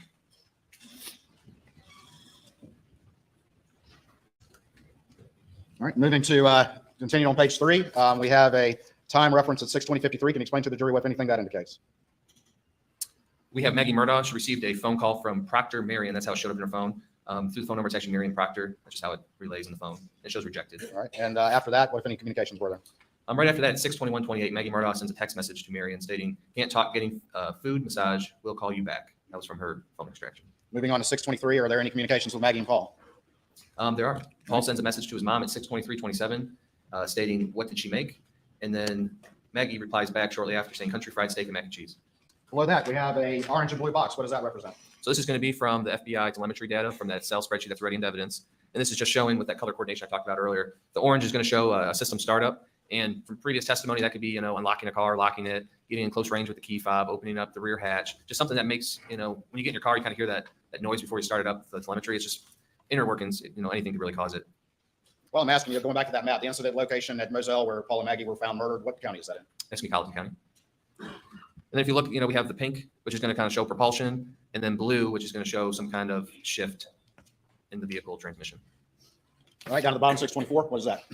All right, moving to continue on page 3. We have a time reference at 6:20:53. Can you explain to the jury what, if anything, that indicates? We have Maggie Murdaugh. She received a phone call from Proctor Marion. That's how it showed up in her phone. Through the phone number, it's actually Marion Proctor. That's just how it relays in the phone. It shows rejected. All right, and after that, what, if any, communications were there? Right after that, at 6:21:28, Maggie Murdaugh sends a text message to Marion stating, "Can't talk, getting food, massage. We'll call you back." That was from her phone extraction. Moving on to 6:23, are there any communications with Maggie and Paul? There are. Paul sends a message to his mom at 6:23:27 stating, "What did she make?" And then Maggie replies back shortly after saying, "Country fried steak and mac and cheese." Below that, we have a orange and blue box. What does that represent? So this is going to be from the FBI telemetry data from that cell spreadsheet that's ready into evidence. And this is just showing with that color coordination I talked about earlier. The orange is going to show a system startup. And from previous testimony, that could be, unlocking a car, locking it, getting in close range with the key fob, opening up the rear hatch, just something that makes, when you get in your car, you kind of hear that noise before you start it up, the telemetry. It's just inner workings, anything could really cause it. Well, I'm asking you, going back to that map, the incident location at Moselle where Paul and Maggie were found murdered, what county is that in? That's going to be Colleton County. And then if you look, we have the pink, which is going to kind of show propulsion, and then blue, which is going to show some kind of shift in the vehicle transmission. All right, down to the bottom, 624, what is that?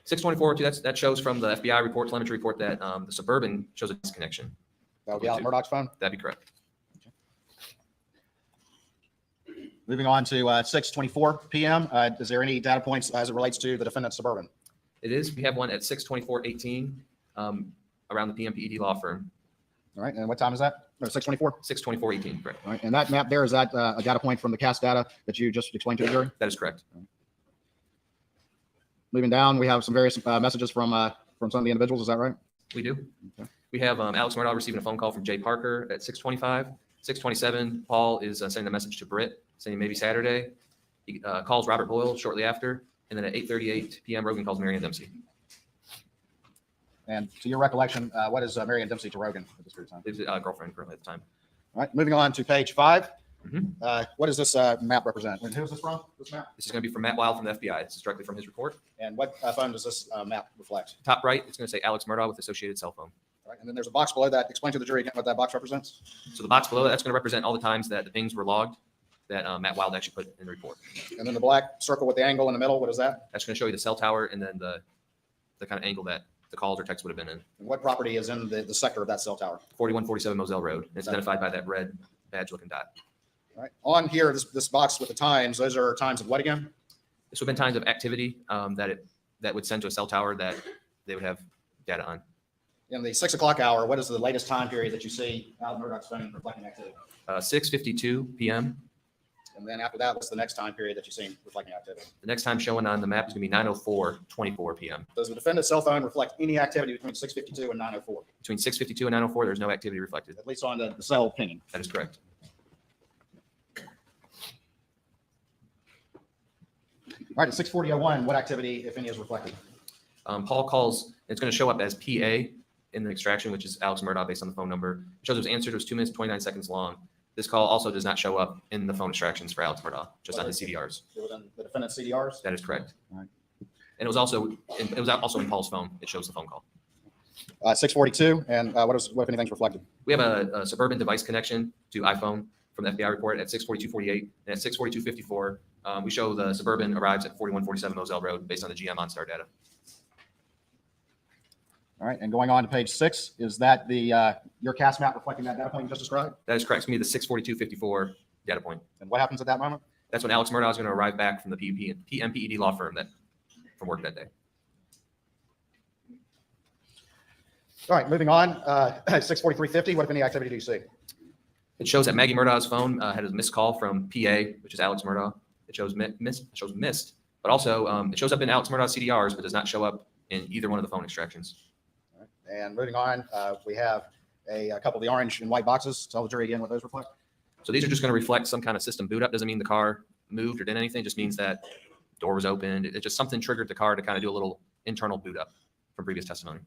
624, that shows from the FBI report, telemetry report, that the Suburban shows a disconnection. That would be Alec Murdaugh's phone? That'd be correct. Moving on to 6:24 p.m. Is there any data points as it relates to the defendant's Suburban? It is. We have one at 6:24:18 around the PMPED law firm. All right, and what time is that? No, 6:24? 6:24:18, correct. All right, and that map there, is that a data point from the CAS data that you just explained to the jury? That is correct. Moving down, we have some various messages from some of the individuals. Is that right? We do. Okay. We have Alex Murdaugh receiving a phone call from Jay Parker at 6:25. 6:27, Paul is sending a message to Britt saying maybe Saturday. He calls Robert Boyle shortly after. And then at 8:38 p.m., Rogan calls Marion Dempsey. And to your recollection, what is Marion Dempsey to Rogan at this period of time? His girlfriend currently at the time. All right, moving on to page 5. Mhm. What does this map represent? And who is this from, this map? This is going to be from Matt Wild from the FBI. This is directly from his report. And what phone does this map reflect? Top right, it's going to say Alex Murdaugh with associated cell phone. All right, and then there's a box below that. Explain to the jury again what that box represents. So the box below that's going to represent all the times that the pings were logged that Matt Wild actually put in the report. And then the black circle with the angle in the middle, what is that? That's going to show you the cell tower and then the kind of angle that the calls or texts would have been in. And what property is in the sector of that cell tower? 4147 Moselle Road. It's identified by that red badge looking dot. All right, on here, this box with the times, those are times of what again? This would have been times of activity that would send to a cell tower that they would have data on. In the 6 o'clock hour, what is the latest time period that you see Alec Murdaugh's phone reflecting activity? 6:52 p.m. And then after that, what's the next time period that you see reflecting activity? The next time showing on the map is going to be 9:04:24 p.m. Does the defendant's cell phone reflect any activity between 6:52 and 9:04? Between 6:52 and 9:04, there's no activity reflected. At least on the cell pinging. That is correct. All right, at 6:40:01, what activity, if any, is reflected? Paul calls, it's going to show up as PA in the extraction, which is Alex Murdaugh based on the phone number. It shows it was answered, it was 2 minutes, 29 seconds long. This call also does not show up in the phone extractions for Alex Murdaugh, just on his CDRs. It was in the defendant's CDRs? That is correct. All right. And it was also in Paul's phone. It shows the phone call. 6:42, and what if anything's reflected? We have a Suburban device connection to iPhone from the FBI report at 6:42:48, and at 6:42:54, we show the Suburban arrives at 4147 Moselle Road based on the GM OnStar data. All right, and going on to page 6, is that your CAS map reflecting that data point you just described? That is correct. It's going to be the 6:42:54 data point. And what happens at that moment? That's when Alex Murdaugh is going to arrive back from the PMPED law firm from work that day. All right, moving on. 6:43:50, what if any activity do you see? It shows that Maggie Murdaugh's phone had a missed call from PA, which is Alex Murdaugh. It shows missed, but also it shows up in Alex Murdaugh's CDRs, but does not show up in either one of the phone extractions. All right, and moving on, we have a couple of the orange and white boxes. Tell the jury again what those reflect. So these are just going to reflect some kind of system boot up. Doesn't mean the car moved or did anything. Just means that door was opened. It just something triggered the car to kind of do a little internal boot up from previous testimony.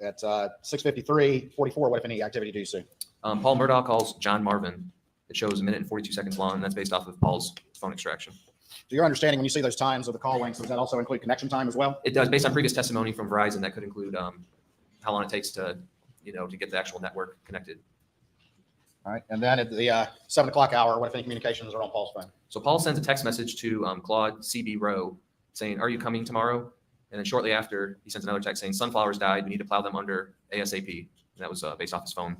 At 6:53:44, what if any activity do you see? Paul Murdaugh calls John Marvin. It shows 1 minute and 42 seconds long, and that's based off of Paul's phone extraction. To your understanding, when you see those times of the call lengths, does that also include connection time as well? It does, based on previous testimony from Verizon, that could include how long it takes to, to get the actual network connected. All right. And then at the 7 o'clock hour, what if any communications are on Paul's phone? So Paul sends a text message to Claude CB Rowe saying, "Are you coming tomorrow?" And then shortly after, he sends another text saying, "Sunflowers died. We need to plow them under ASAP." And that was based off his phone.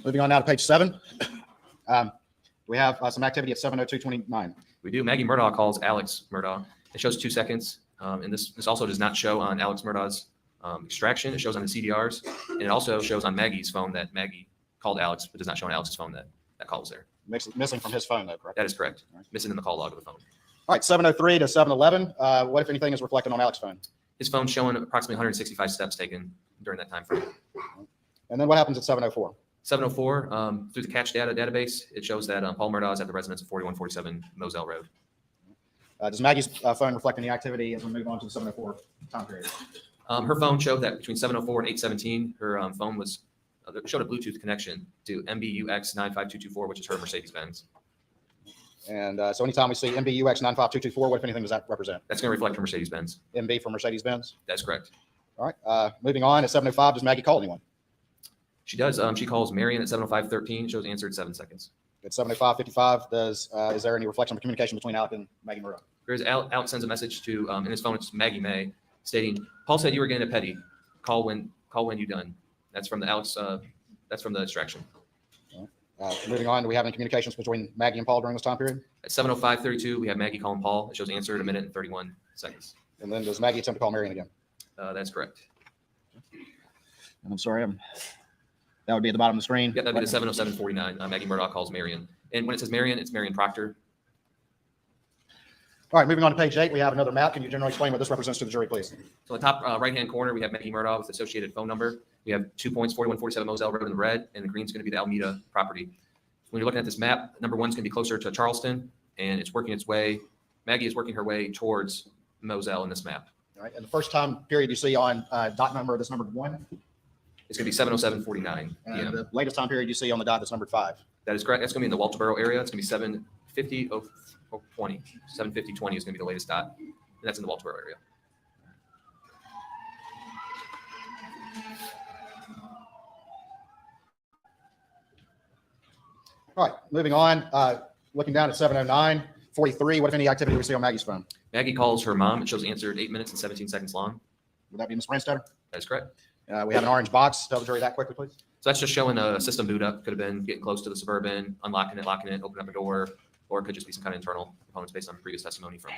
Moving on now to page 7. We have some activity at 7:02:29. We do. Maggie Murdaugh calls Alex Murdaugh. It shows 2 seconds. And this also does not show on Alex Murdaugh's extraction. It shows on the CDRs. And it also shows on Maggie's phone that Maggie called Alex, but does not show on Alex's phone that call was there. Missing from his phone, though, correct? That is correct. Missing in the call log of the phone. All right, 7:03 to 7:11. What, if anything, is reflected on Alex's phone? His phone's showing approximately 165 steps taken during that time frame. And then what happens at 7:04? 704, through the catch data database, it shows that Paul Murdaugh is at the residence of 4147 Moselle Road. Does Maggie's phone reflect any activity as we move on to the 7:04 time period? Her phone showed that between 704 and 817, her phone was showed a Bluetooth connection to MBUX 95224, which is her Mercedes-Benz. And so anytime we see MBUX 95224, what, if anything, does that represent? That's going to reflect her Mercedes-Benz. MB for Mercedes-Benz? That's correct. All right. Moving on, at 7:05, does Maggie call anyone? She does. She calls Marion at 705:13. Shows answered 7 seconds. At 7:05:55, is there any reflection of communication between Alec and Maggie Murdaugh? There's Alex sends a message to in his phone. It's Maggie May stating, "Paul said you were getting a petty. Call when you done." That's from the Alex. That's from the extraction. Moving on, do we have any communications between Maggie and Paul during this time period? At 705:32, we have Maggie calling Paul. It shows answered 1 minute and 31 seconds. And then does Maggie attempt to call Marion again? That's correct. And I'm sorry, that would be at the bottom of the screen. Yeah, that'd be the 707:49. Maggie Murdaugh calls Marion. And when it says Marion, it's Marion Proctor. All right, moving on to page 8, we have another map. Can you generally explain what this represents to the jury, please? So in the top right-hand corner, we have Maggie Murdaugh with associated phone number. We have 2 points, 4147 Moselle Road in the red, and the green is going to be the Alameda property. When you're looking at this map, number 1 is going to be closer to Charleston, and it's working its way. Maggie is working her way towards Moselle in this map. All right, and the first time period you see on dot number that's numbered 1? It's going to be 707:49 And p.m. the latest time period you see on the dot that's numbered 5? That is correct. That's going to be in the Walterboro area. It's going to be 750:20. 750:20 is going to be the latest dot, and that's in the Walterboro area. All right, moving on, looking down at 7:09:43, what, if any, activity we see on Maggie's phone? Maggie calls her mom. It shows answered 8 minutes and 17 seconds long. Would that be Ms. Branstetter? That is correct. We have an orange box. Tell the jury that quickly, please. So that's just showing a system boot up. Could have been getting close to the Suburban, unlocking it, locking it, opening up a door, or it could just be some kind of internal components based on previous testimony from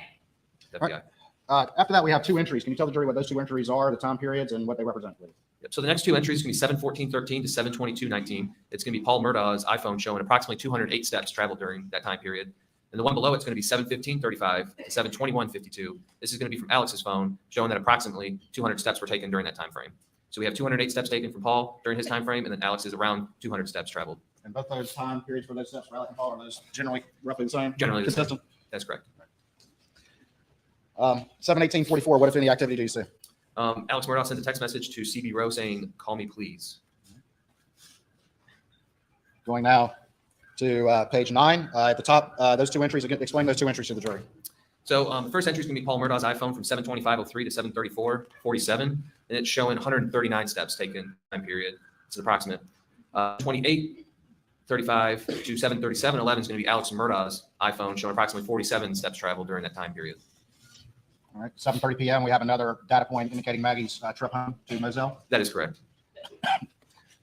the FBI. After that, we have 2 entries. Can you tell the jury what those 2 entries are, the time periods, and what they represent, please? Yep. So the next 2 entries are going to be 7:14:13 to 7:22:19. It's going to be Paul Murdaugh's iPhone showing approximately 208 steps traveled during that time period. And the one below it's going to be 7:15:35 to 7:21:52. This is going to be from Alex's phone, showing that approximately 200 steps were taken during that time frame. So we have 208 steps taken from Paul during his time frame, and then Alex is around 200 steps traveled. And both those time periods for those steps for Alec and Paul, are those generally roughly the same? Generally the same. Consistent? That's correct. 7:18:44, what, if any, activity do you see? Alex Murdaugh sent a text message to CB Rowe saying, "Call me, please." Going now to page 9. At the top, those 2 entries, again, explain those 2 entries to the jury. So the first entry is going to be Paul Murdaugh's iPhone from 7:25:03 to 7:34:47, and it's showing 139 steps taken time period. It's an approximate. 28:35 to 7:37:11 is going to be Alex Murdaugh's iPhone showing approximately 47 steps traveled during that time period. All right, 7:30 p.m., we have another data point indicating Maggie's trip home to Moselle. That is correct. All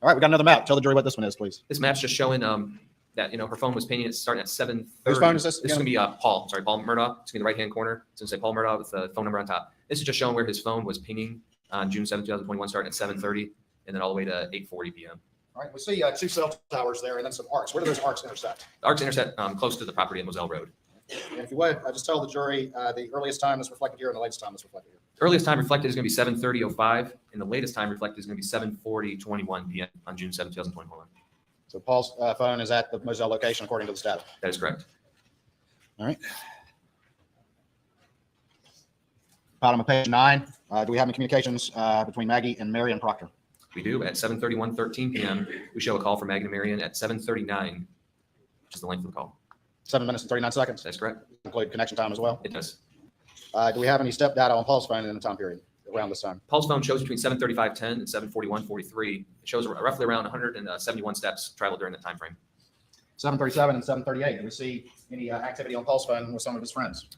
right, we got another map. Tell the jury what this one is, please. This map's just showing that her phone was pinging. It's starting at 7:30. Whose phone is this? This is going to be Paul. Sorry, Paul Murdaugh. It's going to be the right-hand corner. It's going to say Paul Murdaugh with the phone number on top. This is just showing where his phone was pinging on June 7, 2021, starting at 7:30, and then all the way to 8:40 p.m. All right, we see 2 cell towers there and then some arcs. Where do those arcs intersect? The arcs intersect close to the property in Moselle Road. And if you would, just tell the jury the earliest time that's reflected here and the latest time that's reflected here. Earliest time reflected is going to be 7:30:05, and the latest time reflected is going to be 7:40:21 p.m. on June 7, 2021. So Paul's phone is at the Moselle location according to the status. That is correct. All right. Bottom of page 9. Do we have any communications between Maggie and Marion Proctor? We do. At 7:31:13 p.m., we show a call from Maggie and Marion at 7:39, which is the length of the call. 7 minutes and 39 seconds. That's correct. Include connection time as well. It does. Do we have any step data on Paul's phone in the time period around this time? Paul's phone shows between 7:35:10 and 7:41:43. It shows roughly around 171 steps traveled during that time frame. 7:37 and 7:38. Do we see any activity on Paul's phone with some of his friends?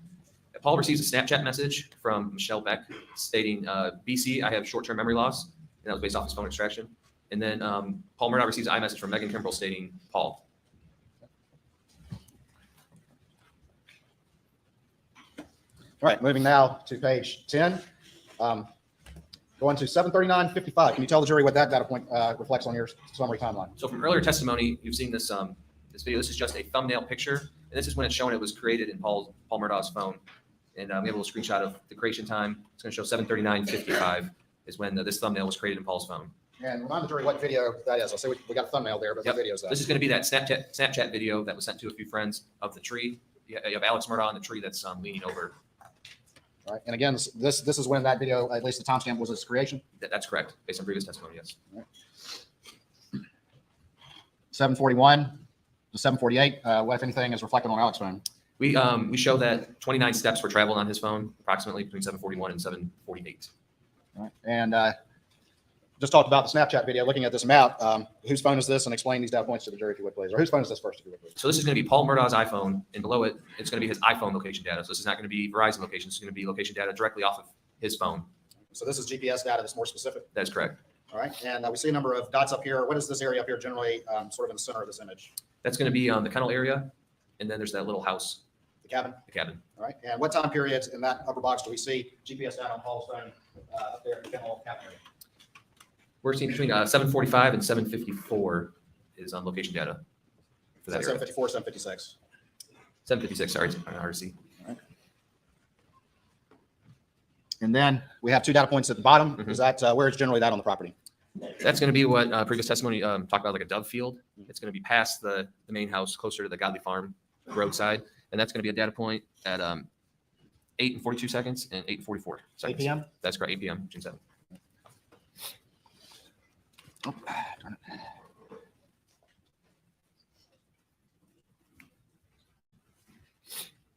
Paul receives a Snapchat message from Michelle Beck stating, BC, I have short-term memory loss. And that was based off his phone extraction. And then Paul Murdaugh receives an iMessage from Megan Kimbrell stating, Paul. All right, moving now to page 10. Going to 7:39:55. Can you tell the jury what that data point reflects on your summary timeline? So from earlier testimony, you've seen this this video. This is just a thumbnail picture. And this is when it's showing it was created in Paul Murdaugh's phone. And we have a little screenshot of the creation time. It's going to show 7:39:55 is when this thumbnail was created in Paul's phone. And remind the jury what video that is. I say we got a thumbnail there, but Yep. what video is that? This is going to be that Snapchat video that was sent to a few friends of the tree. You have Alex Murdaugh on the tree that's leaning over. All right. And again, this is when that video, at least the timestamp, was its creation. That's correct, based on previous testimony, yes. 7:41 to 7:48. What, if anything, is reflected on Alex's phone? We show that 29 steps were traveled on his phone, approximately between 7:41 and 7:48. All right. And just talked about the Snapchat video. Looking at this map, whose phone is this? And explain these data points to the jury, if you would, please. Or whose phone is this first, if you would, please? So this is going to be Paul Murdaugh's iPhone, and below it, it's going to be his iPhone location data. So this is not going to be Verizon location. It's going to be location data directly off of his phone. So this is GPS data that's more specific. That is correct. All right. And we see a number of dots up here. What is this area up here generally sort of in the center of this image? That's going to be the kennel area, and then there's that little house, The cabin. the cabin. All right. And what time periods in that upper box do we see GPS data on Paul's phone up there in the kennel cabin area? We're seeing between 7:45 and 7:54 is on location data for that area. 7:54, 7:56. 7:56, sorry, on RC. And then we have two data points at the bottom. Mhm. Is that where is generally that on the property? That's going to be what previous testimony talked about, like a dove field. It's going to be past the main house, closer to the Godley Farm roadside. And that's going to be a data point at 8:42 seconds and 8:44 seconds. 8 p.m.? That's correct, 8 p.m., June 7th. Oh, darn it.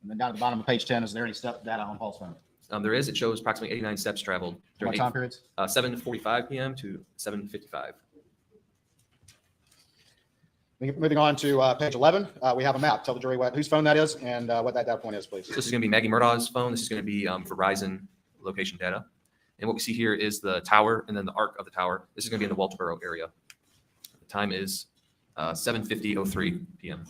And then down at the bottom of page 10, is there any step data on Paul's phone? There is. It shows approximately 89 steps traveled What during time periods? 7:45 p.m. to 7:55. Moving on to page 11, we have a map. Tell the jury whose phone that is and what that data point is, please. So this is going to be Maggie Murdaugh's phone. This is going to be Verizon location data. And what we see here is the tower and then the arc of the tower. This is going to be in the Walterboro area. The time is 7:50:03 p.m.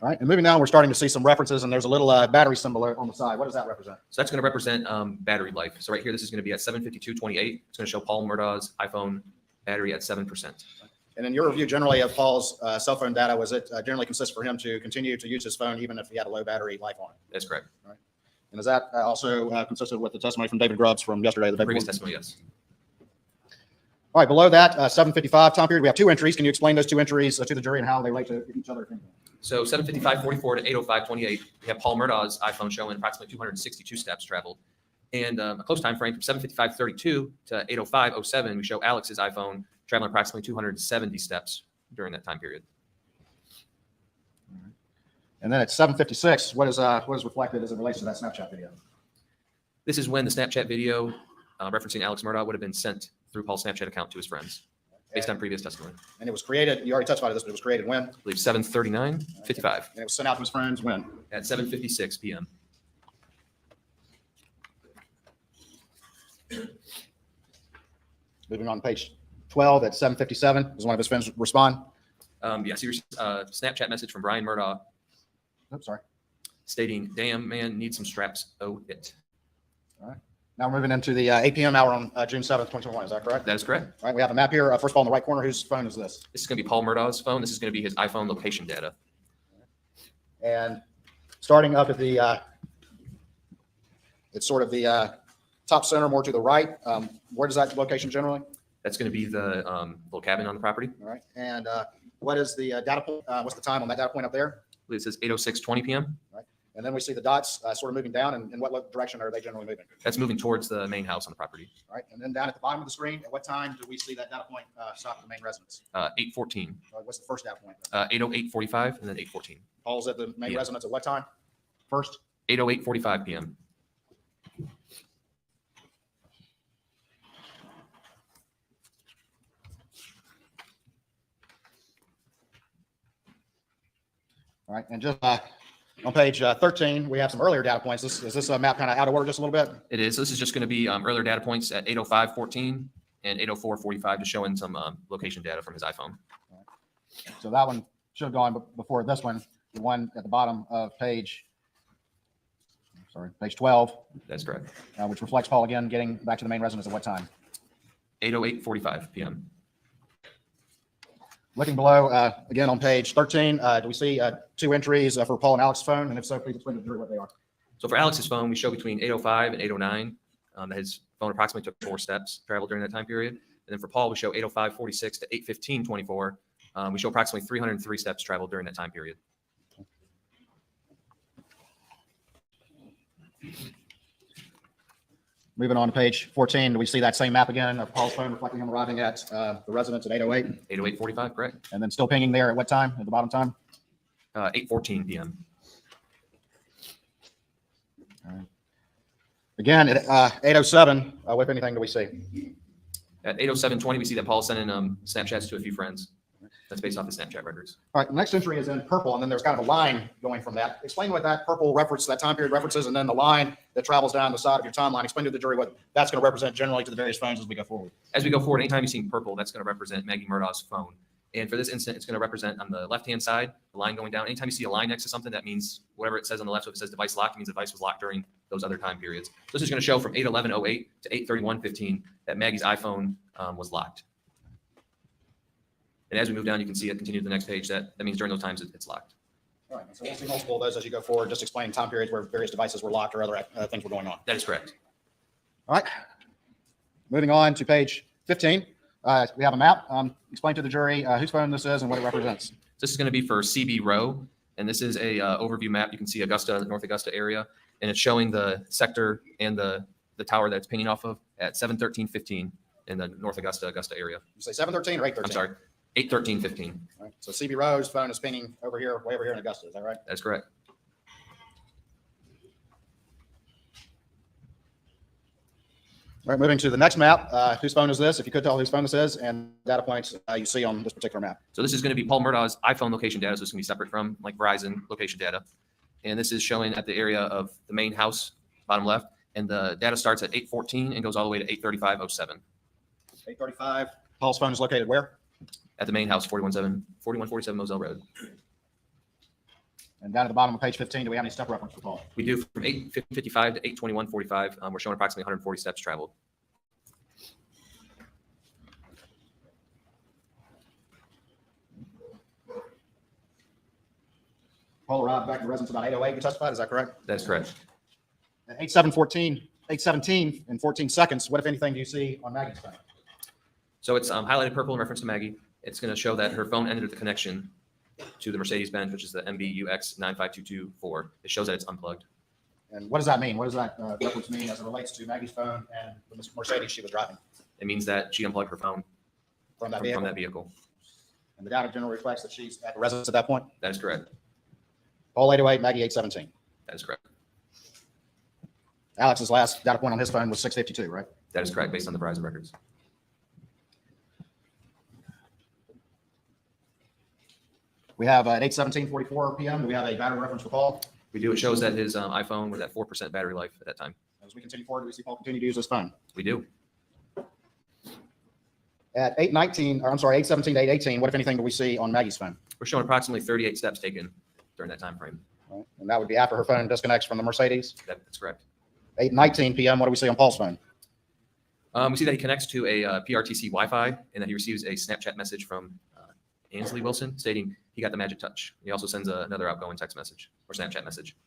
All right, and moving down, we're starting to see some references, and there's a little battery symbol on the side. What does that represent? So that's going to represent battery life. So right here, this is going to be at 7:52:28. It's going to show Paul Murdaugh's iPhone battery at 7%. And in your review, generally of Paul's cell phone data, was it generally consist for him to continue to use his phone even if he had a low battery life on it? That's correct. And is that also consistent with the testimony from David Grubbs from yesterday? The Previous testimony, yes. All right, below that, 7:55 time period, we have two entries. Can you explain those two entries to the jury and how they relate to each other? So 7:55:44 to 8:05:28, we have Paul Murdaugh's iPhone showing approximately 262 steps traveled. And a close time frame from 7:55:32 to 8:05:07, we show Alex's iPhone traveling approximately 270 steps during that time period. And then at 7:56, what is reflected as it relates to that Snapchat video? This is when the Snapchat video referencing Alex Murdaugh would have been sent through Paul's Snapchat account to his friends, based on previous testimony. And it was created, you already testified to this, but it was created when? I believe 7:39:55 And it was sent out to his friends when? at 7:56 p.m. Moving on to page 12 at 7:57, does one of his friends respond? Yes, he received a Snapchat message from Brian Murdaugh Oops, sorry. stating, "Damn, man, need some straps. Oh, it." Now we're moving into the 8 p.m. hour on June 7th, 2021. Is that correct? That is correct. All right, we have a map here. First of all, in the right corner, whose phone is this? This is going to be Paul Murdaugh's phone. This is going to be his iPhone location data. And starting up at the, it's sort of the top center, more to the right. Where does that location generally? That's going to be the little cabin on the property. All right. And what is the data point? What's the time on that data point up there? I believe it says 8:06:20 p.m. And then we see the dots sort of moving down. And in what direction are they generally moving? That's moving towards the main house on the property. All right. And then down at the bottom of the screen, at what time do we see that data point stop at the main residence? 8:14, What's the first data point? 8:08:45, and then 8:14. Paul's at the main Yeah. residence at what time? First? 8:08:45 p.m. All right. And just on page 13, we have some earlier data points. Is this map kind of out of order just a little bit? It is. This is just going to be earlier data points at 8:05:14 and 8:04:45, just showing some location data from his iPhone. So that one should have gone before this one, the one at the bottom of page 12, That's correct. which reflects Paul again getting back to the main residence at what time? 8:08:45 p.m. Looking below, again on page 13, do we see two entries for Paul and Alex's phone? And if so, please explain to the jury what they are. So for Alex's phone, we show between 8:05 and 8:09 that his phone approximately took 4 steps traveled during that time period. And then for Paul, we show 8:05:46 to 8:15:24. We show approximately 303 steps traveled during that time period. Moving on to page 14, do we see that same map again of Paul's phone reflecting him arriving at the residence at 8:08? 8:08:45, correct? And then still pinging there at what time, at the bottom time? 8:14 p.m. Again, at 8:07, what if anything do we see? At 8:07:20, we see that Paul's sending Snapchats to a few friends. That's based off the Snapchat records. All right, the next entry is in purple, and then there's kind of a line going from that. Explain what that purple reference, that time period references, and then the line that travels down the side of your timeline. Explain to the jury what that's going to represent generally to the various phones as we go forward. As we go forward, anytime you see purple, that's going to represent Maggie Murdaugh's phone. And for this instance, it's going to represent on the left-hand side, the line going down. Anytime you see a line next to something, that means whatever it says on the left. So if it says device locked, it means the device was locked during those other time periods. So this is going to show from 8:11:08 to 8:31:15 that Maggie's iPhone was locked. And as we move down, you can see it continue to the next page. That means during those times it's locked. All right, so we'll see multiple of those as you go forward, just explaining time periods where various devices were locked or other things were going on. That is correct. All right, moving on to page 15. We have a map. Explain to the jury whose phone this is and what it represents. This is going to be for CB Row, and this is a overview map. You can see Augusta, North Augusta area, and it's showing the sector and the tower that it's pinging off of at 7:13:15 in the North Augusta area. You say 7:13 or 8:13? I'm sorry, 8:13:15. All right, so CB Rowe's phone is pinging over here, way over here in Augusta. Is that right? That's correct. All right, moving to the next map. Whose phone is this? If you could tell whose phone this is, and data points you see on this particular map. So this is going to be Paul Murdaugh's iPhone location data. So it's going to be separate from like Verizon location data. And this is showing at the area of the main house, bottom left. And the data starts at 8:14 and goes all the way to 8:35:07. 8:35. Paul's phone is located where? At the main house, 4147 Moselle Road. And down at the bottom of page 15, do we have any step reference for Paul? We do from 8:55 to 8:21:45. We're showing approximately 140 steps traveled. Paul arrived back in residence about 8:08. You testified, is that correct? That's correct. At 8:17 and 14 seconds, what if anything do you see on Maggie's phone? So it's highlighted purple in reference to Maggie. It's going to show that her phone ended the connection to the Mercedes-Benz, which is the MBUX 95224. It shows that it's unplugged. And what does that mean? What does that reference mean as it relates to Maggie's phone and the Mercedes she was driving It means that she unplugged her phone from that from vehicle? that vehicle. And the data generally reflects that she's at the residence at that point. That is correct. Paul 8:08, Maggie 8:17. That is correct. Alex's last data point on his phone was 6:52, right? That is correct based on the Verizon records. We have at 8:17:44 p.m. Do we have a battery reference for Paul? We do. It shows that his iPhone was at 4% battery life at that time. As we continue forward, do we see Paul continue to use his phone? We do. At 8:19, or I'm sorry, 8:17 to 8:18, what if anything do we see on Maggie's phone? We're showing approximately 38 steps taken during that time frame. Right. And that would be after her phone disconnects from the Mercedes. That's correct. 8:19 p.m., what do we see on Paul's phone? We see that he connects to a PRTC Wi-Fi and that he receives a Snapchat message from Ansley Wilson stating he got the magic touch. He also sends another outgoing text message or Snapchat message.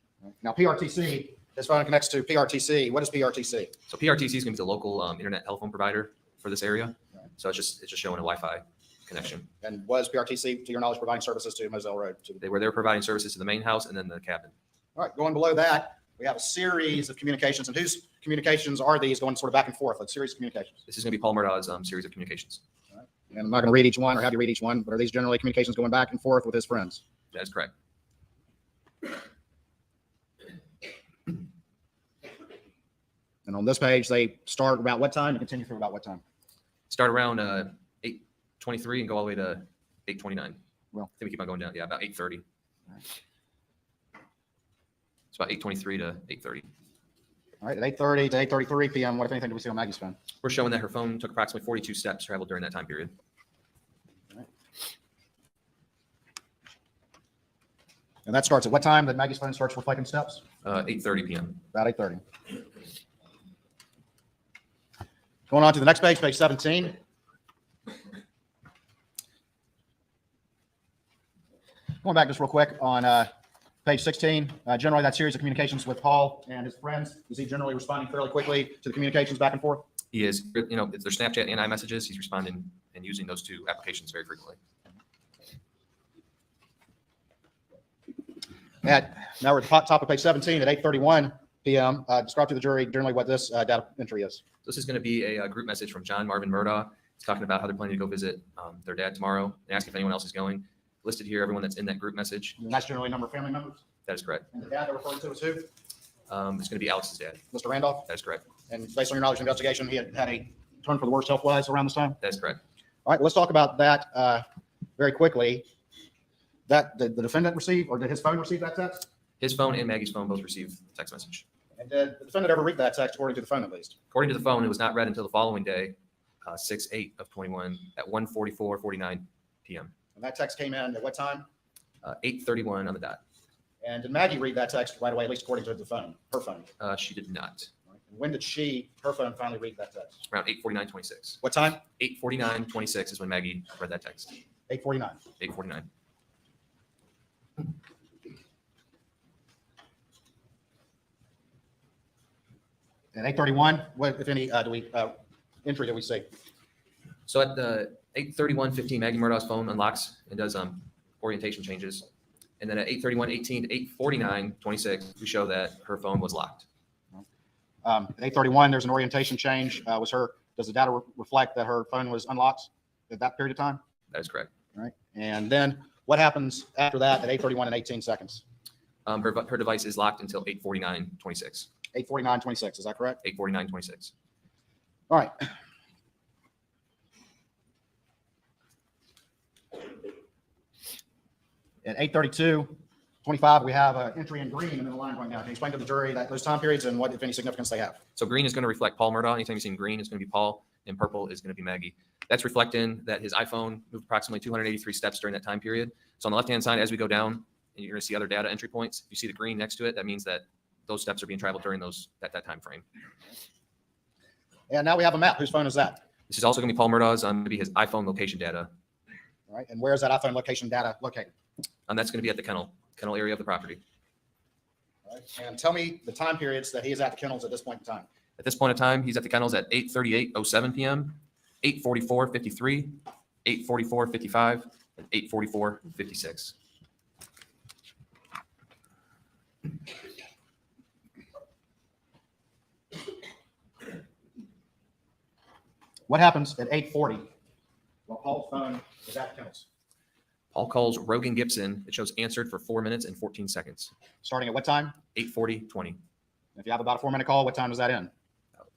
Now, PRTC, his phone connects to PRTC. What is PRTC? So PRTC is going to be the local internet telephone provider for this area. So it's just showing a Wi-Fi connection. And was PRTC, to your knowledge, providing services to Moselle Road? They were providing services to the main house and then the cabin. All right, going below that, we have a series of communications. And whose communications are these going sort of back and forth? A series of communications. This is going to be Paul Murdaugh's series of communications. And I'm not going to read each one or have you read each one, but are these generally communications going back and forth with his friends? That is correct. And on this page, they start about what time and continue through about what time? Start around 8:23 and go all the way to 8:29. Well, I think we keep on going down. Yeah, about 8:30. It's about 8:23 to 8:30. All right, at 8:30 to 8:33 p.m., what, if anything, do we see on Maggie's phone? We're showing that her phone took approximately 42 steps traveled during that time period. And that starts at what time that Maggie's phone starts reflecting steps? 8:30 p.m. About 8:30. Going on to the next page, page 17. Going back just real quick on page 16, generally that series of communications with Paul and his friends, is he generally responding fairly quickly to the communications back and forth? He is, you know, it's their Snapchat and iMessages. He's responding and using those two applications very frequently. Now we're at the top of page 17 at 8:31 p.m. Describe to the jury generally what this data entry is. This is going to be a group message from John Marvin Murdaugh. He's talking about how they're planning to go visit their dad tomorrow and ask if anyone else is going. Listed here, everyone that's in that group message. And that's generally a number of family members? That is correct. And the dad they're referring to is who? It's going to be Alex's dad. Mr. Randolph? That is correct. And based on your knowledge of investigation, he had a turn for the worse health-wise around this time? That is correct. All right, let's talk about that very quickly. That did the defendant receive, or did his phone receive that text? His phone and Maggie's phone both received a text message. And did the defendant ever read that text, according to the phone at least? According to the phone, it was not read until the following day, 6/8/21 at 1:44:49 p.m. And that text came in at what time? 8:31 on the dot. And did Maggie read that text right away, at least according to the phone, her phone? She did not. And when did her phone finally read that text? Around 8:49:26. What time? 8:49:26 is when Maggie read that text. 8:49. 8:49. And 8:31, what, if any, entry do we see? So at the 8:31:15, Maggie Murdaugh's phone unlocks and does orientation changes. And then at 8:31:18 to 8:49:26, we show that her phone was locked. At 8:31, there's an orientation change. Does the data reflect that her phone was unlocked at that period of time? That is correct. All right. And then what happens after that at 8:31 and 18 seconds? Her device is locked until 8:49:26. 8:49:26, is that correct? 8:49:26. All right. At 8:32:25, we have an entry in green and then a line going down. Can you explain to the jury those time periods and what, if any, significance they have? So green is going to reflect Paul Murdaugh. Anytime you see in green, it's going to be Paul, and purple is going to be Maggie. That's reflecting that his iPhone moved approximately 283 steps during that time period. So on the left-hand side, as we go down, and you're going to see other data entry points. If you see the green next to it, that means that those steps are being traveled during that time frame. And now we have a map. Whose phone is that? This is also going to be Paul Murdaugh's, going to be his iPhone location data. All right. And where is that iPhone location data located? That's going to be at the kennel area of the property. All right. And tell me the time periods that he is at the kennels at this point in time. At this point in time, he's at the kennels at 8:38:07 p.m., 8:44:53, 8:44:55, and 8:44:56. What happens at 8:40 while Paul's phone is at the kennels? Paul calls Rogan Gibson. It shows answered for 4 minutes and 14 seconds. Starting at what time? 8:40:20. If you have about a 4-minute call, what time does that end?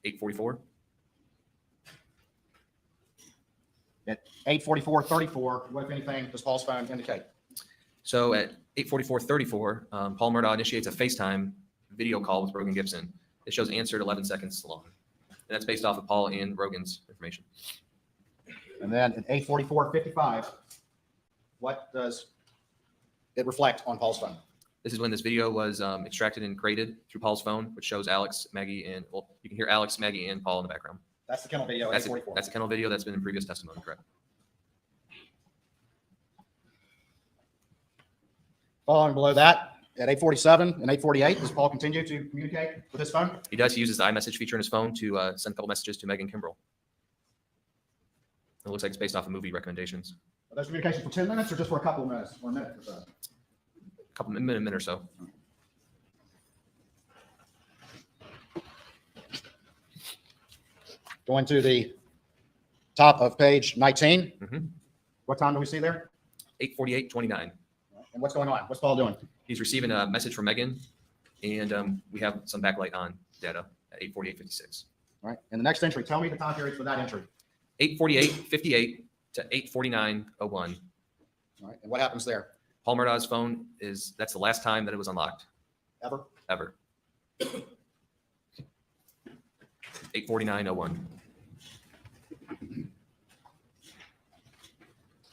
8:44. At 8:44:34, what, if anything, does Paul's phone indicate? So at 8:44:34, Paul Murdaugh initiates a FaceTime video call with Rogan Gibson. It shows answered 11 seconds long. And that's based off of Paul and Rogan's information. And then at 8:44:55, what does it reflect on Paul's phone? This is when this video was extracted and created through Paul's phone, which shows Alex, Maggie, and, well, you can hear Alex, Maggie, and Paul in the background. That's the kennel video at 8:44. That's a kennel video that's been in previous testimony, correct? Following below that, at 8:47 and 8:48, does Paul continue to communicate with his phone? He does. He uses the iMessage feature in his phone to send a couple messages to Megan Kimbrell. It looks like it's based off of movie recommendations. Are those communications for 10 minutes or just for a couple of minutes or a minute or so? A minute or so. Going to the top of page 19. Mhm. What time do we see there? 8:48:29. And what's going on? What's Paul doing? He's receiving a message from Megan, and we have some backlight on data at 8:48:56. All right. And the next entry, tell me the time period for that entry. 8:48:58 to 8:49:01. All right. And what happens there? Paul Murdaugh's phone that's the last time that it was unlocked, Ever? ever. 8:49:01.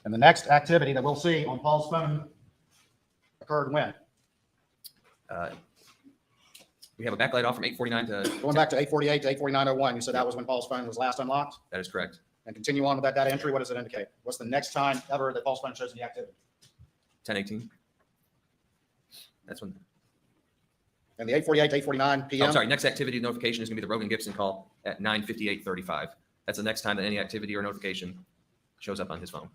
And the next activity that we'll see on Paul's phone occurred when? We have a backlight off from 8:49 to, Going back to 8:48 to 8:49:01, you said that was when Paul's phone was last unlocked? that is correct, And continue on with that data entry, what does it indicate? What's the next time ever that Paul's phone shows the activity? 10:18. That's when, And the 8:48 to 8:49 I'm PM? sorry, next activity notification is going to be the Rogan Gibson call at 9:58:35. That's the next time that any activity or notification shows up on his phone.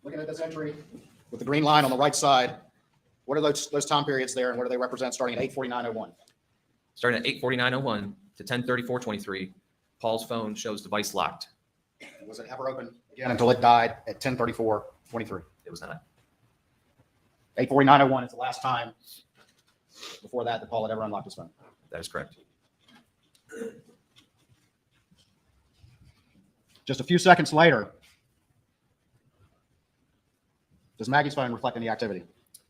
Looking at this entry with the green line on the right side, what are those time periods there and what do they represent starting at 8:49:01? Starting at 8:49:01 to 10:34:23, Paul's phone shows device locked. Was it ever open again until it died at 10:34:23? It was not. 8:49:01 is the last time before that Paul had ever unlocked his phone. That is correct. Just a few seconds later, does Maggie's phone reflect any activity?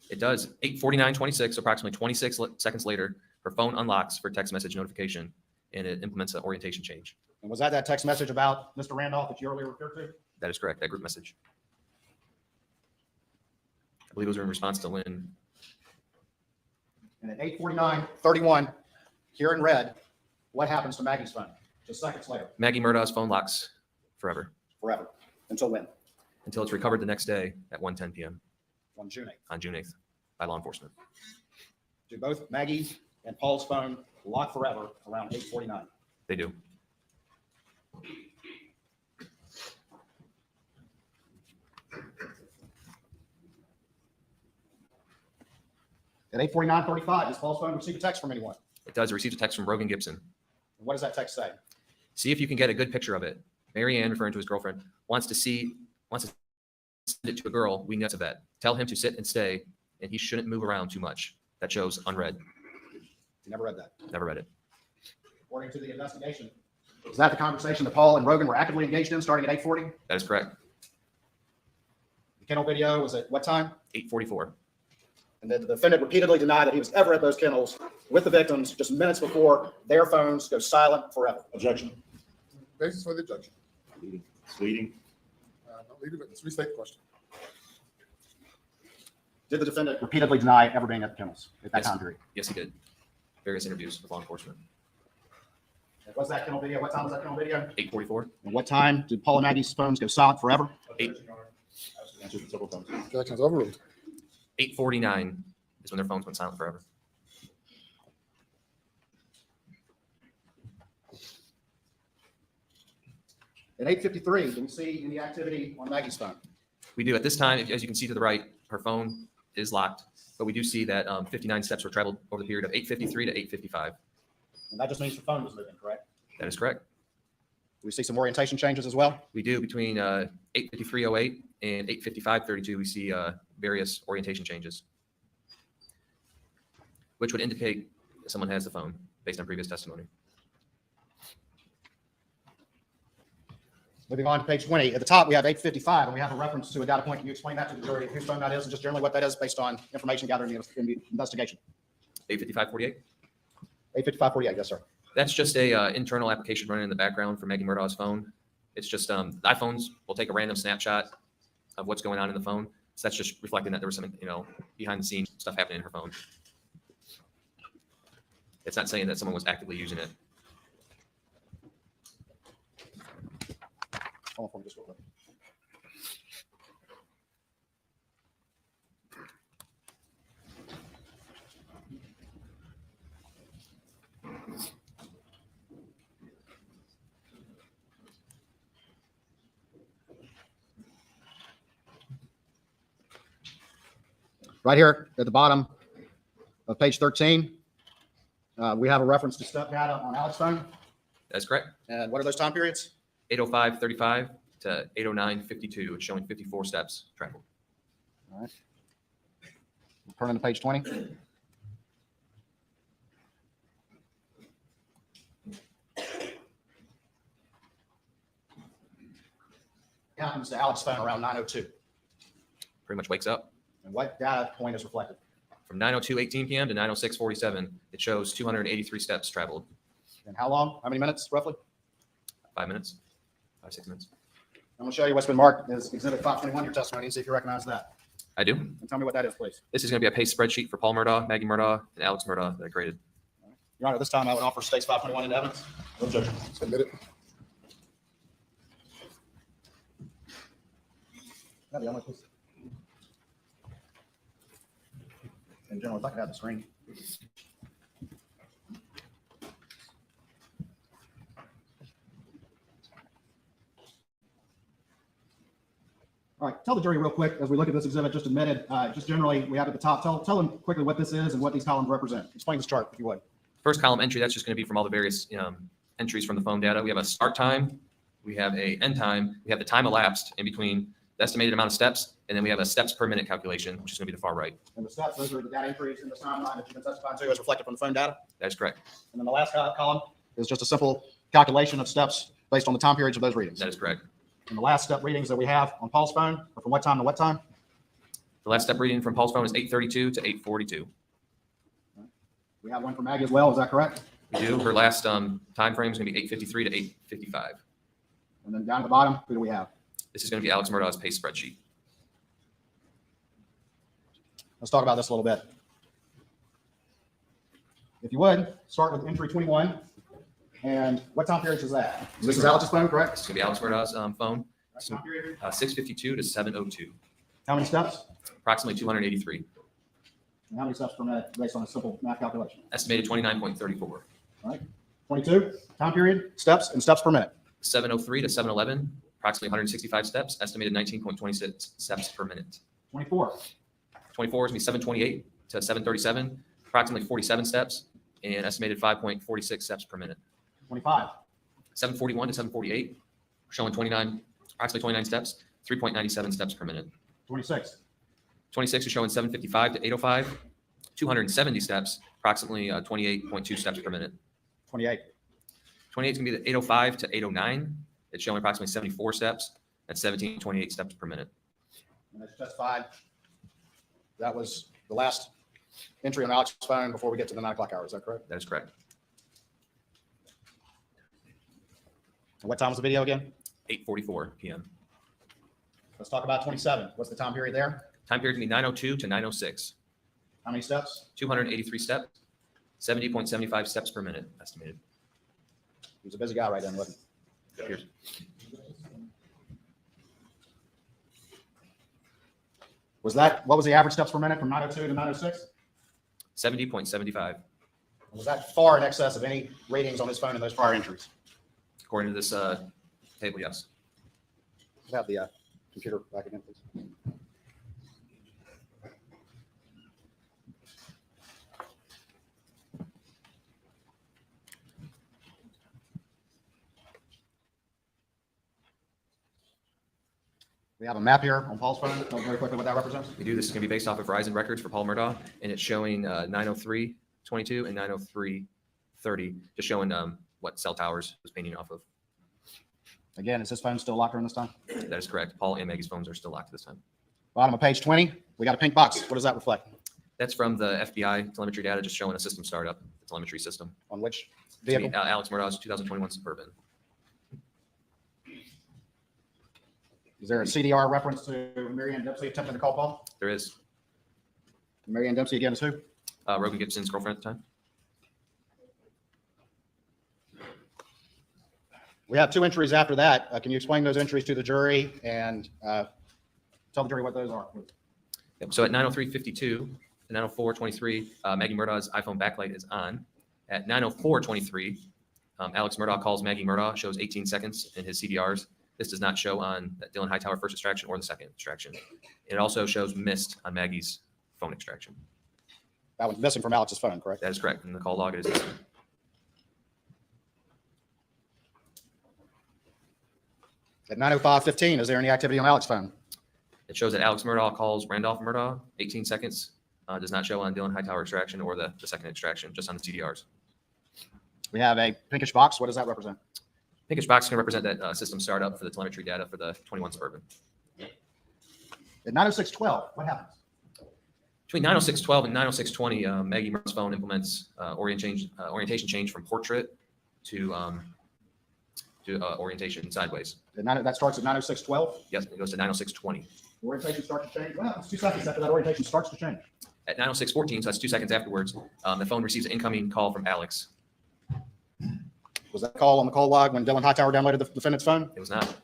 It does. 8:49:26, approximately 26 seconds later, her phone unlocks for text message notification, and it implements an orientation change. And was that text message about Mr. Randolph that you earlier referred to? That is correct, that group message. I believe it was in response to Lynn. And at 8:49:31, here in red, what happens to Maggie's phone? Just seconds later, Maggie Murdaugh's phone locks forever forever. Until when? until it's recovered the next day at 1:10 p.m. On June 8th. on June 8th by law enforcement. Do both Maggie and Paul's phone lock forever around 8:49? They do. At 8:49:35, does Paul's phone receive a text from anyone? It does. It receives a text from Rogan Gibson. And what does that text say? See if you can get a good picture of it. Mary Ann, referring to his girlfriend, wants to send it to a girl we know that's a vet. Tell him to sit and stay, and he shouldn't move around too much. That shows unread. You never read that. Never read it. According to the investigation, is that the conversation that Paul and Rogan were actively engaged in starting at 8:40? That is correct. The kennel video was at what time? 8:44. And the defendant repeatedly denied that he was ever at those kennels with the victims just minutes before their phones go silent forever. Objection. Basis for the objection. Leading. Don't leave it, let's restate the question. Did the defendant repeatedly deny ever being at the kennels at that Yes. time period? Yes, he did. Various interviews with law enforcement. And what's that kennel video? What time was that kennel video? 8:44. And what time did Paul and Maggie's phones go silent forever? Answered it several times. Objection is overruled. 8:49 is when their phones went silent forever. At 8:53, do we see any activity on Maggie's phone? We do. At this time, as you can see to the right, her phone is locked, but we do see that 59 steps were traveled over the period of 8:53 to 8:55. And that just means the phone was moving, correct? That is correct. Do we see some orientation changes as well? We do. Between 8:53:08 and 8:55:32, we see various orientation changes, which would indicate that someone has the phone based on previous testimony. Moving on to page 20. At the top, we have 8:55, and we have a reference to a data point. Can you explain that to the jury, whose phone that is, and just generally what that is based on information gathered in the investigation? 8:55:48. 8:55:48, yes, sir. That's just a internal application running in the background for Maggie Murdaugh's phone. It's just iPhones will take a random snapshot of what's going on in the phone. So that's just reflecting that there was some, behind the scenes stuff happening in her phone. It's not saying that someone was actively using it. Hold on for me just real quick. Right here at the bottom of page 13, we have a reference to step data on Alex's phone. That's correct. And what are those time periods? 8:05:35 to 8:09:52. It's showing 54 steps traveled. All right. Turn to page 20. What happens to Alex's phone around 9:02? Pretty much wakes up. And what data point is reflected? From 9:02:18 p.m. to 9:06:47, it shows 283 steps traveled. And how long? How many minutes, roughly? 5 minutes, 5-6 minutes. I'm going to show you what's been marked as Exhibit 521 in your testimony and see if you recognize that. I do. And tell me what that is, please. This is going to be a paste spreadsheet for Paul Murdaugh, Maggie Murdaugh, and Alex Murdaugh that I created. Your Honor, this time I would offer States 521 into evidence. No objection. Submit it. Yeah, the only piece. In general, if I could have the screen. All right, tell the jury real quick as we look at this exhibit just admitted, just generally we have at the top, tell them quickly what this is and what these columns represent. Explain this chart if you would. First column entry, that's just going to be from all the various entries from the phone data. We have a start time, we have a end time, we have the time elapsed in between the estimated amount of steps, and then we have a steps per minute calculation, which is going to be the far right. And the steps, those are the data entries in the timeline that you've been testifying to as reflected from the phone data. That is correct. And then the last column is just a simple calculation of steps based on the time periods of those readings. That is correct. And the last step readings that we have on Paul's phone are from what time to what time? The last step reading from Paul's phone is 8:32 to 8:42. We have one for Maggie as well, is that correct? We do. Her last time frame is going to be 8:53 to 8:55. And then down at the bottom, who do we have? This is going to be Alex Murdaugh's paste spreadsheet. Let's talk about this a little bit. If you would, start with entry 21. And what time period is that? This is Alex's phone, correct? This is going to be Alex Murdaugh's phone. Right time period. 6:52 to 7:02. How many steps? Approximately 283. And how many steps per minute based on a simple math calculation? Estimated 29.34. All right. 22, time period, steps and steps per minute. 7:03 to 7:11. Approximately 165 steps. Estimated 19.26 steps per minute. 24, 24 is going to be 7:28 to 7:37. Approximately 47 steps and estimated 5.46 steps per minute. 25, 7:41 to 7:48, showing approximately 29 steps, 3.97 steps per minute. 26, 26 is showing 7:55 to 8:05, 270 steps, approximately 28.2 steps per minute. 28, 28 is going to be the 8:05 to 8:09. It's showing approximately 74 steps. That's 17.28 steps per minute. and as you testified, that was the last entry on Alex's phone before we get to the 9 o'clock hour, is that correct? That is correct. And what time was the video again? 8:44 p.m. Let's talk about 27. What's the time period there? Time period can be 9:02 to 9:06. How many steps? 283 steps, 70.75 steps per minute estimated. He was a busy guy right then, wasn't he? Here's- What was the average steps per minute from 902 to 906? 70.75. Was that far in excess of any ratings on his phone in those prior entries? According to this table, yes. Have the computer back again, please. We have a map here on Paul's phone. Tell me very quickly what that represents. We do. This is going to be based off of Verizon records for Paul Murdaugh, and it's showing 903.22 and 903.30, just showing what cell towers was painting off of. Again, is his phone still locked during this time? That is correct. Paul and Maggie's phones are still locked at this time. Bottom of page 20, we got a pink box. What does that reflect? That's from the FBI telemetry data, just showing a system startup, the telemetry system. On which It's gonna be vehicle? Alex Murdaugh's 2021 Suburban. Is there a CDR reference to Mary Ann Dempsey attempting to call Paul? There is Mary Ann Dempsey again is who? Rogan Gibson's girlfriend at the time. We have 2 entries after that. Can you explain those entries to the jury and tell the jury what those are? Yep. So at 9:03:52 and 9:04:23, Maggie Murdaugh's iPhone backlight is on. At 9:04:23, Alex Murdaugh calls Maggie Murdaugh, shows 18 seconds in his CDRs. This does not show on that Dylan Hightower first extraction or the second extraction. It also shows missed on Maggie's phone extraction. That one's missing from Alex's phone, correct? That is correct. In the call log, it is missing. At 9:05:15, is there any activity on Alex's phone? It shows that Alex Murdaugh calls Randolph Murdaugh, 18 seconds. Does not show on Dylan Hightower extraction or the second extraction, just on the CDRs. We have a pinkish box. What does that represent? Pinkish box can represent that system startup for the telemetry data for the 21 Suburban. At 9:06:12, what happens? Between 9:06:12 and 9:06:20, Maggie Murraugh's phone implements orientation change from portrait to orientation sideways. That starts at 9:06:12. Yes, it goes to 9:06:20. Orientation starts to change. Well, it's 2 seconds after that orientation starts to change. At 9:06:14, so that's 2 seconds afterwards, the phone receives an incoming call from Alex. Was that call on the call log when Dylan Hightower downloaded the defendant's phone? It was not.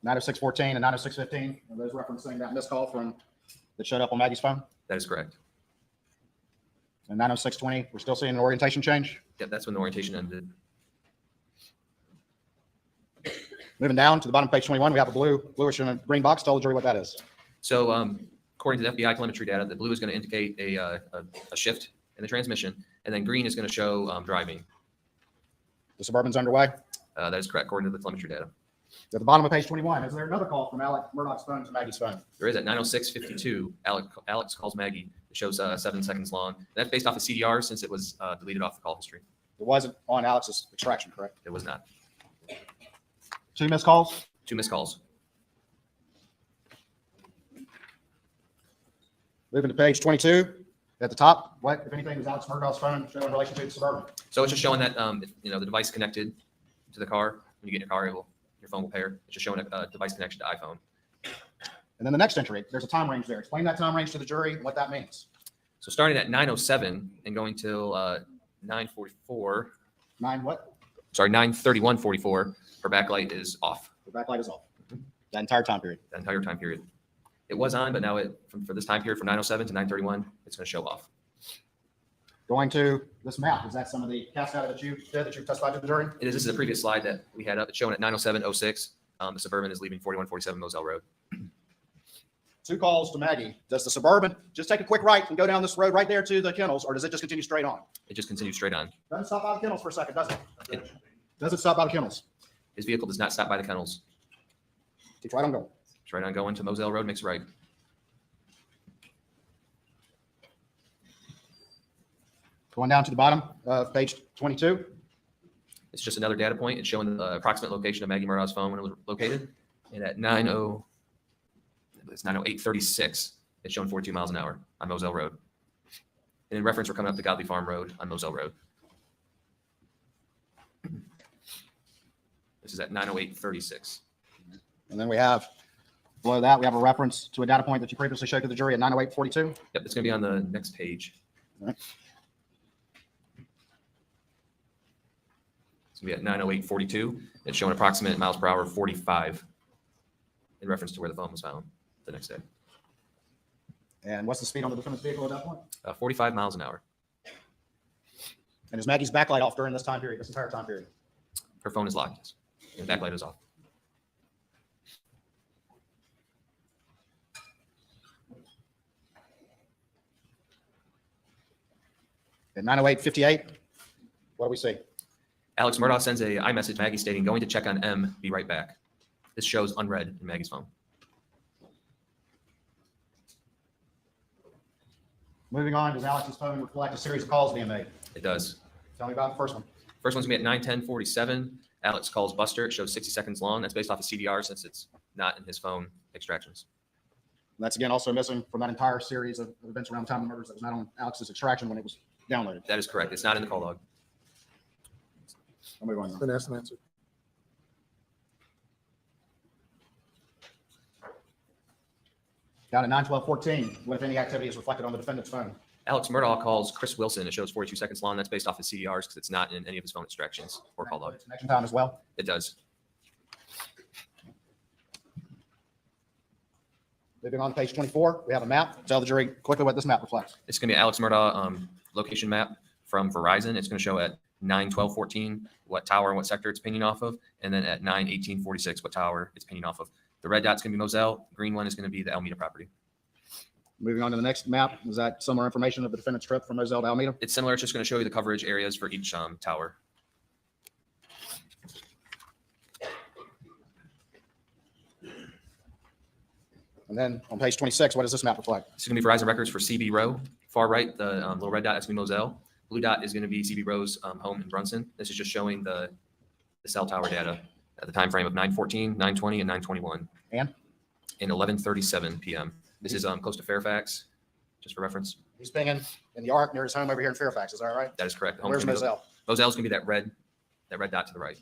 Nine 9:06:14 and 9:06:15. Are those referencing that missed call that showed up on Maggie's phone? That is correct. And 9:06:20, we're still seeing an orientation change. Yep, that's when the orientation ended. Moving down to the bottom of page 21, we have a bluish and a green box. Tell the jury what that is. So according to the FBI telemetry data, the blue is going to indicate a shift in the transmission, and then green is going to show driving. The Suburban's underway. That is correct, according to the telemetry data. At the bottom of page 21, is there another call from Alex Murdaugh's phone to Maggie's phone? There is at 9:06:52. Alex calls Maggie. It shows 7 seconds long. That's based off of CDR since it was deleted off the call history. It wasn't on Alex's extraction, correct? It was not. 2 missed calls. 2 missed calls. Moving to page 22, at the top, what, if anything, does Alex Murdaugh's phone show in relation to the Suburban? So it's just showing that the device connected to the car. When you get in your car, your phone will pair. It's just showing a device connection to iPhone. And then the next entry, there's a time range there. Explain that time range to the jury and what that means. So starting at 9:07 and going till 9:44. 9:31:44. Her backlight is off. The backlight is off. That entire time period. That entire time period. It was on, but now for this time period from 9:07 to 9:31, it's going to show off. Going to this map, is that some of the cast data that you did that you testified to the jury? It is. This is a previous slide that we had up. It's showing at 9:07:06. The Suburban is leaving 4147 Moselle Road. 2 calls to Maggie. Does the Suburban just take a quick right and go down this road right there to the kennels, or does it just continue straight on? It just continues straight on. Doesn't stop by the kennels for a second, does it? Doesn't stop by the kennels. His vehicle does not stop by the kennels. Keeps right on going. It's right on going to Moselle Road, makes a right. Going down to the bottom of page 22. It's just another data point. It's showing the approximate location of Maggie Murdaugh's phone when it was located. And at 9:08:36, it's showing 42 miles an hour on Moselle Road. And in reference, we're coming up to Godley Farm Road on Moselle Road. This is at 9:08:36. And then we have, below that, we have a reference to a data point that you previously showed to the jury at 9:08:42. Yep, it's going to be on the next page. All right. It's going to be at 9:08:42. It's showing approximate miles per hour 45 in reference to where the phone was found the next day. And what's the speed on the defendant's vehicle at that point? 45 miles an hour. And is Maggie's backlight off during this time period, this entire time period? Her phone is locked, yes. And backlight is off. At 9:08:58, what do we see? Alex Murdaugh sends a iMessage to Maggie stating, going to check on M, be right back. This shows unread in Maggie's phone. Moving on, does Alex's phone reflect a series of calls being made? It does. Tell me about the first one. First one's going to be at 9:10:47. Alex calls Buster. It shows 60 seconds long. That's based off of CDR since it's not in his phone extractions. And that's again also missing from that entire series of events around the time of murders that was not on Alex's extraction when it was downloaded. That is correct. It's not in the call log. I'll move on now. Been asked and answered. Down at 9:12:14, what if any activity is reflected on the defendant's phone? Alex Murdaugh calls Chris Wilson. It shows 42 seconds long. That's based off of CDRs because it's not in any of his phone extractions or call log. Connection time as well. It does. Moving on to page 24, we have a map. Tell the jury quickly what this map reflects. It's going to be Alex Murdaugh location map from Verizon. It's going to show at 9/12/14 what tower and what sector it's pinging off of, and then at 9/18/46 what tower it's pinging off of. The red dot's going to be Moselle. The green one is going to be the Alameda property. Moving on to the next map, is that similar information of the defendant's trip from Moselle to Alameda? It's similar. It's just going to show you the coverage areas for each tower. And then on page 26, what does this map reflect? It's going to be Verizon records for CB Row. Far right, the little red dot, that's going to be Moselle. Blue dot is going to be CB Row's home in Brunson. This is just showing the cell tower data at the time frame of 9/14, 9/20, and 9/21. And? In 11:37 p.m. This is close to Fairfax, just for reference. He's pinging in the arc near his home over here in Fairfax, is that right? That is correct. Where's Moselle? Moselle is going to be that red dot to the right.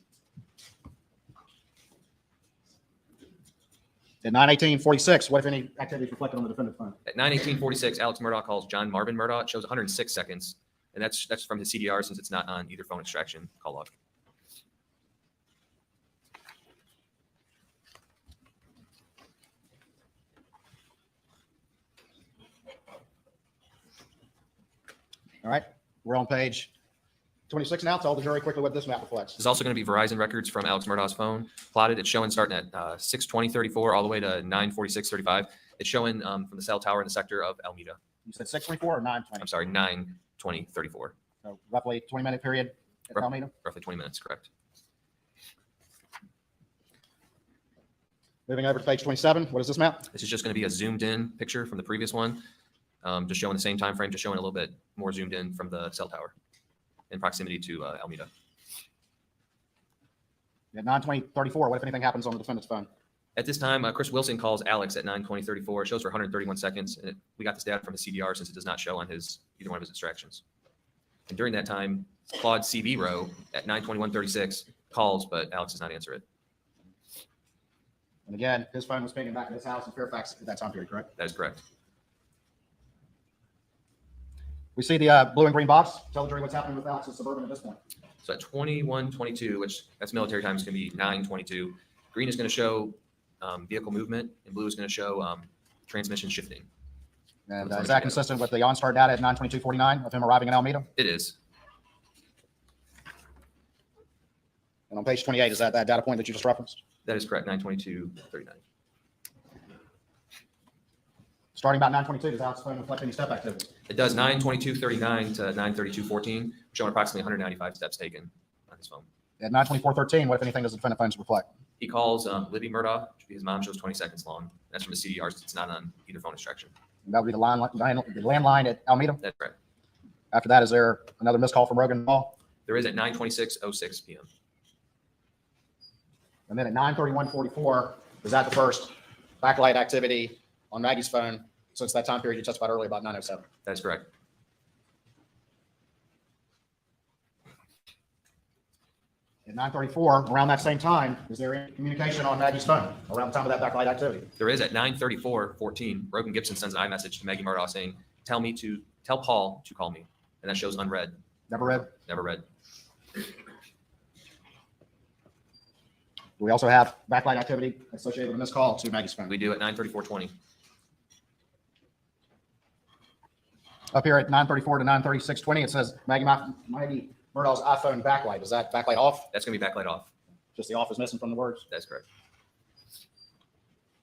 At 9/18/46, what if any activity is reflected on the defendant's phone? At 9/18/46, Alex Murdaugh calls John Marvin Murdaugh. It shows 106 seconds, and that's from his CDR since it's not on either phone extraction call log. All right, we're on page 26 now. Tell the jury quickly what this map reflects. There's also going to be Verizon records from Alex Murdaugh's phone plotted. It's showing starting at 6/20/34 all the way to 9/46/35. It's showing from the cell tower in the sector of Alameda. You said 6/24 or 9/20? I'm sorry, 9/20/34. So roughly 20-minute period at Alameda? Roughly 20 minutes, correct. Moving over to page 27, what is this map? This is just going to be a zoomed in picture from the previous one, just showing the same time frame, just showing a little bit more zoomed in from the cell tower in proximity to Alameda. At 9/20/34, what if anything happens on the defendant's phone? At this time, Chris Wilson calls Alex at 9/20/34. It shows for 131 seconds. And we got this data from the CDR since it does not show on either one of his extractions. And during that time, Claude CB Row at 9/21/36 calls, but Alex does not answer it. And again, his phone was pinging back at his house in Fairfax at that time period, correct? That is correct. We see the blue and green box. Tell the jury what's happening with Alex's Suburban at this point. So at 21:22, which that's military time, is going to be 9:22. Green is going to show vehicle movement, and blue is going to show transmission shifting. And is that consistent with the OnStar data at 9/22/49 of him arriving in Alameda? It is. And on page 28, is that data point that you just referenced? That is correct, 9/22/39. Starting about 9/22, does Alex's phone reflect any step activity? It does 9/22/39 to 9/32/14, showing approximately 195 steps taken on his phone. At 9/24/13, what if anything does the defendant phones reflect? He calls Libby Murdaugh. His mom shows 20 seconds long. That's from the CDR since it's not on either phone extraction. And that would be the landline at Alameda. That's correct. After that, is there another missed call from Rogan Hall? There is at 9:26:06 p.m. And then at 9/31/44, is that the first backlight activity on Maggie's phone since that time period you testified earlier about 9:07? That is correct. At 9:34, around that same time, is there any communication on Maggie's phone around the time of that backlight activity? There is at 9:34:14. Rogan Gibson sends an iMessage to Maggie Murdaugh saying, tell Paul to call me. And that shows unread. Never read? Never read. We also have backlight activity associated with a missed call to Maggie's phone. We do at 9:34:20. Up here at 9:34 to 9:36:20, it says Maggie Murdaugh's iPhone backlight. Is that backlight off? That's going to be backlight off. Just the off is missing from the words? That's correct.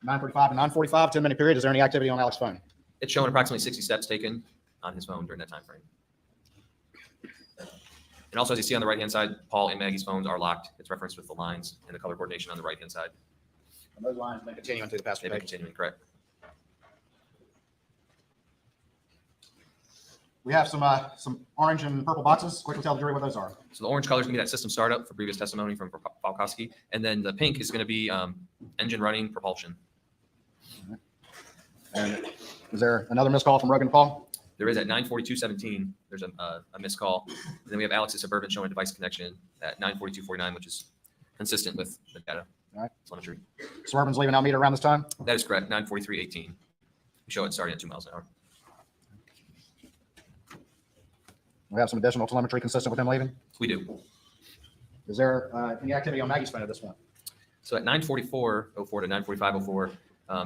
9:35 to 9:45, 10-minute period. Is there any activity on Alex's phone? It's showing approximately 60 steps taken on his phone during that time frame. And also, as you see on the right-hand side, Paul and Maggie's phones are locked. It's referenced with the lines and the color coordination on the right-hand side. And those lines have been continuing through the past few They've been pages. continuing, correct. We have some orange and purple boxes. Quickly tell the jury what those are. So the orange color is going to be that system startup for previous testimony from Falkowski. And then the pink is going to be engine running propulsion. And is there another missed call from Rogan Paul? There is at 9:42:17. There's a missed call. And then we have Alex's Suburban showing device connection at 9:42:49, which is consistent with the data. All right. Telemetry. Suburban's leaving Alameda around this time? That is correct. 9:43:18. We show it starting at 2 miles an hour. We have some additional telemetry consistent with him leaving. We do. Is there any activity on Maggie's phone at this point? So at 9:44:04 to 9:45:04,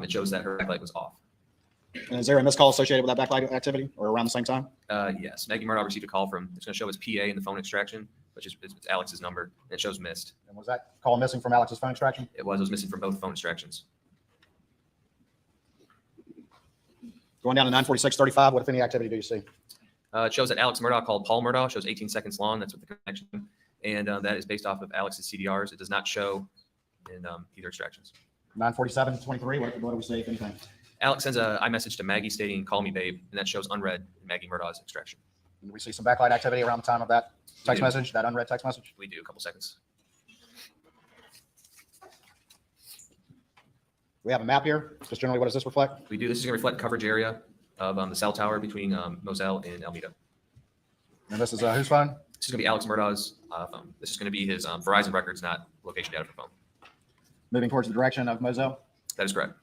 it shows that her backlight was off. And is there a missed call associated with that backlight activity or around the same time? Yes, Maggie Murdaugh received a call from, it's going to show as PA in the phone extraction, which is it's Alex's number, and it shows missed. And was that call missing from Alex's phone extraction? It was missing from both phone extractions. Going down to 94635, what if any activity do you see? It shows that Alex Murdaugh called Paul Murdaugh, shows 18 seconds long. That's with the connection. And that is based off of Alex's CDRs. It does not show in either extractions. 94723, what do we see, if anything? Alex sends a iMessage to Maggie stating, "Call me, babe," and that shows unread in Maggie Murdaugh's extraction. And we see some backlight activity around the time of that text message, that unread text message? We do, a couple seconds. We have a map here. Just generally, what does this reflect? We do. This is going to reflect coverage area of the cell tower between Moselle and Almeida. And this is whose phone? This is going to be Alex Murdaugh's phone. This is going to be his Verizon records, not location data for phone. Moving towards the direction of Moselle? That is correct.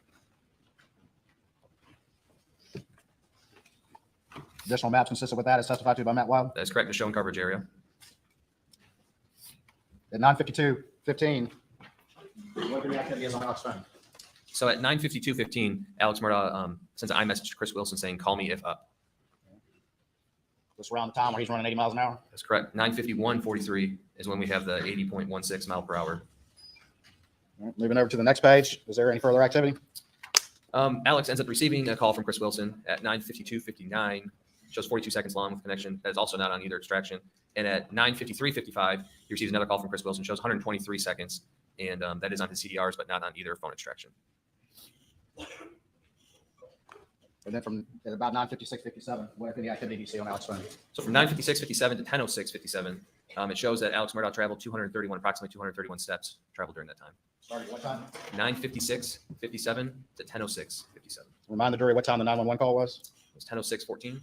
Additional maps consistent with that as testified to by Matt Wild? That is correct. It's showing coverage area. At 95215, what the activity is on Alex's phone? So at 9:52:15, Alex Murdaugh sends an iMessage to Chris Wilson saying, "Call me if up." Just around the time where he's running 80 miles an hour? That's correct. 9:51:43 is when we have the 80.16 mile per hour. All right, moving over to the next page. Is there any further activity? Alex ends up receiving a call from Chris Wilson at 9:52:59. Shows 42 seconds long with connection. That is also not on either extraction. And at 9:53:55, he receives another call from Chris Wilson. Shows 123 seconds, and that is on his CDRs, but not on either phone extraction. And then from at about 956:57, what if any activity do you see on Alex's phone? So from 9:56:57 to 10:06:57, it shows that Alex Murdaugh traveled approximately 231 steps traveled during that time. Starting at what time? 9:56:57 to 10:06:57. Remind the jury what time the 911 call was? It was 10:06:14.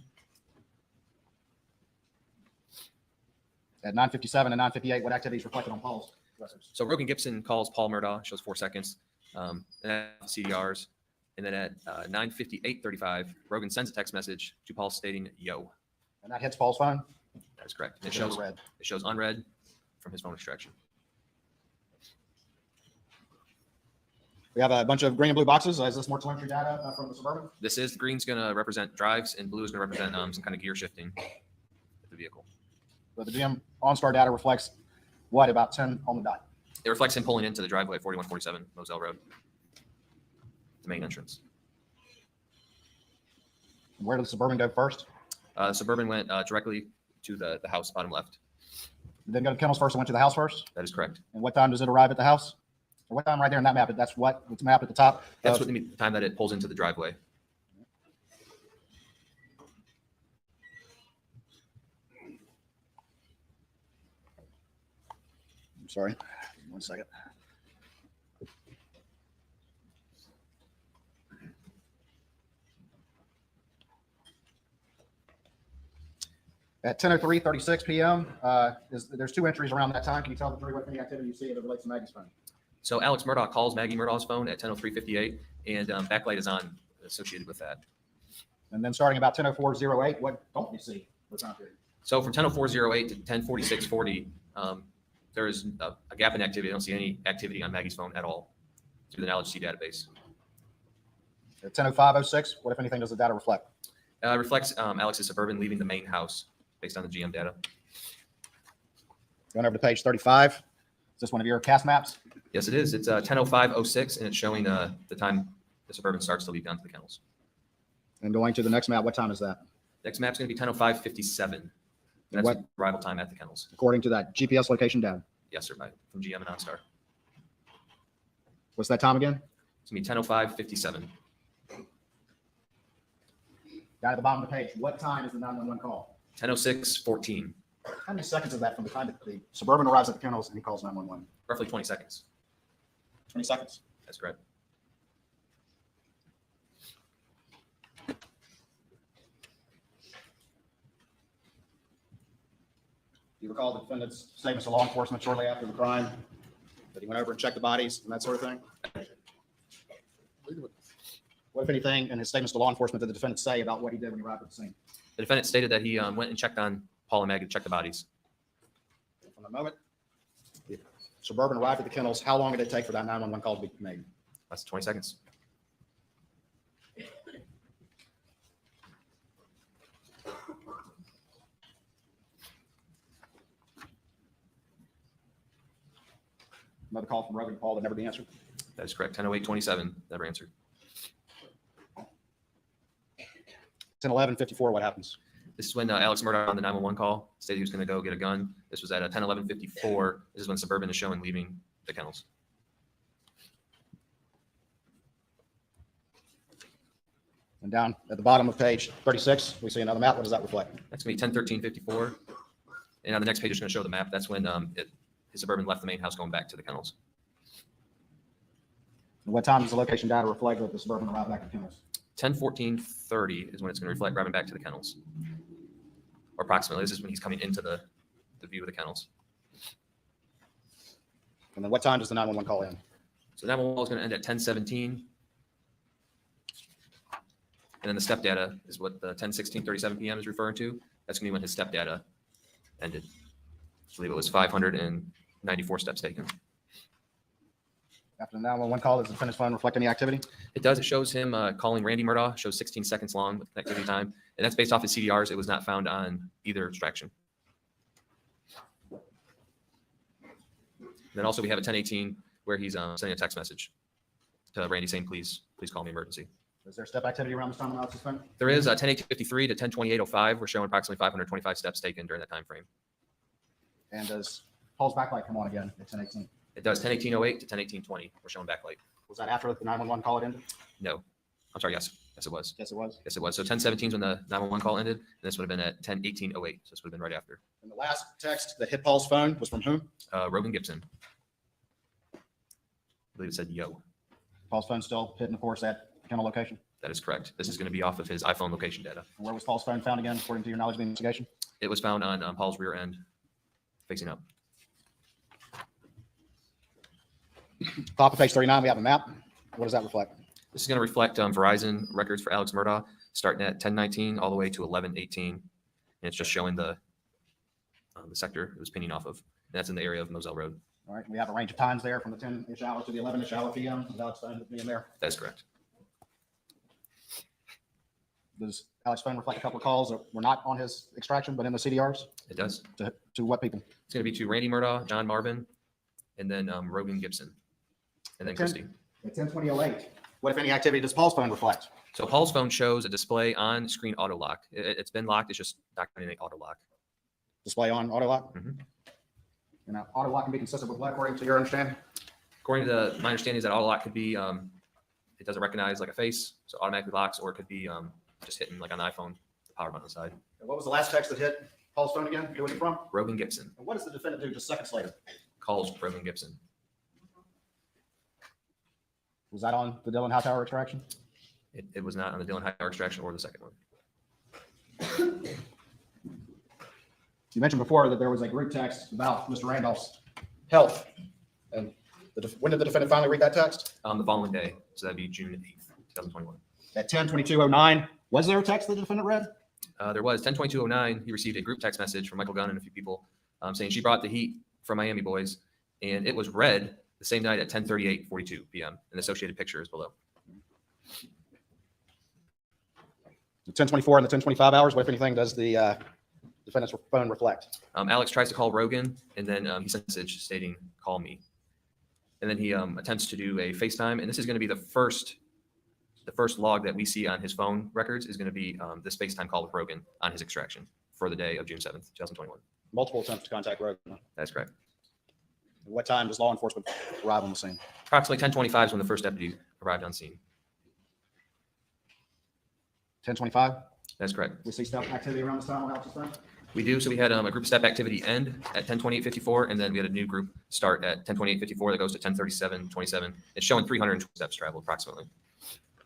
At 9:57 and 9:58, what activities reflected on Paul's records? So Rogan Gibson calls Paul Murdaugh, shows 4 seconds, and CDRs. And then at 9:58:35, Rogan sends a text message to Paul stating, "Yo." And that hits Paul's phone? That is correct. And It shows red. It shows unread from his phone extraction. We have a bunch of green and blue boxes. Is this more telemetry data from the Suburban? This is, the green's going to represent drives, and blue is going to represent some kind of gear shifting of the vehicle. But the GM OnStar data reflects what, about 10 on the dot? It reflects him pulling into the driveway at 4147 Moselle Road, the main entrance. Where did the Suburban go first? Suburban went directly to the house, bottom left. It didn't go to the kennels first, it went to the house first? That is correct. And what time does it arrive at the house? Or what time right there in that map? That's what, it's mapped at the top? That's what the time that it pulls into the driveway. I'm sorry, 1 second. At 10:03:36 p.m., there's 2 entries around that time. Can you tell the jury what any activity you see that relates to Maggie's phone? So Alex Murdaugh calls Maggie Murdaugh's phone at 10:03:58, and backlight is on associated with that. And then starting about 10:04:08, what don't you see? What time period? So from 10:04:08 to 10:46:40, there is a gap in activity. I don't see any activity on Maggie's phone at all through the Knowledge C database. At 10:05:06, what, if anything, does the data reflect? It reflects Alex's Suburban leaving the main house based on the GM data. Going over to page 35. Is this one of your cast maps? Yes, it is. It's 10:05:06, and it's showing the time the Suburban starts to leave down to the kennels. And going to the next map, what time is that? Next map's going to be 10:05:57. That's What- the arrival time at the kennels. According to that GPS location data. Yes, sir, from GM and OnStar. What's that time again? It's going to be 10:05:57. Down at the bottom of the page, what time is the 911 call? 10:06:14. How many seconds is that from the time that the Suburban arrives at the kennels and he calls 911? Roughly 20 seconds. 20 seconds. That's correct. Do you recall the defendant's statements to law enforcement shortly after the crime? That he went over and checked the bodies and that sort of thing? What, if anything, in his statements to law enforcement did the defendant say about what he did when he arrived at the scene? The defendant stated that he went and checked on Paul and Maggie to check the bodies. From the moment the Suburban arrived at the kennels, how long did it take for that 911 call to be made? That's 20 seconds. Another call from Rogan Paul that never be answered. That is correct. 10:08:27, never answered. 10:11:54, what happens? This is when Alex Murdaugh on the 911 call stated he was going to go get a gun. This was at 10:11:54. This is when Suburban is showing leaving the kennels. And down at the bottom of page 36, we see another map. What does that reflect? That's going to be 10:13:54. And on the next page, it's going to show the map. That's when his Suburban left the main house going back to the kennels. And what time does the location data reflect that the Suburban arrived back at kennels? 10:14:30 is when it's going to reflect driving back to the kennels. Or approximately, this is when he's coming into the view of the kennels. And then what time does the 911 call end? So that one is going to end at 10:17. And then the step data is what the 10:16:37 p.m. is referring to. That's going to be when his step data ended. I believe it was 594 steps taken. After the 911 call, does the defendant's phone reflect any activity? It does. It shows him calling Randy Murdaugh. Shows 16 seconds long with connectivity time. And that's based off his CDRs. It was not found on either extraction. Then also we have a 10:18 where he's sending a text message to Randy saying, please call me emergency. Is there step activity around this time when I was suspended? There is 10:18:53 to 10:28:05. We're showing approximately 525 steps taken during that time frame. And does Paul's backlight come on again at 10:18? It does 10:18:08 to 10:18:20. We're showing backlight. Was that after the 911 call had ended? No, I'm sorry. Yes, it was. Yes, it was. Yes, it was. So 10:17 is when the 911 call ended, and this would have been at 10:18:08. So this would have been right after. And the last text that hit Paul's phone was from whom? Rogan Gibson. I believe it said yo. Paul's phone still hitting the course at the kennel location? That is correct. This is going to be off of his iPhone location data. And where was Paul's phone found again, according to your knowledge of the investigation? It was found on Paul's rear end, facing up. Top of page 39, we have a map. What does that reflect? This is going to reflect Verizon records for Alex Murdaugh, starting at 10:19 all the way to 11:18, and it's just showing the sector it was pinging off of. And that's in the area of Moselle Road. All right, we have a range of times there from the 10-ish hour to the 11-ish hour PM. Is Alex phone being there? That's correct. Does Alex phone reflect a couple of calls that were not on his extraction, but in the CDRs? It does. To what people? It's going to be to Randy Murdaugh, John Marvin, and then Rogan Gibson, and then Christy. At 10:20:08, what, if any, activity does Paul's phone reflect? So Paul's phone shows a display on screen auto lock. It's been locked. It's just not going to auto lock. Display on auto lock? Mhm. And auto lock can be consistent with what, according to your understanding? According to my understanding, is that auto lock could be it doesn't recognize like a face, so automatically locks, or it could be just hitting like on the iPhone, the power button on the side. And what was the last text that hit Paul's phone again? Who was it from? Rogan Gibson. And what does the defendant do just seconds later? Calls Rogan Gibson. Was that on the Dillon Hightower extraction? It was not on the Dillon Hightower extraction or the second one. You mentioned before that there was a group text about Mr. Randolph's health. And when did the defendant finally read that text? The following day, so that'd be June 8th, 2021. At 10:22:09, was there a text the defendant read? There was 10:22:09. He received a group text message from Michael Gunn and a few people saying she brought the heat from Miami boys, and it was read the same night at 10:38:42 p.m. And the associated picture is below. The 10:24 and the 10:25 hours, what, if anything, does the defendant's phone reflect? Alex tries to call Rogan, and then he sends a message stating, call me. And then he attempts to do a FaceTime, and this is going to be the first log that we see on his phone records is going to be this FaceTime call with Rogan on his extraction for the day of June 7th, 2021. Multiple attempts to contact Rogan. That's correct. What time does law enforcement arrive on the scene? Approximately 10:25 is when the first deputy arrived on scene. 10:25? That's correct. We see step activity around this time on Alex's phone? We do. So we had a group step activity end at 10:28:54, and then we had a new group start at 10:28:54 that goes to 10:37:27. It's showing 320 steps traveled approximately.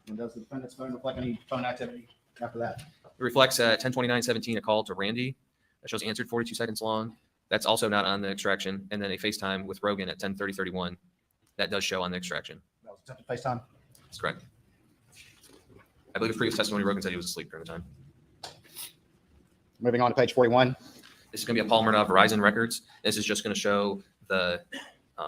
And does the defendant's phone reflect any phone activity after that? It reflects 10:29:17 a call to Randy that shows answered 42 seconds long. That's also not on the extraction. And then a FaceTime with Rogan at 10:30:31 that does show on the extraction. That was attempted FaceTime? That's correct. I believe the previous testimony, Rogan said he was asleep during the time. Moving on to page 41. This is going to be a Paul Murdaugh Verizon records. This is just going to show the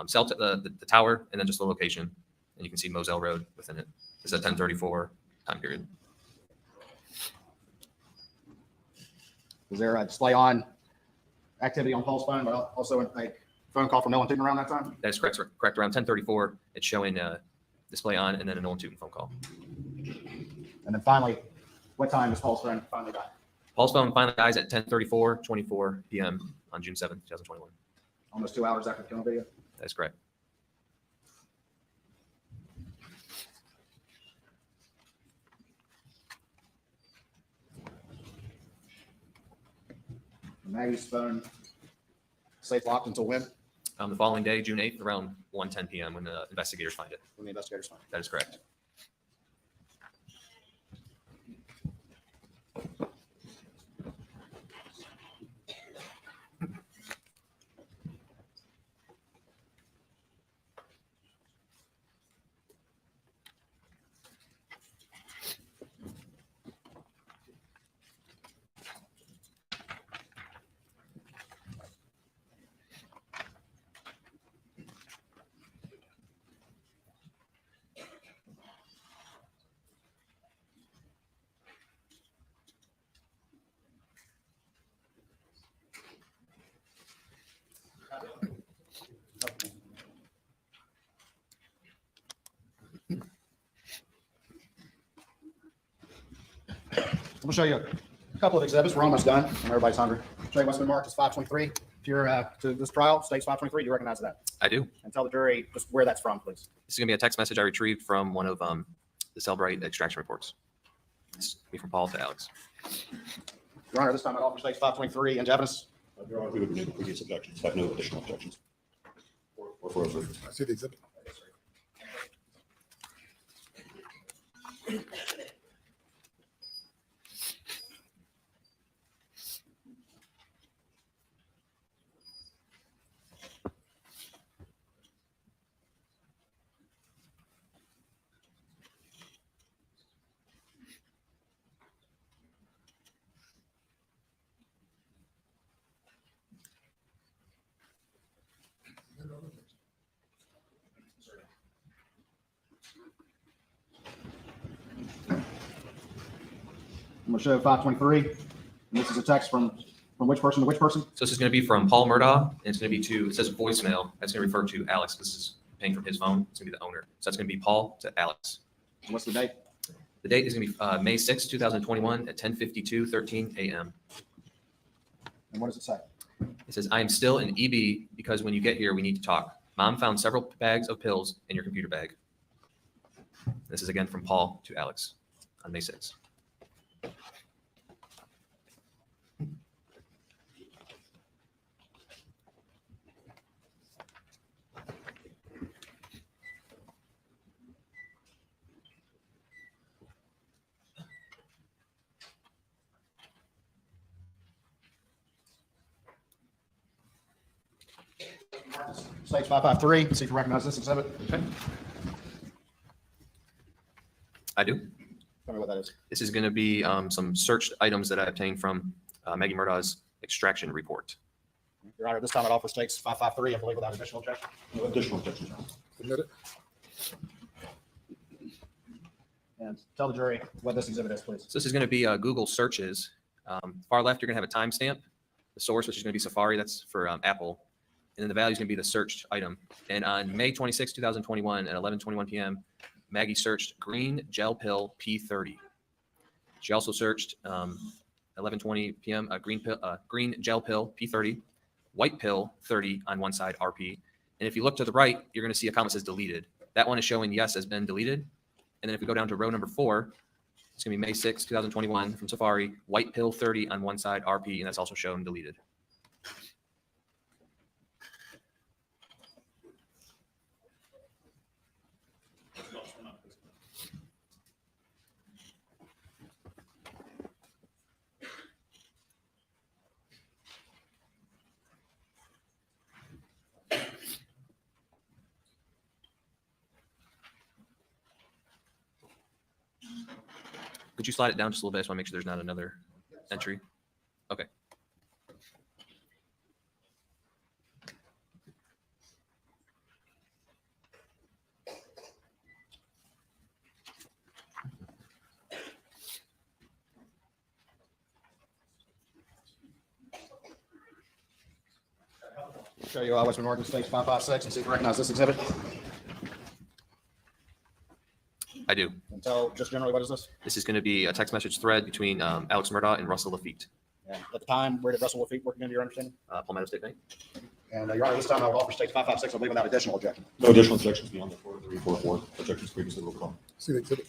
cell, the tower, and then just the location. And you can see Moselle Road within it. This is a 10:34 time period. Was there a display on activity on Paul's phone, but also a phone call from Nolan Tootin around that time? That is correct, sir. Correct. Around 10:34, it's showing display on and then a Nolan Tootin phone call. And then finally, what time does Paul's phone finally die? Paul's phone finally dies at 10:24 p.m. on June 7th, 2021. Almost 2 hours after the killing video? That is correct. Maggie's phone stays locked until when? The following day, June 8th, around 1:10 p.m. when the investigators find it. When the investigators find it. That is correct. I'm gonna show you a couple of exhibits. We're almost done. And everybody's hungry. Show you what's been marked as 523. If you're to this trial, states 523, do you recognize that? I do. And tell the jury just where that's from, please. This is going to be a text message I retrieved from one of the Cellbrite extraction reports. This is going to be from Paul to Alex. Your Honor, this time I offer states 523 into evidence. Your Honor, we would make previous objections. Have no additional objections. Or further. I see the exhibit. I'm gonna show 523. And this is a text from which person to which person? So this is going to be from Paul Murdaugh, and it's going to be to, it says voicemail. That's going to refer to Alex. This is paying from his phone. It's going to be the owner. So that's going to be Paul to Alex. And what's the date? The date is going to be May 6, 2021 at 10:52:13 a.m. And what does it say? It says, I am still in EB because when you get here, we need to talk. Mom found several bags of pills in your computer bag. This is again from Paul to Alex on May 6. States 553. See if you recognize this exhibit. Okay. I do. Tell me what that is. This is going to be some searched items that I obtained from Maggie Murdaugh's extraction report. Your Honor, this time I'd offer states 553, I believe, without additional objection. No additional objections, Your Honor. Submit it. And tell the jury what this exhibit is, please. So this is going to be Google searches. Far left, you're going to have a timestamp. The source, which is going to be Safari, that's for Apple. And then the value is going to be the searched item. And on May 26, 2021 at 11:21 p.m., Maggie searched green gel pill P30. She also searched 11:20 p.m. Green gel pill P30, white pill 30 on one side RP. And if you look to the right, you're going to see a comment that says deleted. That one is showing yes has been deleted. And then if we go down to row number 4, it's going to be May 6, 2021 from Safari, white pill 30 on one side RP, and that's also shown deleted. Could you slide it down just a little bit? I just want to make sure there's not another entry. Okay. Show you Western Oregon States 556 and see if you recognize this exhibit. I do. And tell just generally what is this? This is going to be a text message thread between Alex Murdaugh and Russell Lafitte, And at the time, where did Russell Lafitte work into your understanding? Palmetto State Bank. And Your Honor, this time I would offer States 556, I believe, without additional objection. No additional objections beyond the 4344 objections previously withdrawn. See the exhibit.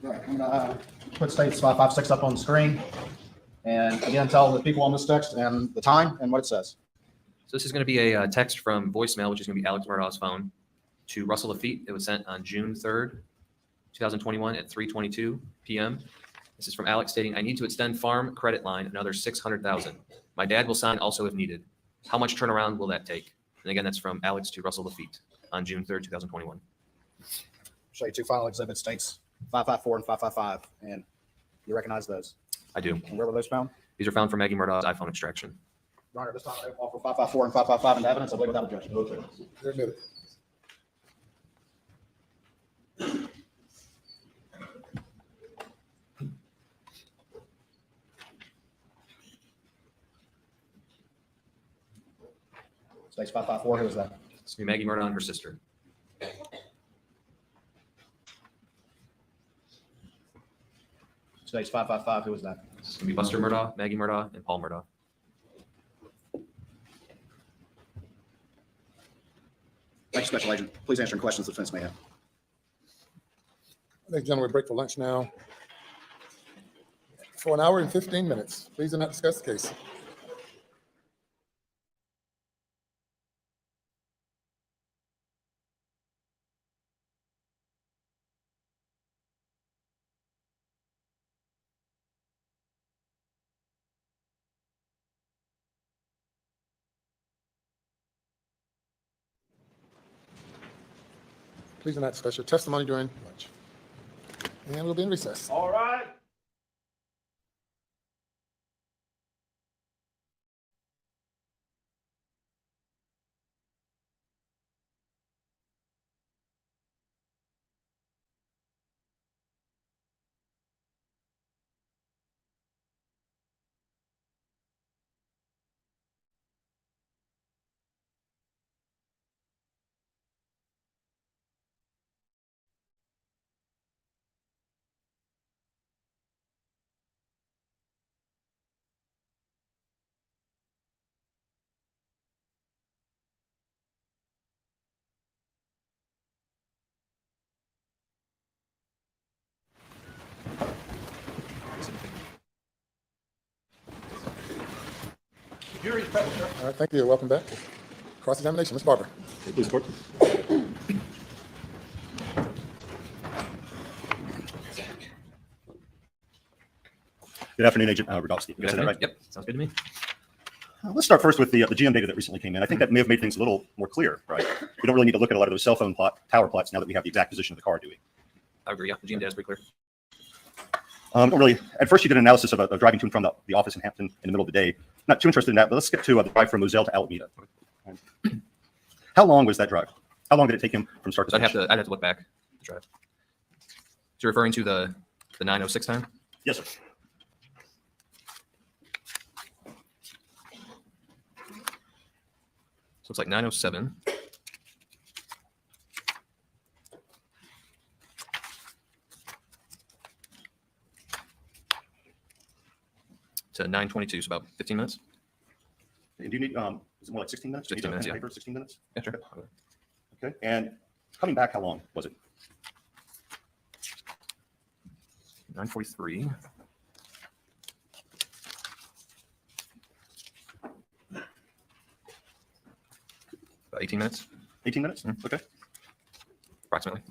Right, I'm gonna put States 556 up on the screen. And again, tell the people on this text and the time and what it says. So this is going to be a text from voicemail, which is going to be Alex Murdaugh's phone, to Russell Lafitte. It was sent on June 3rd, 2021 at 3:22 p.m. This is from Alex stating, "I need to extend farm credit line another $600,000. My dad will sign also if needed. How much turnaround will that take?" And again, that's from Alex to Russell Lafitte on June 3rd, 2021. Show you two final exhibits, States 554 and 555. And you recognize those? I do. And where were those found? These are found from Maggie Murdaugh's iPhone extraction. Your Honor, this time I offer 554 and 555 into evidence, I believe, without objection. They're admitted. States 554, who is that? It's going to be Maggie Murdaugh and her sister. States 555, who is that? It's going to be Buster Murdaugh, Maggie Murdaugh, and Paul Murdaugh. Thank you, Special Agent. Please answer any questions the defense may have. Ladies and gentlemen, we break for lunch now for 1 hour and 15 minutes. Please do not discuss the case. Please do not discuss your testimony during lunch. And we'll be in recess. All right. All right, thank you. Welcome back. Cross-examination, Ms. Barber. Please, court. Good afternoon, Agent Rudolph. Good afternoon. Yep, sounds good to me. Let's start first with the GM data that recently came in. I think that may have made things a little more clear, right? We don't really need to look at a lot of those cell phone tower plots now that we have the exact position of the car, do we? I agree. Yeah, the GM data is pretty clear. Don't really. At first, you did an analysis of driving to and from the office in Hampton in the middle of the day. Not too interested in that, but let's get to the drive from Moselle to Alameda. How long was that drive? How long did it take him from start to I'd finish? have to look back. To drive. So you're referring to the 9:06 time? Yes, sir. So it's like 9:07. To 9:22, so about 15 minutes. And do you need? Is it more like 16 minutes? Do you 16 need a minutes, pen and yeah. paper, 16 minutes. Yeah, sure. Okay. And coming back, how long was it? 9:43. 18 minutes 18 minutes? Okay. approximately.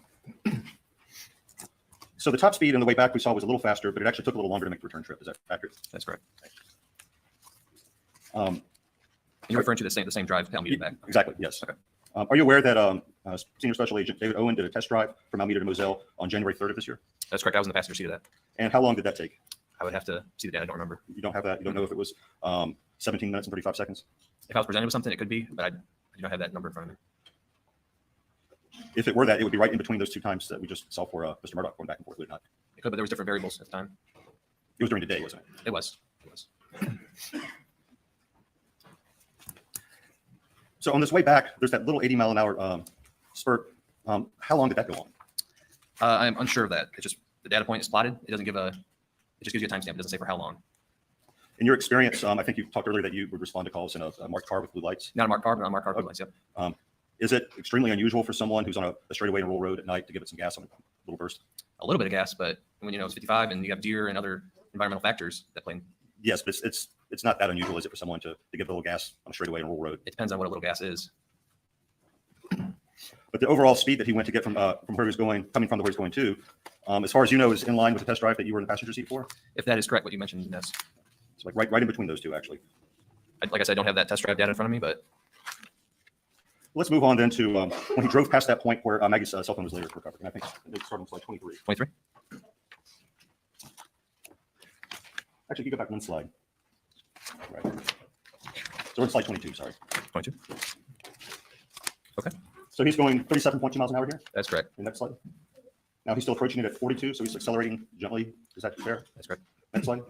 So the top speed on the way back we saw was a little faster, but it actually took a little longer to make the return trip. Is that accurate? That's correct. Um, You're referring to the same drive Alameda back. Exactly, yes. Okay. Are you aware that Senior Special Agent David Owen did a test drive from Alameda to Moselle on January 3rd of this year? That's correct. I was in the passenger seat of that. And how long did that take? I would have to see the data. I don't remember. You don't have that? You don't know if it was 17 minutes and 35 seconds? If I was presented with something, it could be, but I do not have that number in front of me. If it were that, it would be right in between those two times that we just saw for Mr. Murdaugh going back and forth, would it not? It could, but there was different variables at the time. It was during the day, wasn't it? It was. It was. So on this way back, there's that little 80-mile-an-hour spurt. How long did that go on? I'm unsure of that. It's just the data point is plotted. It doesn't give a. It just gives you a timestamp. It doesn't say for how long. In your experience, I think you talked earlier that you would respond to calls in a marked car with blue lights. Not a marked car, but on a marked car with lights. Yep. Is it extremely unusual for someone who's on a straightaway and rural road at night to give it some gas on a little burst? A little bit of gas, but when it's 55 and you have deer and other environmental factors that play. Yes, but it's not that unusual, is it, for someone to give a little gas on a straightaway and rural road? It depends on what a little gas is. But the overall speed that he went to get from where he was going, coming from where he was going to, as far as you know, is in line with the test drive that you were in the passenger seat for? If that is correct, what you mentioned, yes. It's like right in between those two, actually. Like I said, I don't have that test drive data in front of me, but Let's move on then to when he drove past that point where Maggie's cell phone was later recovered. And I think it started on slide 23. 23. Actually, you go back one slide. Right. So we're on slide 22, sorry. 22. Okay, So he's going 37.2 miles an hour here. that's correct. The next slide. Now he's still approaching it at 42, so he's accelerating gently. Is that fair? That's correct. Next slide.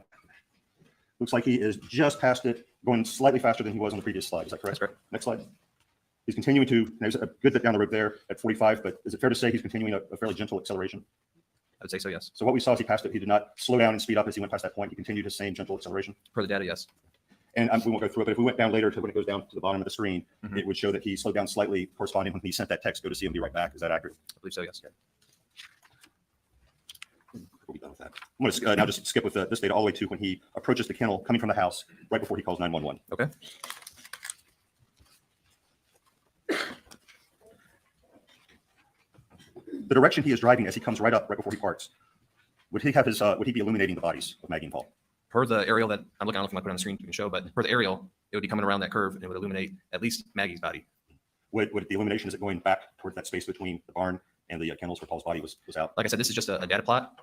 Looks like he is just past it, going slightly faster than he was on the previous slide. Is that correct? That's correct. Next slide. He's continuing to, there's a good bit down the road there at 45, but is it fair to say he's continuing a fairly gentle acceleration? I would say so, yes. So what we saw as he passed it, he did not slow down and speed up as he went past that point. He continued his same gentle acceleration. Per the data, yes. And we won't go through it, but if we went down later to when it goes down to the bottom of the screen, Mhm. it would show that he slowed down slightly corresponding when he sent that text, go to see him, be right back. Is that accurate? I believe so, yes. We'll be done with that. I'm going to now just skip with this data all the way to when he approaches the kennel coming from the house right before he calls 911. Okay. The direction he is driving as he comes right up right before he parks, would he have his would he be illuminating the bodies of Maggie and Paul? Per the aerial that I'm looking, I don't know if I put on the screen you can show, but per the aerial, it would be coming around that curve and it would illuminate at least Maggie's body. Would the illumination, is it going back toward that space between the barn and the kennels where Paul's body was out? Like I said, this is just a data plot.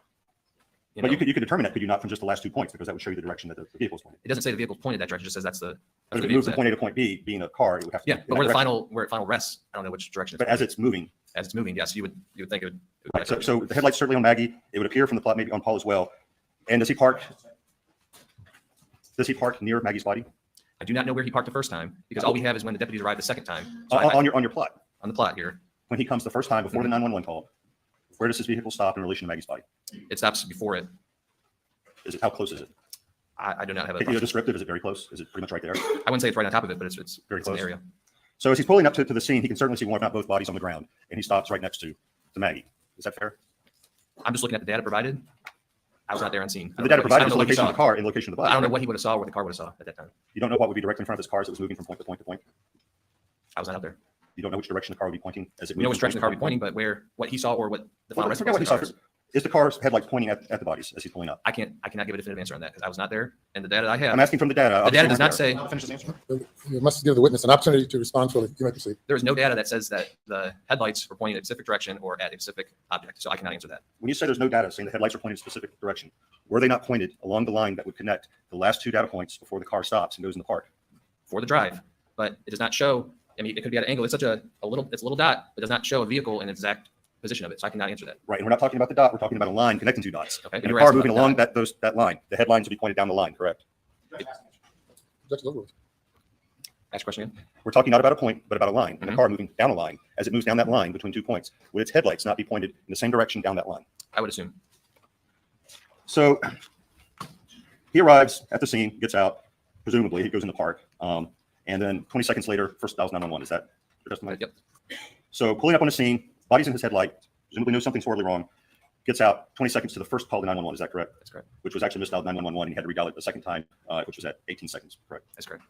But you could determine that, could you not, from just the last 2 points, because that would show you the direction that the vehicle was pointing. It doesn't say the vehicle's pointed that direction, it just says that's the. But if it moves from point A to point B, being a car, it would have to. Yeah, be in but that where direction. it final rests, I don't know which direction. But as it's moving, yes, you would think it would. right, so the headlights certainly on Maggie. It would appear from the plot maybe on Paul as well. And does he park near Maggie's body? I do not know where he parked the first time because all we have is when the deputies arrived the second time. So I- On your plot, on the plot here, when he comes the first time before the 911 call, where does his vehicle stop in relation to Maggie's body? it stops before it. How close is it? I do not have Can you it. descriptive? Is it very close? Is it pretty much right there? I wouldn't say it's right on top of it, but it's Very it's in the close. area. So as he's pulling up to the scene, he can certainly see one, if not both bodies on the ground, and he stops right next to Maggie. Is that fair? I'm just looking at the data provided. I was not there on scene. I The don't data know what he- provided I is the don't know what he location of saw. the car and location of the body. I don't know right? what he would have saw or what the car would have saw at that time. You don't know what would be directly in front of his car as it was moving from point to point to point. I was not out there. You don't know which direction the car would be pointing as it We know moves which from direction the car would be point pointing, but what he saw or what the to final point. rest Forget what he of saw. the cars. Is the car's headlights pointing at the bodies as he's pulling up? I cannot give a definitive answer on that because I was not there, and the data I have. I'm asking from the data. The data does Obviously, not say. I'll finish this answer. You must give the witness an opportunity to respond fully. You may proceed. There is no data that says that the headlights were pointing in a specific direction or at a specific object, so I cannot answer that. When you say there's no data saying the headlights are pointing in a specific direction, were they not pointed along the line that would connect the last two data points before the car stops and goes in the park? For the drive, but it does not show. I mean, it could be at an angle. It's such a little dot. It does not show a vehicle in its exact position of it, so I cannot answer that. Right, and we're not talking about the dot. We're talking about a line connecting two dots. Okay, And you a were car asking moving about along that. that line. The headlines would be pointed down the line, correct? Judge Lewis. Ask your question again. We're talking not about a point, but about a line. And a Mhm. car moving down a line. As it moves down that line between 2 points, would its headlights not be pointed in the same direction down that line? I would assume. So he arrives at the scene, gets out, presumably he goes in the park. And then 20 seconds later, first dials 911. Is that your testimony? Yep. So pulling up on the scene, body's in his headlight, presumably knows something's horribly wrong, gets out 20 seconds to the first call to 911. Is that correct? That's correct. Which was actually misdialed 911, and he had to redial it the second time, which was at 18 seconds. Correct. That's correct.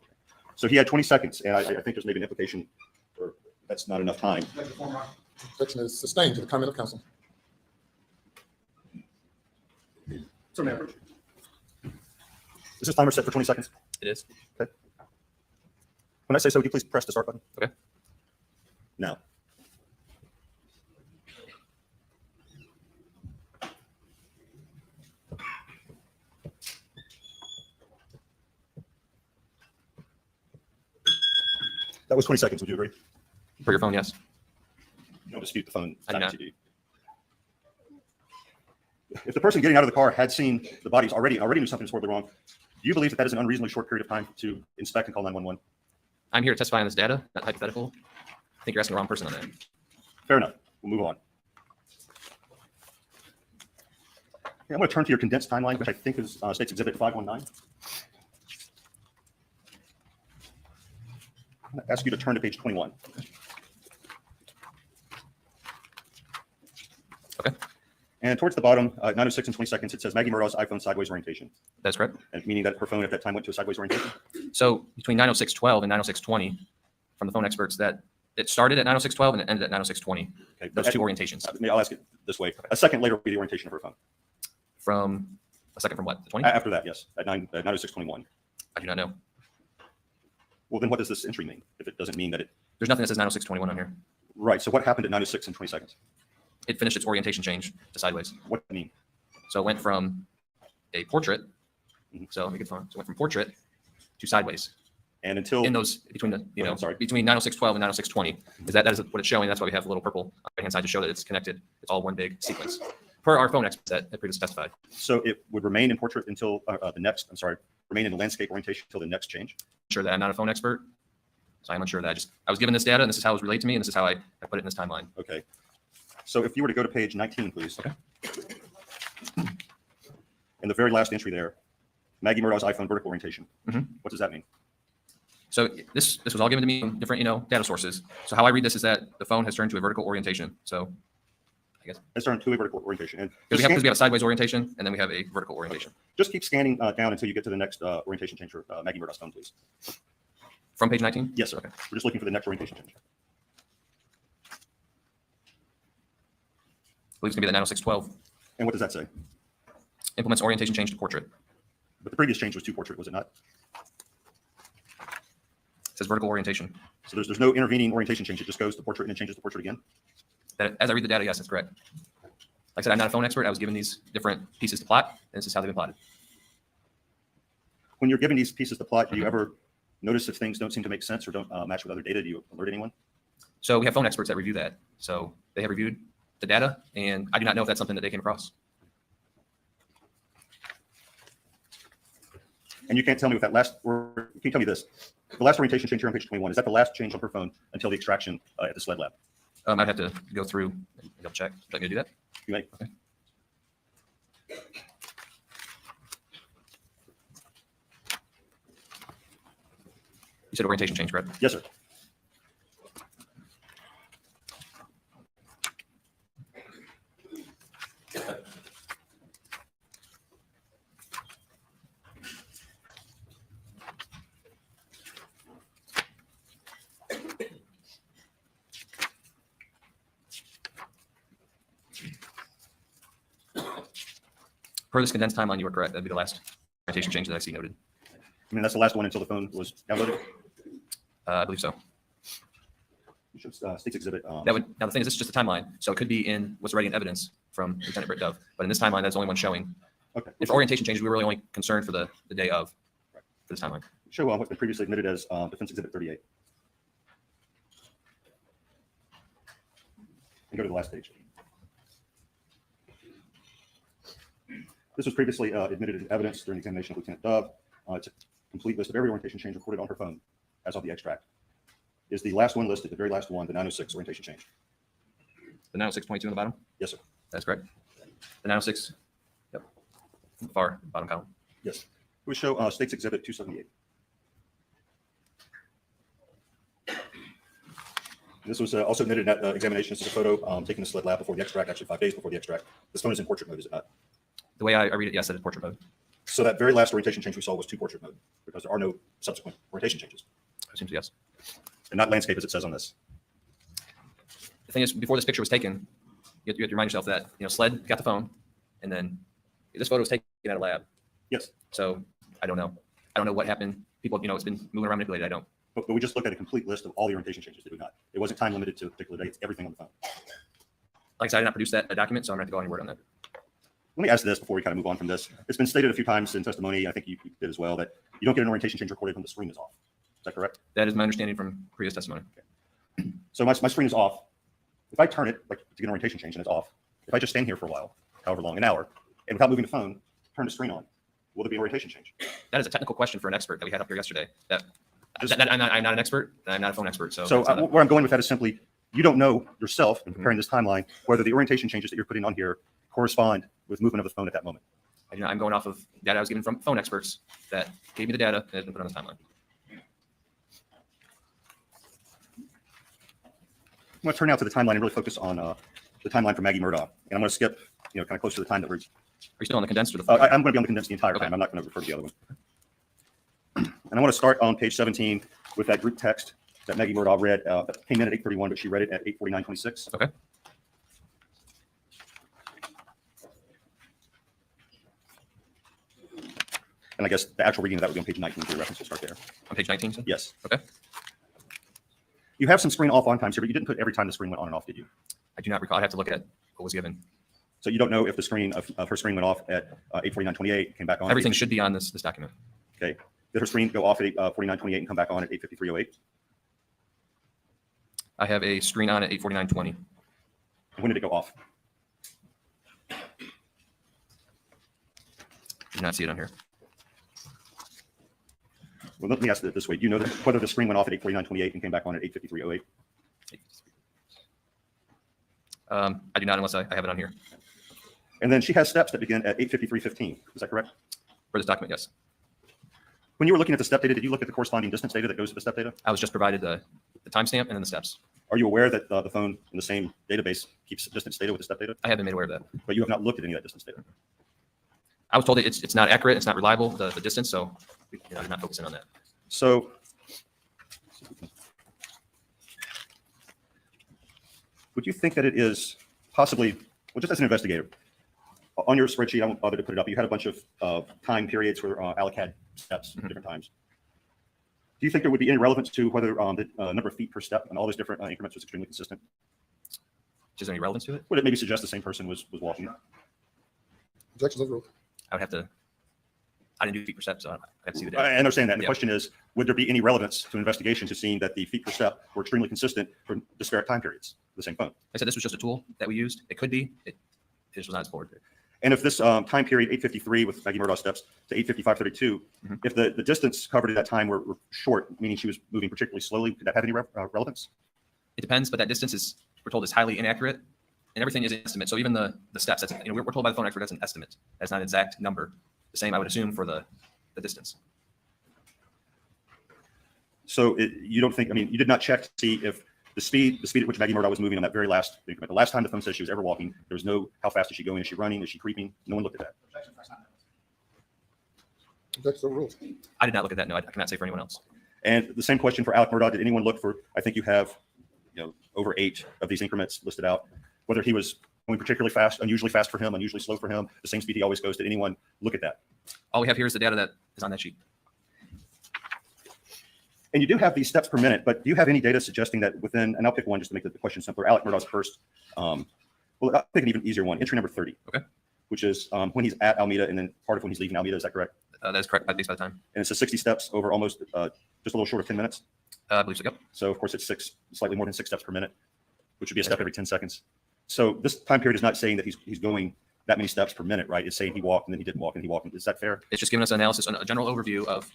So he had 20 seconds, and I think there's maybe an implication, or That's not enough time. Objection is sustained to the comment of counsel. So, Mayor. Is this timer set for 20 seconds? It is. Okay. When I say so, would you please press the start button? Okay. Now. That was 20 seconds. Would you agree? For your phone, yes. You don't dispute the phone. I do not. TD. If the person getting out of the car had seen the bodies already knew something was horribly wrong, do you believe that that is an unreasonably short period of time to inspect and call 911? I'm here to testify on this data, not hypothetical. I think you're asking the wrong person on that. Fair enough. We'll move on. Okay, I'm going to turn to your condensed timeline, which I think is State's Exhibit 519. I'm going to ask you to turn to page 21. Okay. And towards the bottom, 9:06 and 20 seconds, it says Maggie Murdaugh's iPhone sideways orientation, That's correct. and meaning that her phone at that time went to a sideways orientation. So between 9:06:12 and 9:06:20, from the phone experts, that it started at 9:06:12 and it ended at 9:06:20. Okay, Those but two orientations. I'll ask it this way. A second later would be the orientation of her phone. From a second from what? The 20? After that, yes, at 9:06:21. I do not know. Well, then what does this entry mean if it doesn't mean that it? There's nothing that says 9:06:21 on here. Right. So what happened at 9:06 and 20 seconds? It finished its orientation change to sideways. What does it mean? So it went from a portrait. Mhm. So we could find, so it went from portrait to sideways. And until In those between the Oh, I'm sorry. between 9:06:12 and 9:06:20 is that is what it's showing. That's why we have a little purple on the right hand side to show that it's connected. It's all one big sequence. Per our phone experts that previously testified. so it would remain in portrait until the next. I'm sorry, remain in the landscape orientation until the next change. Sure that I'm not a phone expert, so I'm unsure that I was given this data and this is how it was relayed to me and this is how I put it in this timeline. Okay. So if you were to go to page 19, please. Okay. In the very last entry there, Maggie Murdaugh's iPhone vertical orientation. Mhm. What does that mean? So this was all given to me from different data sources. So how I read this is that the phone has turned to a vertical orientation. So I guess It's turned to a vertical orientation. And because just, we have a sideways orientation and then we have a vertical orientation. just keep scanning down until you get to the next orientation change for Maggie Murdaugh's phone, please. From page 19? Yes, sir. Okay. We're just looking for the next orientation change. I believe it's gonna be the 9:06:12. And what does that say? Implements orientation change to portrait. But the previous change was to portrait, was it not? It says vertical orientation. So there's no intervening orientation change. It just goes to portrait and it changes to portrait again. That, as I read the data, yes, that's correct. Like I said, I'm not a phone expert. I was given these different pieces to plot, and this is how they've been plotted. When you're given these pieces to plot, do you ever notice if things don't seem to make sense or don't match with other data? Do you alert anyone? So we have phone experts that review that. So they have reviewed the data, and I do not know if that's something that they came across. And you can't tell me if that last, or can you tell me this? The last orientation change here on page 21, is that the last change on her phone until the extraction at the SLED lab? I'd have to go through and double check. Would you like me to do that? You may. Okay. You said orientation change, correct? Yes, sir. Per this condensed timeline, you were correct. That'd be the last orientation change that I see noted. I mean, that's the last one until the phone was downloaded. I believe so. You should, State's Exhibit. That would, now the thing is, this is just a timeline, so it could be in what's already in evidence from Lieutenant Britt Dove. But in this timeline, that's the only one showing. Okay. If orientation changes, we were really only concerned for the day of for this timeline. Show what's been previously admitted as Defense Exhibit 38. And go to the last page. This was previously admitted as evidence during the examination of Lieutenant Dove. It's a complete list of every orientation change recorded on her phone as of the extract. Is the last one listed, the very last one, the 906 orientation change? The 906.22 on the bottom? Yes, sir. That's correct. The 906, yep, far bottom column. Yes. We show State's Exhibit 278. This was also admitted at examination. This is a photo taken in the SLED lab before the extract, actually 5 days before the extract. This phone is in portrait mode, is it not? The way I read it, yes, that is portrait mode. So that very last orientation change we saw was to portrait mode because there are no subsequent orientation changes. It seems yes. And not landscape as it says on this. The thing is, before this picture was taken, you have to remind yourself that, SLED got the phone, and then this photo was taken at a lab. Yes. So I don't know. I don't know what happened. People, it's been moving around manipulated. I don't. But we just looked at a complete list of all the orientation changes, did we not? It wasn't time limited to a particular date. It's everything on the phone. Like I said, I did not produce that document, so I'm going to have to go any word on that. Let me ask this before we kind of move on from this. It's been stated a few times in testimony, I think you did as well, that you don't get an orientation change recorded when the screen is off. Is that correct? That is my understanding from previous testimony. Okay. So my screen is off. If I turn it like to get an orientation change and it's off, if I just stand here for a while, however long, an hour, and without moving the phone, turn the screen on, will there be an orientation change? That is a technical question for an expert that we had up here yesterday. I'm not an expert, and I'm not a phone expert. So where I'm going with that is simply, you don't know yourself in preparing this timeline whether the orientation changes that you're putting on here correspond with movement of the phone at that moment. I'm going off of data I was given from phone experts that gave me the data and has been put on the timeline. I'm going to turn now to the timeline and really focus on the timeline for Maggie Murdaugh. And I'm going to skip, kind of close to the time that we're. Are you still on the condensed or the phone? I'm going to be on the condensed the entire time. I'm not going to refer to the other one. And I want to start on page 17 with that group text that Maggie Murdaugh read. Came in at 8:31, but she read it at 8:49:26. Okay. And I guess the actual reading of that would be on page 19 for your reference. We'll start there. On page 19, sir? Yes. Okay. You have some screen off on times here, but you didn't put every time the screen went on and off, did you? I do not recall. I'd have to look at what was given. So you don't know if the screen of her screen went off at 8:49:28, came back on. Everything should be on this document. Okay. Did her screen go off at 8:49:28 and come back on at 8:53:08? I have a screen on at 8:49:20. When did it go off? Do not see it on here. Well, let me ask it this way. Do you know whether the screen went off at 8:49:28 and came back on at 8:53:08? I do not unless I have it on here. And then she has steps that begin at 8:53:15. Is that correct? For this document, yes. When you were looking at the step data, did you look at the corresponding distance data that goes to the step data? I was just provided the timestamp and then the steps. Are you aware that the phone in the same database keeps distance data with the step data? I have been made aware of that. But you have not looked at any of that distance data? I was told that it's not accurate, it's not reliable, the distance, so I'm not focusing on that. So would you think that it is possibly, well, just as an investigator, on your spreadsheet, I won't bother to put it up, you had a bunch of time periods where Alec had steps at different times. Do you think there would be any relevance to whether the number of feet per step and all those different increments was extremely consistent? Is there any relevance to it? Would it maybe suggest the same person was walking? Objections overruled. I would have to, I didn't do feet per step, so I have to see the data. I understand that. And the Yeah. question is, would there be any relevance to an investigation to seeing that the feet per step were extremely consistent for disparate time periods, the same phone? I said this was just a tool that we used. It could be. It just was not explored. And if this time period, 8:53 with Maggie Murdaugh steps to 8:55:32, if the distance covered at that time were short, meaning she was moving particularly slowly, could that have any relevance? It depends, but that distance is, we're told, is highly inaccurate, and everything is an estimate. So even the steps, that's, we're told by the phone expert that's an estimate. That's not an exact number. The same, I would assume, for the distance. So you don't think, I mean, you did not check to see if the speed at which Maggie Murdaugh was moving on that very last increment, the last time the phone says she was ever walking, there was no, how fast is she going? Is she running? Is she creeping? No one looked at that. Objections overruled. I did not look at that. No, I cannot say for anyone else. And the same question for Alec Murdaugh. Did anyone look for, I think you have, over 8 of these increments listed out, whether he was going particularly fast, unusually fast for him, unusually slow for him, the same speed he always goes. Did anyone look at that? All we have here is the data that is on that sheet. And you do have these steps per minute, but do you have any data suggesting that within, and I'll pick one just to make the question simpler, Alec Murdaugh's first, well, I'll pick an even easier one, entry number 30. Okay. Which is when he's at Alameda and then part of when he's leaving Alameda, is that correct? That is correct, at least by the time. And it's a 60 steps over almost just a little short of 10 minutes. I believe so, yep. So of course it's slightly more than 6 steps per minute, which would be a step every 10 seconds. So this time period is not saying that he's going that many steps per minute, right? It's saying he walked and then he didn't walk and he walked. Is that fair? It's just giving us an analysis, a general overview of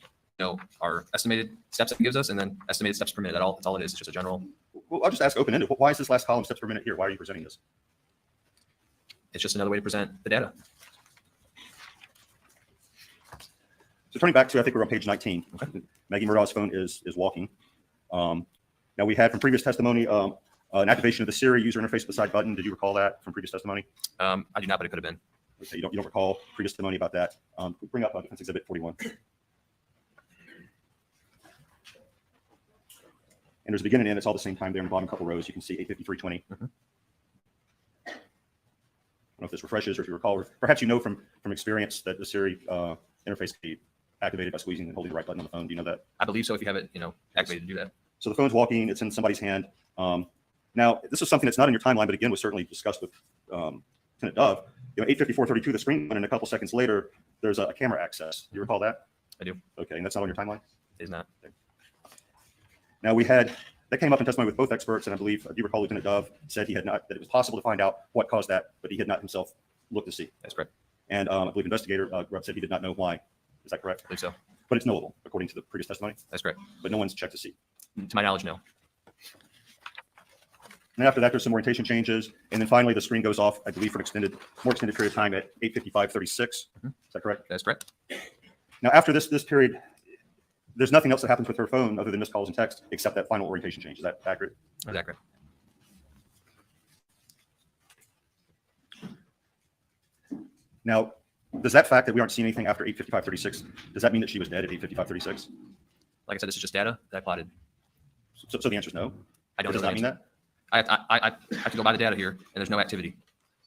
our estimated steps that it gives us, and then estimated steps per minute. That's all it is. It's just a general. Well, I'll just ask open-ended. Why is this last column steps per minute here? Why are you presenting this? It's just another way to present the data. So turning back to, I think we're on page 19. Okay. Maggie Murdaugh's phone is walking. Now we had from previous testimony an activation of the Siri user interface with the side button. Did you recall that from previous testimony? I do not, but it could have been. Okay, you don't recall previous testimony about that. Bring up Defense Exhibit 41. And there's a begin and end. It's all the same time there in the bottom couple rows. You can see 8:53:20. Mhm. I don't know if this refreshes or if you recall, or perhaps you know from experience that the Siri interface can be activated by squeezing and holding the right button on the phone. Do you know that? I believe so if you have it, activated to do that. So the phone's walking, it's in somebody's hand. Now, this is something that's not in your timeline, but again, was certainly discussed with Lieutenant Dove. 8:54:32, the screen went, and a couple seconds later, there's a camera access. Do you recall that? I do. Okay, and that's not on your timeline? It is not. Now, that came up in testimony with both experts, and I believe, do you recall Lieutenant Dove said that it was possible to find out what caused that, but he had not himself looked to see. That's correct. And I believe investigator Grubb said he did not know why. Is that correct? I believe so. But it's knowable, according to the previous testimony? That's correct. But no one's checked to see. To my knowledge, no. And after that, there's some orientation changes. And then finally, the screen goes off, I believe, for an more extended period of time at 8:55:36. Mhm. Is that correct? That's correct. Now, after this period, there's nothing else that happens with her phone other than missed calls and text, except that final orientation change. Is that accurate? That's accurate. Now, does that fact that we aren't seeing anything after 8:55:36, does that mean that she was dead at 8:55:36? Like I said, this is just data that I plotted. So the answer is no? I don't Does know that the mean answer. that? I have to go by the data here, and there's no activity.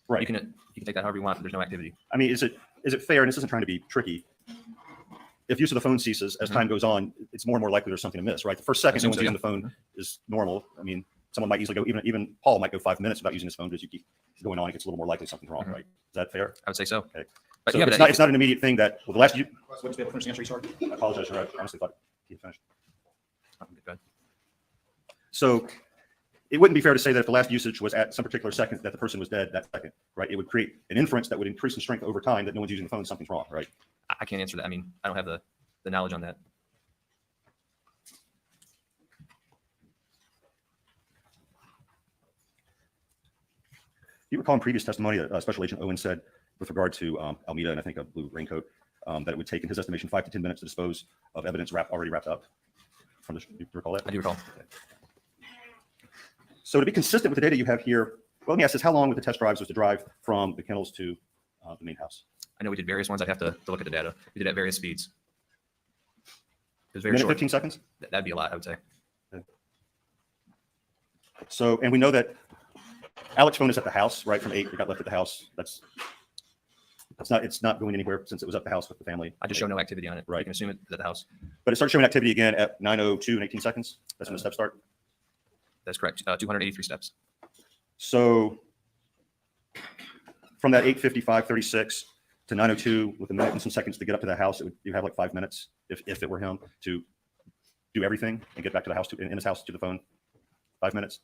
Right. You can take that however you want, but there's no activity. I mean, is it fair, and this isn't trying to be tricky, if use of the phone ceases as time goes on, it's more and more likely there's something amiss, right? The first second assume someone's so, using yeah. the phone is normal. I mean, someone might easily go, even Paul might go 5 minutes without using his phone, but as you keep going on, it gets a little more likely something's wrong, right? Is that fair? I would say so. Okay. But So yeah, it's, but not an immediate thing that, well, the last you, What's the able to finish the answer, you started? I apologize, I honestly thought he had finished. Go ahead. So it wouldn't be fair to say that if the last usage was at some particular second that the person was dead that second, right? It would create an inference that would increase in strength over time that no one's using the phone, something's wrong, right? I can't answer that. I mean, I don't have the knowledge on that. You recall in previous testimony, Special Agent Owen said with regard to Almeida and I think a blue raincoat, that it would take, in his estimation, 5 to 10 minutes to dispose of evidence already wrapped up. Do you recall that? I do recall. Okay. So to be consistent with the data you have here, well, let me ask this: how long with the test drives was to drive from the kennels to the main house? I know we did various ones. I'd have to look at the data. We did at various speeds. It was very Minute, short. 15 seconds? That'd be a lot, I would say. So, and we know that Alex's phone is at the house, right? From 8, it got left at the house. It's not going anywhere since it was at the house with the family. I just show no activity on it. Right. You can assume it's at the house. But it started showing activity again at 9:02 and 18 seconds. That's when the steps start. That's correct. 283 steps. So from that 8:55:36 to 9:02 with a minute and some seconds to get up to the house, you have like 5 minutes if it were him to do everything and get back to the house in his house to the phone. 5 minutes.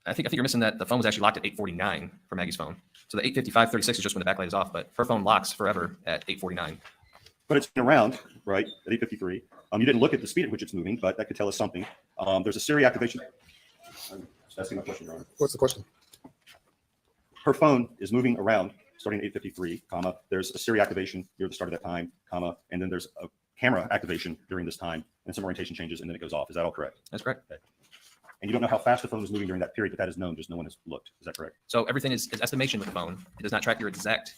I think you're missing that the phone was actually locked at 8:49 for Maggie's phone. So the 8:55:36 is just when the backlight is off, but her phone locks forever at 8:49. But it's been around, right, at 8:53. You didn't look at the speed at which it's moving, but that could tell us something. There's a Siri activation. I'm just asking my question, Your Honor. What's the question? Her phone is moving around starting at 8:53, comma. There's a Siri activation near the start of that time, comma, and then there's a camera activation during this time, and some orientation changes, and then it goes off. Is that all correct? That's correct. Okay. And you don't know how fast the phone was moving during that period, but that is known, just no one has looked. Is that correct? So everything is estimation with the phone. It does not track your exact,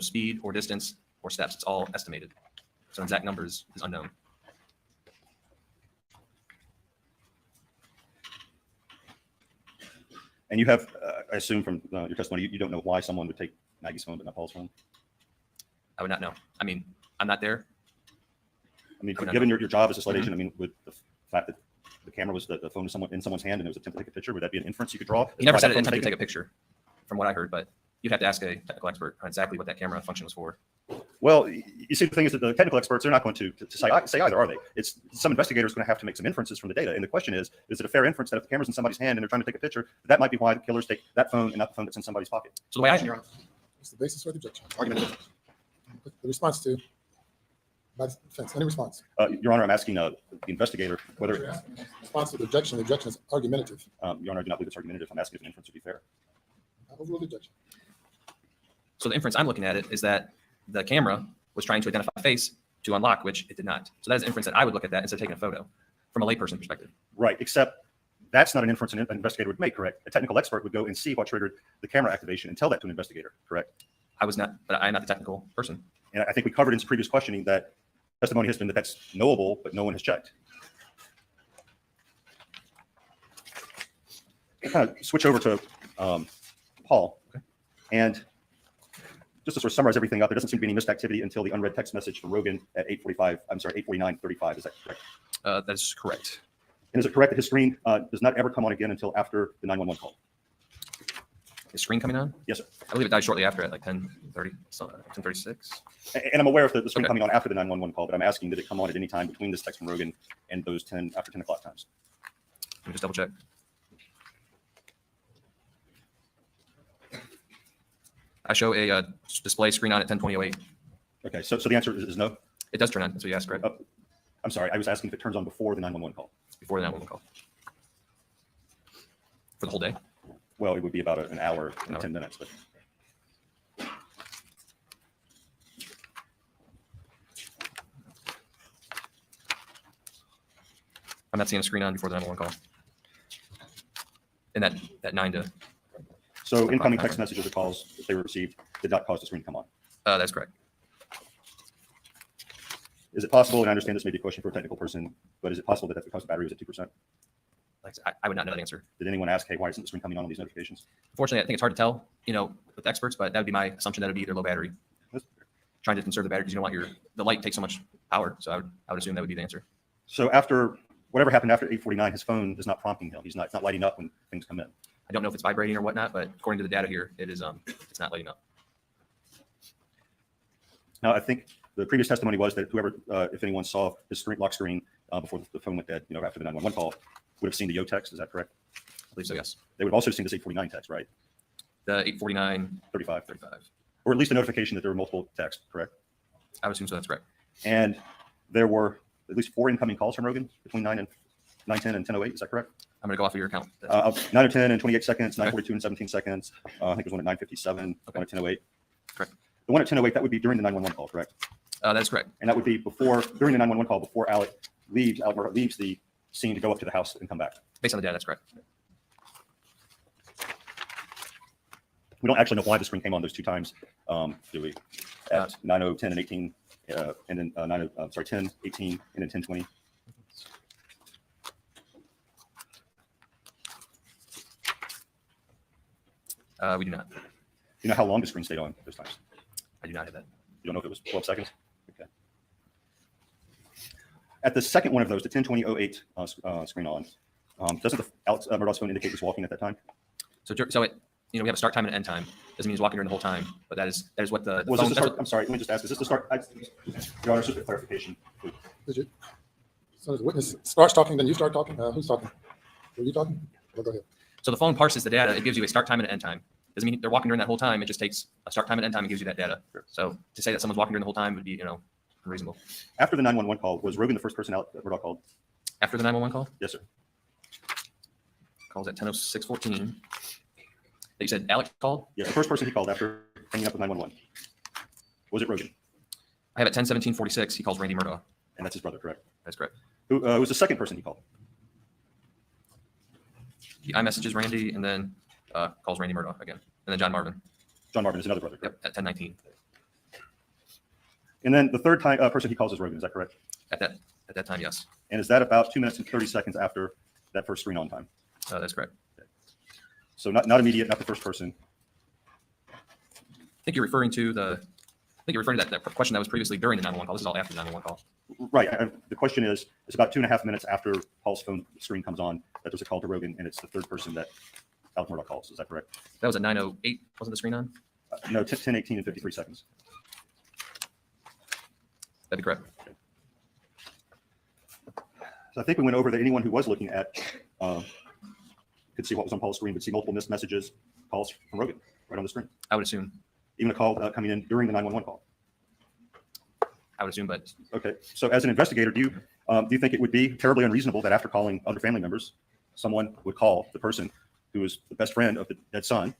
speed or distance or steps. It's all estimated. So exact numbers is unknown. And you have, I assume from your testimony, you don't know why someone would take Maggie's phone but not Paul's phone? I would not know. I mean, I'm not there. I mean, I would not given know. your job as a SLED agent, I mean, would the fact that the camera was the phone was in someone's hand and it was attempt to take a picture, would that be an inference you could draw? He never Why said that it phone was intended to taken? take a picture, from what I heard, but you'd have to ask a technical expert on exactly what that camera function was for. Well, you see, the thing is that the technical experts, they're not going to say either, are they? It's some investigators going to have to make some inferences from the data. And the question is it a fair inference that if the camera's in somebody's hand and they're trying to take a picture, that might be why the killers take that phone and not the phone that's in somebody's pocket? So the way I, What's the basis for the objection? Argument. The response to by the defense. Any response? Your Honor, I'm asking the investigator whether, Response to the objection. The objection is argumentative. Your Honor, I do not believe it's argumentative. I'm asking if an inference would be fair. I overrule the objection. so the inference I'm looking at it is that the camera was trying to identify a face to unlock, which it did not. So that is an inference that I would look at that instead of taking a photo from a layperson perspective. Right, except that's not an inference an investigator would make, correct? A technical expert would go and see what triggered the camera activation and tell that to an investigator, correct? I was not, but I'm not the technical person. And I think we covered in previous questioning that testimony has been that that's knowable, but no one has checked. kind of switch over to Paul. And just to sort of summarize everything up, there doesn't seem to be any missed activity until the unread text message from Rogan at 8:49:35. Is that correct? That is correct. And is it correct that his screen does not ever come on again until after the 911 call? Is screen coming on? Yes, sir. I believe it died shortly after at like 10:30, 10:36. And I'm aware of the screen Okay. coming on after the 911 call, but I'm asking, did it come on at any time between this text from Rogan and those after 10 o'clock times? Let me just double check. I show a display screen on at 10:20:08. Okay, so the answer is no? It does turn on. That's what you asked, right? I'm sorry, I was asking if it turns on before the 911 call. Before the 911 call. For the whole day? Well, it would be about an hour and hour. 10 minutes, but I'm not seeing a screen on before the 911 call. And that 9 to, so incoming text messages or calls, if they were received, did not cause the screen to come on. that's correct. Is it possible, and I understand this may be a question for a technical person, but is it possible that that's because the battery was at 2%? Like I would not know that answer. Did anyone ask, hey, why isn't the screen coming on these notifications? Unfortunately, I think it's hard to tell, with experts, but that would be my assumption that it would be either low battery. Trying to conserve the battery because you don't want the light takes so much power. So I would assume that would be the answer. So after whatever happened after 8:49, his phone is not prompting him. It's not lighting up when things come in. I don't know if it's vibrating or whatnot, but according to the data here, it is it's not lighting up. Now, I think the previous testimony was that whoever, if anyone saw his lock screen before the phone went dead, after the 911 call, would have seen the yo text. Is that correct? I believe so, yes. They would have also seen this 8:49 text, right? The 8:49, 35. 35. Or at least a notification that there were multiple texts, correct? I would assume so. That's correct. And there were at least 4 incoming calls from Rogan between 9:10 and 10:08. Is that correct? I'm going to go off of your account. 9:10 and 28 seconds, 9:42 and 17 seconds. I think there's one at 9:57, one at 10:08. Correct. The one at 10:08, that would be during the 911 call, correct? That is correct. And that would be during the 911 call, before Alec Murdaugh leaves the scene to go up to the house and come back. Based on the data, that's correct. We don't actually know why the screen came on those 2 times, do we? At 9:10 and 18, and then 10, 18, and then 10:20. We do not. You know how long the screen stayed on those times? I do not have that. You don't know if it was 12 seconds? Okay. At the second one of those, the 10:20:08 screen on, doesn't the Alex Murdaugh's phone indicate he's walking at that time? So we have a start time and an end time. Doesn't mean he's walking during the whole time, but that is what the Was phone. this the start? I'm sorry, let me just ask, is this the start? Your Honor, just a clarification. Did you? So the witness starts talking, then you start talking? Who's talking? Were you talking? Well, go ahead. So the phone parses the data. It gives you a start time and an end time. Doesn't mean they're walking during that whole time. It just takes a start time and end time and gives you that data. So to say that someone's walking during the whole time would be, unreasonable. After the 911 call, was Rogan the first person Alex Murdaugh called? After the 911 call? Yes, sir. Calls at 10:06:14. You said Alex called? Yeah, the first person he called after hanging up with 911. Was it Rogan? I have at 10:17:46. He calls Randy Murdaugh. And that's his brother, correct? That's correct. Who was the second person he called? He iMessages Randy and then calls Randy Murdaugh again. And then John Marvin. John Marvin is another brother, correct? Yep, at 10:19. And then the third person he calls is Rogan, is that correct? At that time, yes. And is that about 2 minutes and 30 seconds after that first screen on time? That's correct. So not immediate, not the first person. I think you're referring to that question that was previously during the 911 call. This is all after the 911 call. Right. The question is, it's about 2.5 minutes after Paul's phone screen comes on that there's a call to Rogan, and it's the third person that Alex Murdaugh calls. Is that correct? That was at 9:08. Wasn't the screen on? No, 10, 18, and 53 seconds. That'd be correct. So I think we went over that anyone who was looking at could see what was on Paul's screen, would see multiple missed messages, calls from Rogan right on the screen. I would assume. Even a call coming in during the 911 call. I would assume, but Okay. So as an investigator, do you think it would be terribly unreasonable that after calling other family members, someone would call the person who was the best friend of the dead son,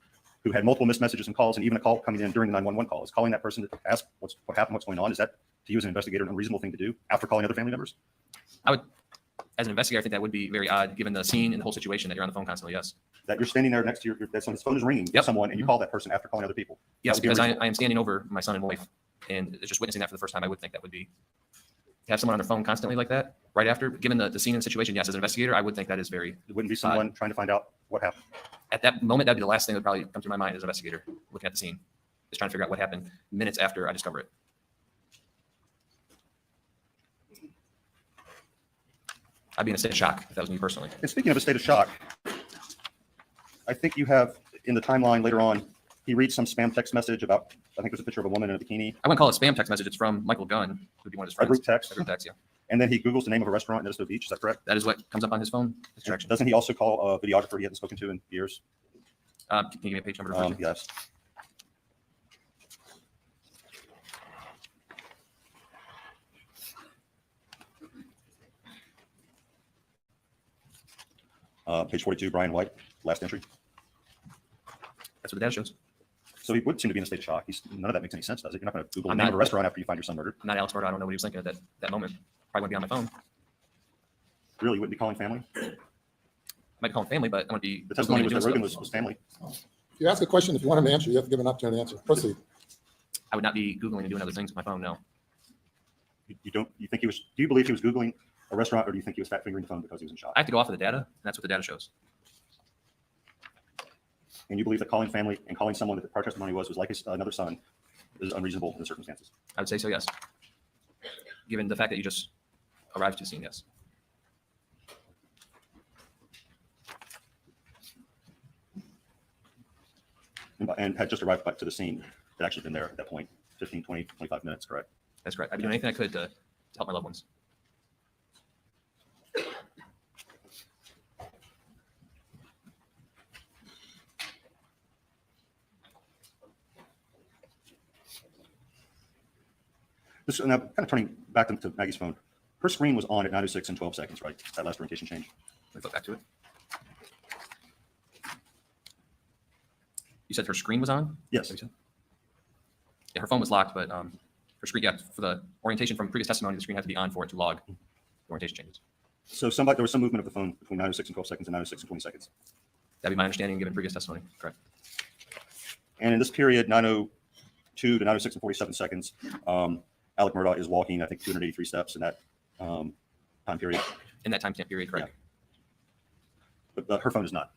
who had multiple missed messages and calls, and even a call coming in during the 911 call? Is calling that person to ask what happened, what's going on? Is that, to you as an investigator, an unreasonable thing to do after calling other family members? I would, as an investigator, I think that would be very odd given the scene and the whole situation that you're on the phone constantly. Yes. That you're standing there next to your dead son, his phone is ringing to someone, and you call that person after calling other people. Yes, That would be because I unreasonable. am standing over my son and wife, and just witnessing that for the first time, I would think that would be have someone on their phone constantly like that right after, given the scene and situation, yes, as an investigator, I would think that is very, It wouldn't be someone trying to find out what happened. at that moment, that'd be the last thing that would probably come through my mind as an investigator, looking at the scene, is trying to figure out what happened minutes after I discover it. I'd be in a state of shock if that was me personally. And speaking of a state of shock, I think you have in the timeline later on, he reads some spam text message about, I think it was a picture of a woman in a bikini. I wouldn't call it spam text message. It's from Michael Gunn, who'd be one of his A friends. group text. A group text, yeah. And then he Googles the name of a restaurant in Edisto Beach. Is that correct? That is what comes up on his phone. Distraction. Doesn't he also call a videographer he hasn't spoken to in years? Can you give me a page number? to refer to? Yes. Page 42, Brian White, last entry. That's what the data shows. So he would seem to be in a state of shock. None of that makes any sense, does it? You're not going to Google the I'm name not- of a restaurant after you find your son murdered. I'm not Alex Murdaugh. I don't know what he was thinking at that moment. Probably wouldn't be on my phone. Really, you wouldn't be calling family? I might call him family, but I wouldn't be. The testimony was doing that Rogan stuff. was family. If you ask a question, if you want him to answer, you have to give him an opportunity to answer. Proceed. I would not be Googling and doing other things with my phone, no. You think he was, do you believe he was Googling a restaurant, or do you think he was fat fingering the phone because he was in shock? I have to go off of the data, and that's what the data shows. And you believe that calling family and calling someone that the prior testimony was like another son is unreasonable in the circumstances? I would say so, yes. Given the fact that you just arrived to the scene, yes. And had just arrived back to the scene, had actually been there at that point, 15, 20, 25 minutes, correct? That's correct. I'd be doing anything I could to help my loved ones. Now, kind of turning back to Maggie's phone, her screen was on at 9:06 and 12 seconds, right? That last orientation change. Let me flip back to it. You said her screen was on? Yes. Yeah, her phone was locked, but her screen, yeah, for the orientation from previous testimony, the screen had to be on for it to log the orientation changes. So there was some movement of the phone between 9:06 and 12 seconds and 9:06 and 20 seconds. That'd be my understanding given previous testimony. Correct. And in this period, 9:02 to 9:06 and 47 seconds, Alec Murdaugh is walking, I think, 283 steps in that time period. In that timestamp period, correct. Yeah. But her phone is not.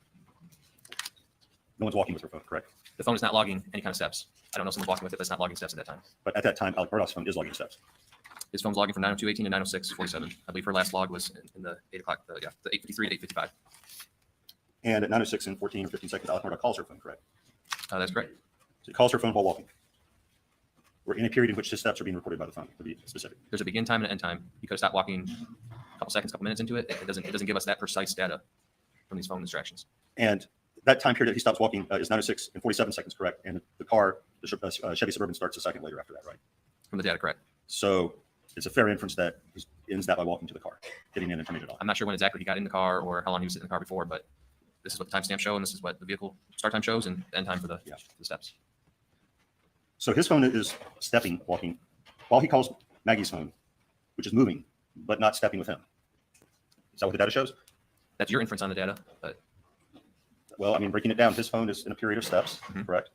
No one's walking with her phone, correct? The phone is not logging any kind of steps. I don't know someone's walking with it that's not logging steps at that time. But at that time, Alec Murdaugh's phone is logging steps. His phone's logging from 9:02:18 to 9:06:47. I believe her last log was in the 8 o'clock, the 8:53 to 8:55. And at 9:06 and 14 or 15 seconds, Alec Murdaugh calls her phone, correct? That's correct. So he calls her phone while walking. We're in a period in which his steps are being recorded by the phone, to be specific. There's a begin time and an end time. He could have stopped walking a couple seconds, couple minutes into it. It doesn't give us that precise data from these phone distractions. And that time period that he stops walking is 9:06 and 47 seconds, correct? And the car, the Chevy Suburban, starts a second later after that, right? From the data, correct. So it's a fair inference that he ends that by walking to the car, getting in and turning it on. I'm not sure when exactly he got in the car or how long he was sitting in the car before, but this is what the timestamp show, and this is what the vehicle start time shows and end time for the steps. So his phone is stepping, walking, while he calls Maggie's phone, which is moving, but not stepping with him. Is that what the data shows? That's your inference on the data, but Well, I mean, breaking it down, his phone is in a period of steps, correct?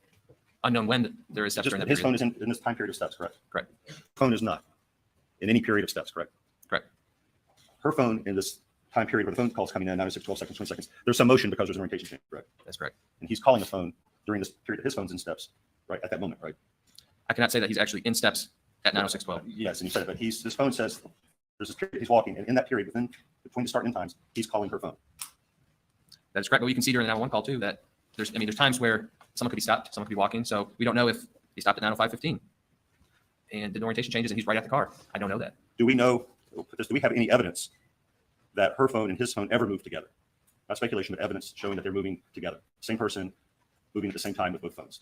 unknown when there is steps during that His phone period. is in this time period of steps, correct? Correct. Phone is not in any period of steps, correct? Correct. Her phone in this time period where the phone call's coming in, 9:06, 12 seconds, 20 seconds, there's some motion because there's an orientation change, correct? That's correct. And he's calling the phone during this period, his phone's in steps, right, at that moment, right? I cannot say that he's actually in steps at 9:06:12. Yes, and you said it, but his phone says there's this period he's walking, and in that period, between the start and end times, he's calling her phone. That is correct, but we can see during the 911 call too that there's times where someone could be stopped, someone could be walking, so we don't know if he stopped at 9:05:15 and did orientation changes and he's right at the car. I don't know that. Do we have any evidence that her phone and his phone ever moved together? Not speculation, but evidence showing that they're moving together. Same person moving at the same time with both phones.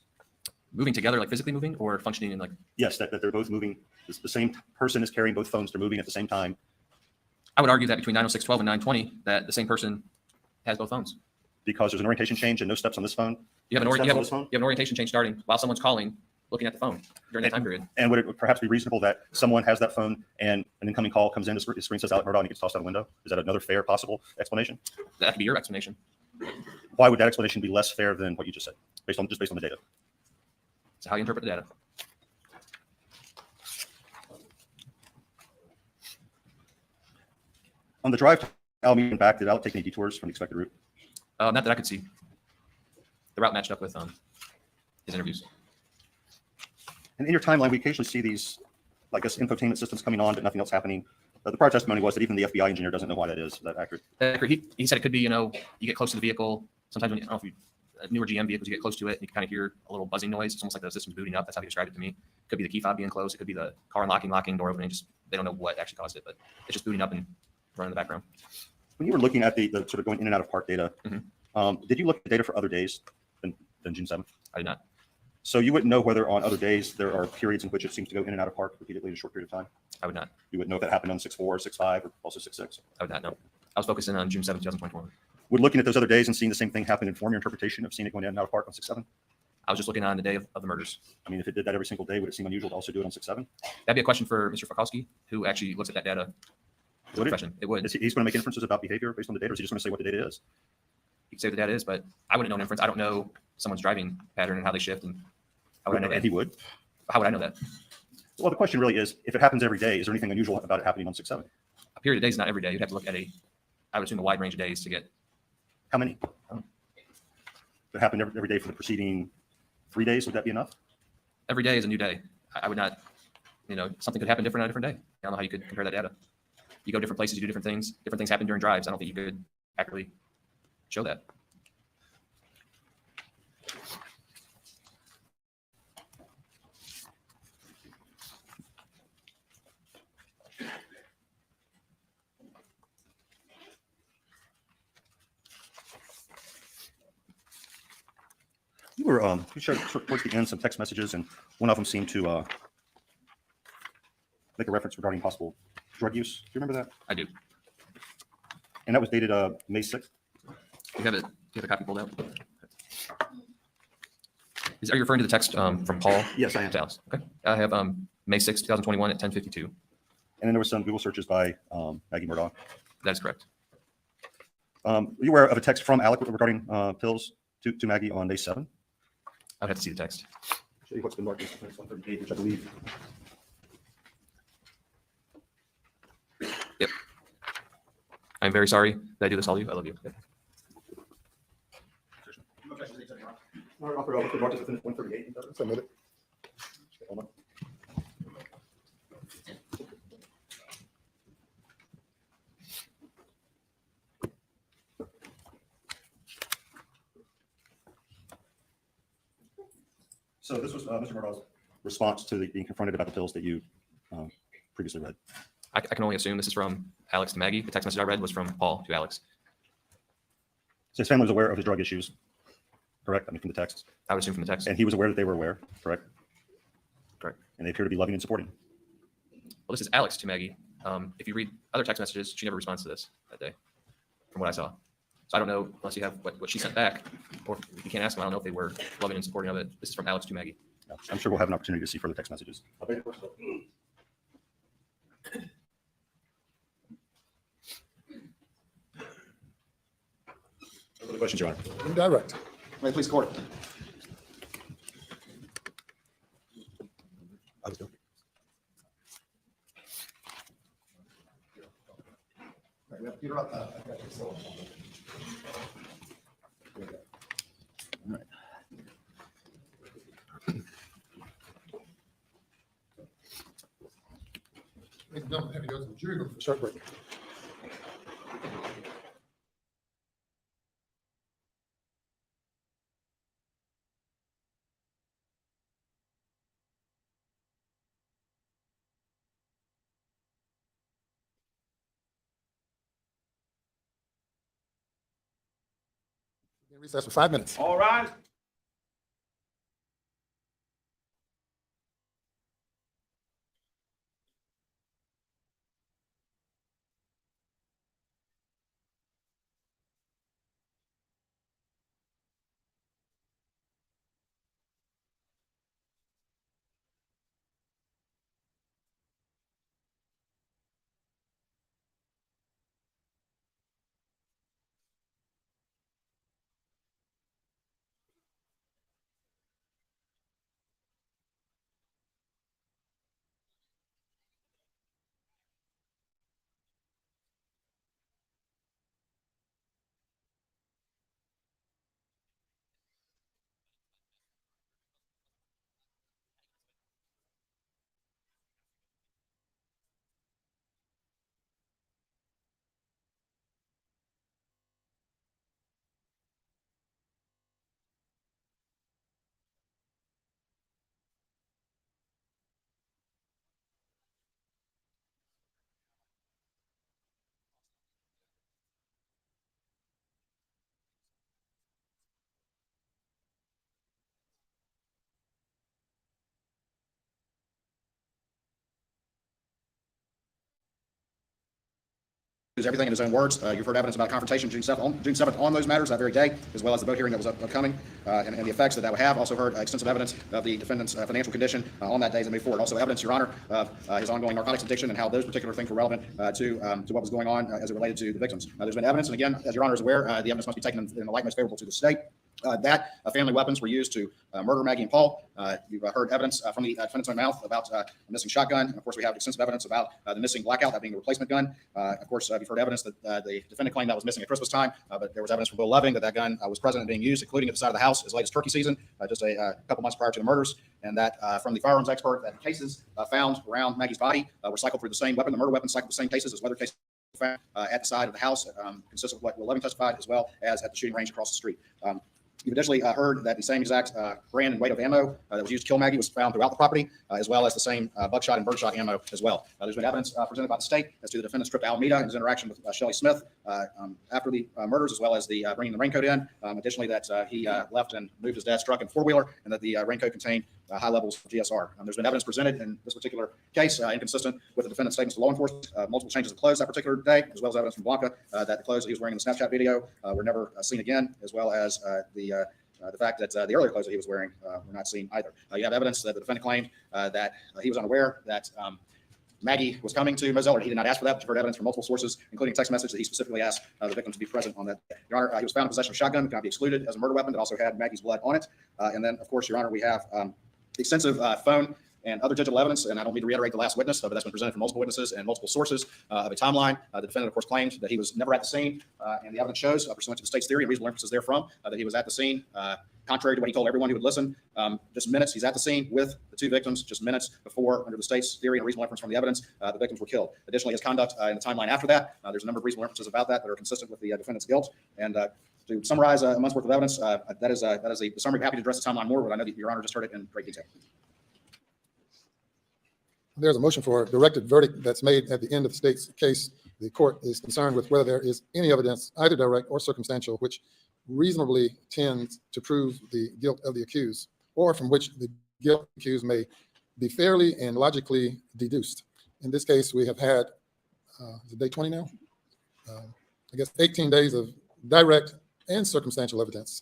Moving together, like physically moving or functioning in like? Yes, that they're both moving. The same person is carrying both phones. They're moving at the same time. I would argue that between 9:06:12 and 9:20 that the same person has both phones. Because there's an orientation change and no steps on this phone. You have an Steps on this phone? orientation change starting while someone's calling, looking at the phone during that time period. And would it perhaps be reasonable that someone has that phone and an incoming call comes in, the screen says Alec Murdaugh, and he gets tossed out a window? Is that another fair possible explanation? That could be your explanation. Why would that explanation be less fair than what you just said, based on the data? It's how you interpret the data. On the drive to Alameda and back, did Alec take any detours from the expected route? Not that I could see. The route matched up with his interviews. And in your timeline, we occasionally see these, I guess, infotainment systems coming on, but nothing else happening. The prior testimony was that even the FBI engineer doesn't know why that is. Is that accurate? He said it could be, you get close to the vehicle. Sometimes when I don't know if you, newer GM vehicles, you get close to it, and you can kind of hear a little buzzing noise. It's almost like the system's booting up. That's how he described it to me. It could be the key fob being closed. It could be the car locking, door opening. Just they don't know what actually caused it, but it's just booting up and running in the background. When you were looking at the sort of going in and out of park data, Mm-hmm. did you look at the data for other days than June 7th? I did not. So you wouldn't know whether on other days there are periods in which it seems to go in and out of park repeatedly in a short period of time? I would not. You wouldn't know if that happened on 6/4, 6/5, or also 6/6? I would not know. I was focusing on June 7th, 2024. Would looking at those other days and seeing the same thing happen inform your interpretation of seeing it going in and out of park on 6/7? I was just looking on the day of the murders. I mean, if it did that every single day, would it seem unusual to also do it on 6/7? That'd be a question for Mr. Fakowski, who actually looks at that data. Would it? Profession. It would. He's going to make inferences about behavior based on the data, or is he just going to say what the data is? You could say what the data is, but I wouldn't know an inference. I don't know someone's driving pattern and how they shift, and how would I know And that? he would? How would I know that? Well, the question really is, if it happens every day, is there anything unusual about it happening on 6/7? A period of days is not every day. You'd have to look at I would assume a wide range of days to get. How many? If it happened every day for the preceding 3 days, would that be enough? Every day is a new day. I would not, something could happen different on a different day. I don't know how you could compare that data. You go different places, you do different things. Different things happen during drives. I don't think you could accurately show that. You showed towards the end some text messages, and one of them seemed to make a reference regarding possible drug use. Do you remember that? I do. And that was dated May 6th. You have it. Do you have a copy pulled out? Are you referring to the text from Paul? Yes, I am. To Alice? Okay. I have May 6, 2021 at 10:52. And then there was some Google searches by Maggie Murdaugh. That is correct. Were you aware of a text from Alec regarding pills to Maggie on May 7th? I would have to see the text. Show you what's been marked as 138, which I believe. Yep. I'm very sorry that I do this all to you. I love you. Okay. Submit it. So this was Mr. Murdaugh's response to being confronted about the pills that you previously read. I can only assume this is from Alex to Maggie. The text message I read was from Paul to Alex. So his family was aware of his drug issues, correct? I mean, from the text. I would assume from the text. And he was aware that they were aware, correct? Correct. And they appear to be loving and supporting. Well, this is Alex to Maggie. If you read other text messages, she never responds to this that day, from what I saw. So I don't know, unless you have what she sent back, or if you can't ask them, I don't know if they were loving and supporting of it. This is from Alex to Maggie. I'm sure we'll have an opportunity to see further text messages. No further questions, Your Honor. Indirect. May it please the court. I was doing. Right, we have Peter up. Ladies and gentlemen, have to go to the jury room for a short break. Recess for 5 minutes. All rise. everything in his own words. You've heard evidence about a confrontation June 7th on those matters that very day, as well as the boat hearing that was upcoming, and the effects that would have. Also heard extensive evidence of the defendant's financial condition on that day as they move forward. Also evidence, Your Honor, of his ongoing narcotics addiction and how those particular things were relevant to what was going on as it related to the victims. There's been evidence, and again, as Your Honor is aware, the evidence must be taken in the light most favorable to the state. That family weapons were used to murder Maggie and Paul. You've heard evidence from the defendant's own mouth about a missing shotgun. And of course, we have extensive evidence about the missing blackout, that being a replacement gun. Of course, you've heard evidence that the defendant claimed that was missing at Christmas time, but there was evidence from Bill Loving that gun was present and being used, including at the side of the house as late as turkey season, just a couple months prior to the murders. And that from the firearms expert, that the cases found around Maggie's body were cycled through the same weapon. The murder weapon cycled the same cases as weather cases found at the side of the house, consistent with what Will Loving testified, as well as at the shooting range across the street. You've additionally heard that the same exact brand and weight of ammo that was used to kill Maggie was found throughout the property, as well as the same buckshot and birdshot ammo as well. There's been evidence presented by the state as to the defendant's trip to Alameda and his interaction with Shelley Smith after the murders, as well as the bringing the raincoat in. Additionally, that he left and moved his dad's truck and four-wheeler, and that the raincoat contained high levels of GSR. There's been evidence presented in this particular case, inconsistent with the defendant's statements to law enforcement, multiple changes of clothes that particular day, as well as evidence from Blanca that the clothes that he was wearing in the Snapchat video were never seen again, as well as the fact that the earlier clothes that he was wearing were not seen either. You have evidence that the defendant claimed that he was unaware that Maggie was coming to Moselle, or he did not ask for that, but you've heard evidence from multiple sources, including a text message that he specifically asked the victim to be present on that. Your Honor, he was found in possession of a shotgun that cannot be excluded as a murder weapon that also had Maggie's blood on it. And then, of course, Your Honor, we have extensive phone and other digital evidence, and I don't need to reiterate the last witness, but that's been presented from multiple witnesses and multiple sources of a timeline. The defendant, of course, claimed that he was never at the scene, and the evidence shows, pursuant to the state's theory and reasonable inferences therefrom, that he was at the scene, contrary to what he told everyone who would listen. Just minutes, he's at the scene with the two victims, just minutes before, under the state's theory and reasonable inference from the evidence, the victims were killed. Additionally, his conduct in the timeline after that, there's a number of reasonable inferences about that that are consistent with the defendant's guilt. And to summarize a month's worth of evidence, that is a summary. Happy to address the timeline more, but I know that Your Honor just heard it in great detail. There's a motion for a directed verdict that's made at the end of the state's case. The court is concerned with whether there is any evidence, either direct or circumstantial, which reasonably tends to prove the guilt of the accused, or from which the guilt of the accused may be fairly and logically deduced. In this case, we have had, is it day 20 now? I guess 18 days of direct and circumstantial evidence.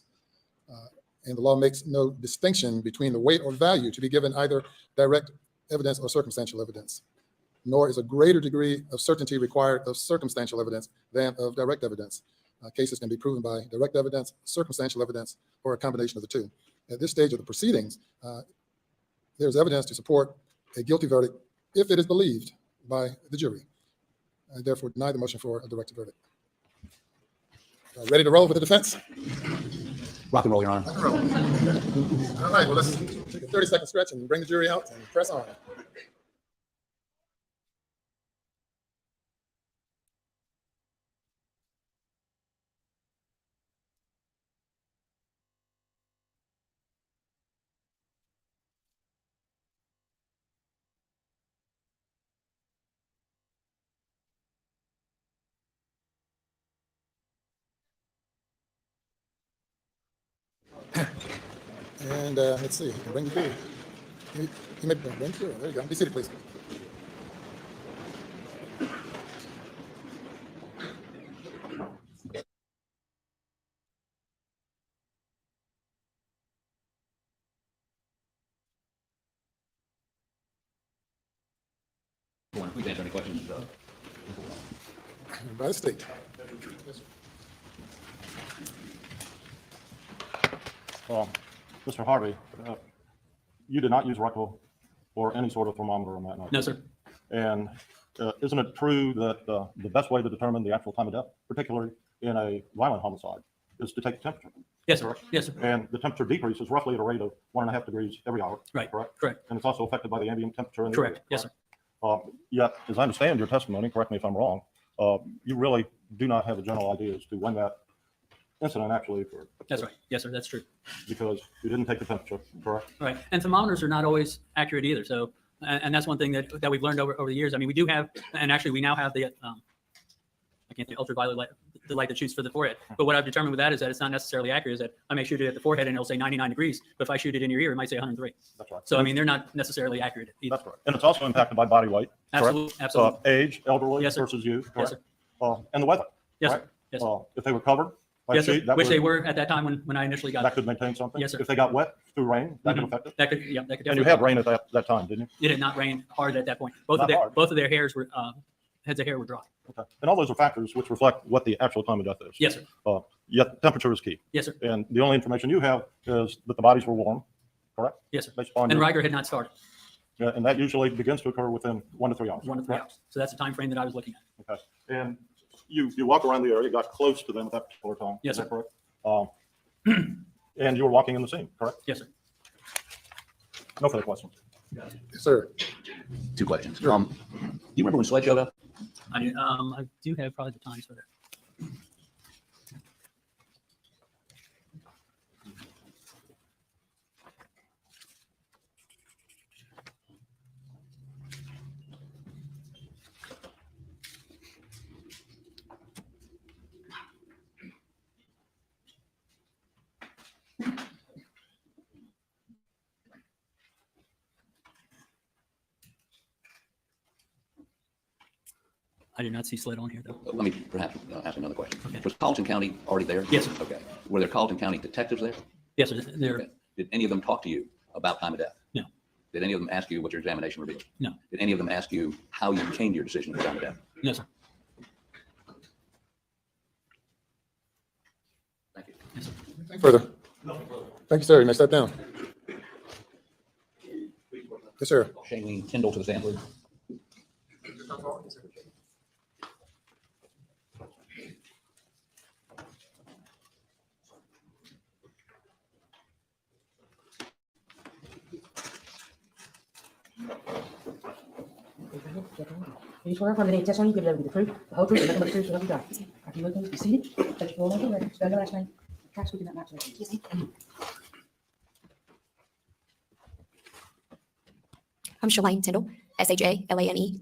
And the law makes no distinction between the weight or value to be given either direct evidence or circumstantial evidence, nor is a greater degree of certainty required of circumstantial evidence than of direct evidence. Cases can be proven by direct evidence, circumstantial evidence, or a combination of the two. At this stage of the proceedings, there's evidence to support a guilty verdict if it is believed by the jury. I therefore deny the motion for a directed verdict. Ready to roll with the defense? Rock and roll, Your Honor. All right, well, let's take a 30-second stretch and bring the jury out and press on. And let's see, bring the jury. You may bring the jury. There you go. Be seated, please. We can answer any questions. By the state. Well, Mr. Harvey, you did not use rectal or any sort of thermometer on that night. No, sir. And isn't it true that the best way to determine the actual time of death, particularly in a violent homicide, is to take the temperature? Yes, sir. Yes, sir. And the temperature decreases roughly at a rate of 1.5 degrees every hour. Right. Correct? Correct. And it's also affected by the ambient temperature in the Correct. area. Yes, sir. Yet, as I understand your testimony, correct me if I'm wrong, you really do not have a general idea as to when that incident actually occurred. That's right. Yes, sir. That's true. Because you didn't take the temperature, correct? Right. And thermometers are not always accurate either. So, and that's one thing that we've learned over the years. I mean, we do have, and actually we now have the, I can't say ultraviolet light, the light that shoots for the forehead. But what I've determined with that is that it's not necessarily accurate. Is that I may shoot it at the forehead and it'll say 99 degrees, but if I shoot it in your ear, it might say 103. That's right. So I mean, they're not necessarily accurate either. That's right. And it's also impacted by body weight. Absolutely. Correct? Absolutely. Age, elderly Yes, sir. versus youth. Yes, Correct? and the weather. Yes, right? sir. Yes, sir. If they were covered by a Yes, sir. sheet, that Which they would, were at that time when I initially got that it. could maintain something. Yes, sir. If they got wet through rain, that could Mhm. affect it. That could, yeah, that could And you definitely. had rain at that time, didn't you? It did not rain hard at that point. Both Not hard. both of their hairs were, heads of hair were dry. Okay. And all those are factors which reflect what the actual time of death is. Yes, sir. Yet temperature is key. Yes, sir. And the only information you have is that the bodies were warm, correct? Yes, sir. Based upon And your- Riker had not started, and that usually begins to occur within 1 to 3 hours. 1 to 3 hours. So that's the time frame that I was looking at. Okay. And you walk around the area, got close to them at that particular time. Yes, Is that sir. correct? And you were walking in the scene, correct? Yes, sir. No further questions. Yes, sir. 2 questions. Do you remember when Sled showed up? I do have probably the times for that. I do not see Sled on here, though. Let me perhaps ask another question. Okay. Was Carleton County already there? Yes, sir. Okay. Were there Carleton County detectives there? Yes, sir. They're, Okay. Did any of them talk to you about time of death? No. Did any of them ask you what your examination revealed? No. Did any of them ask you how you came to your decision at the time of death? no, sir. Thank you. Yes, sir. Anything further? Thank you, sir. You may step down. Yes, sir. Shailene Tyndall to the stand, please. Do you swear affirm that any testimony you give will be the truth, the whole truth, and nothing but the truth, so help you God? After you open, be seated. Take your full name, record, spell your last name. Try speaking that naturally. I'm Shalane Tyndall, ShaLaneTin.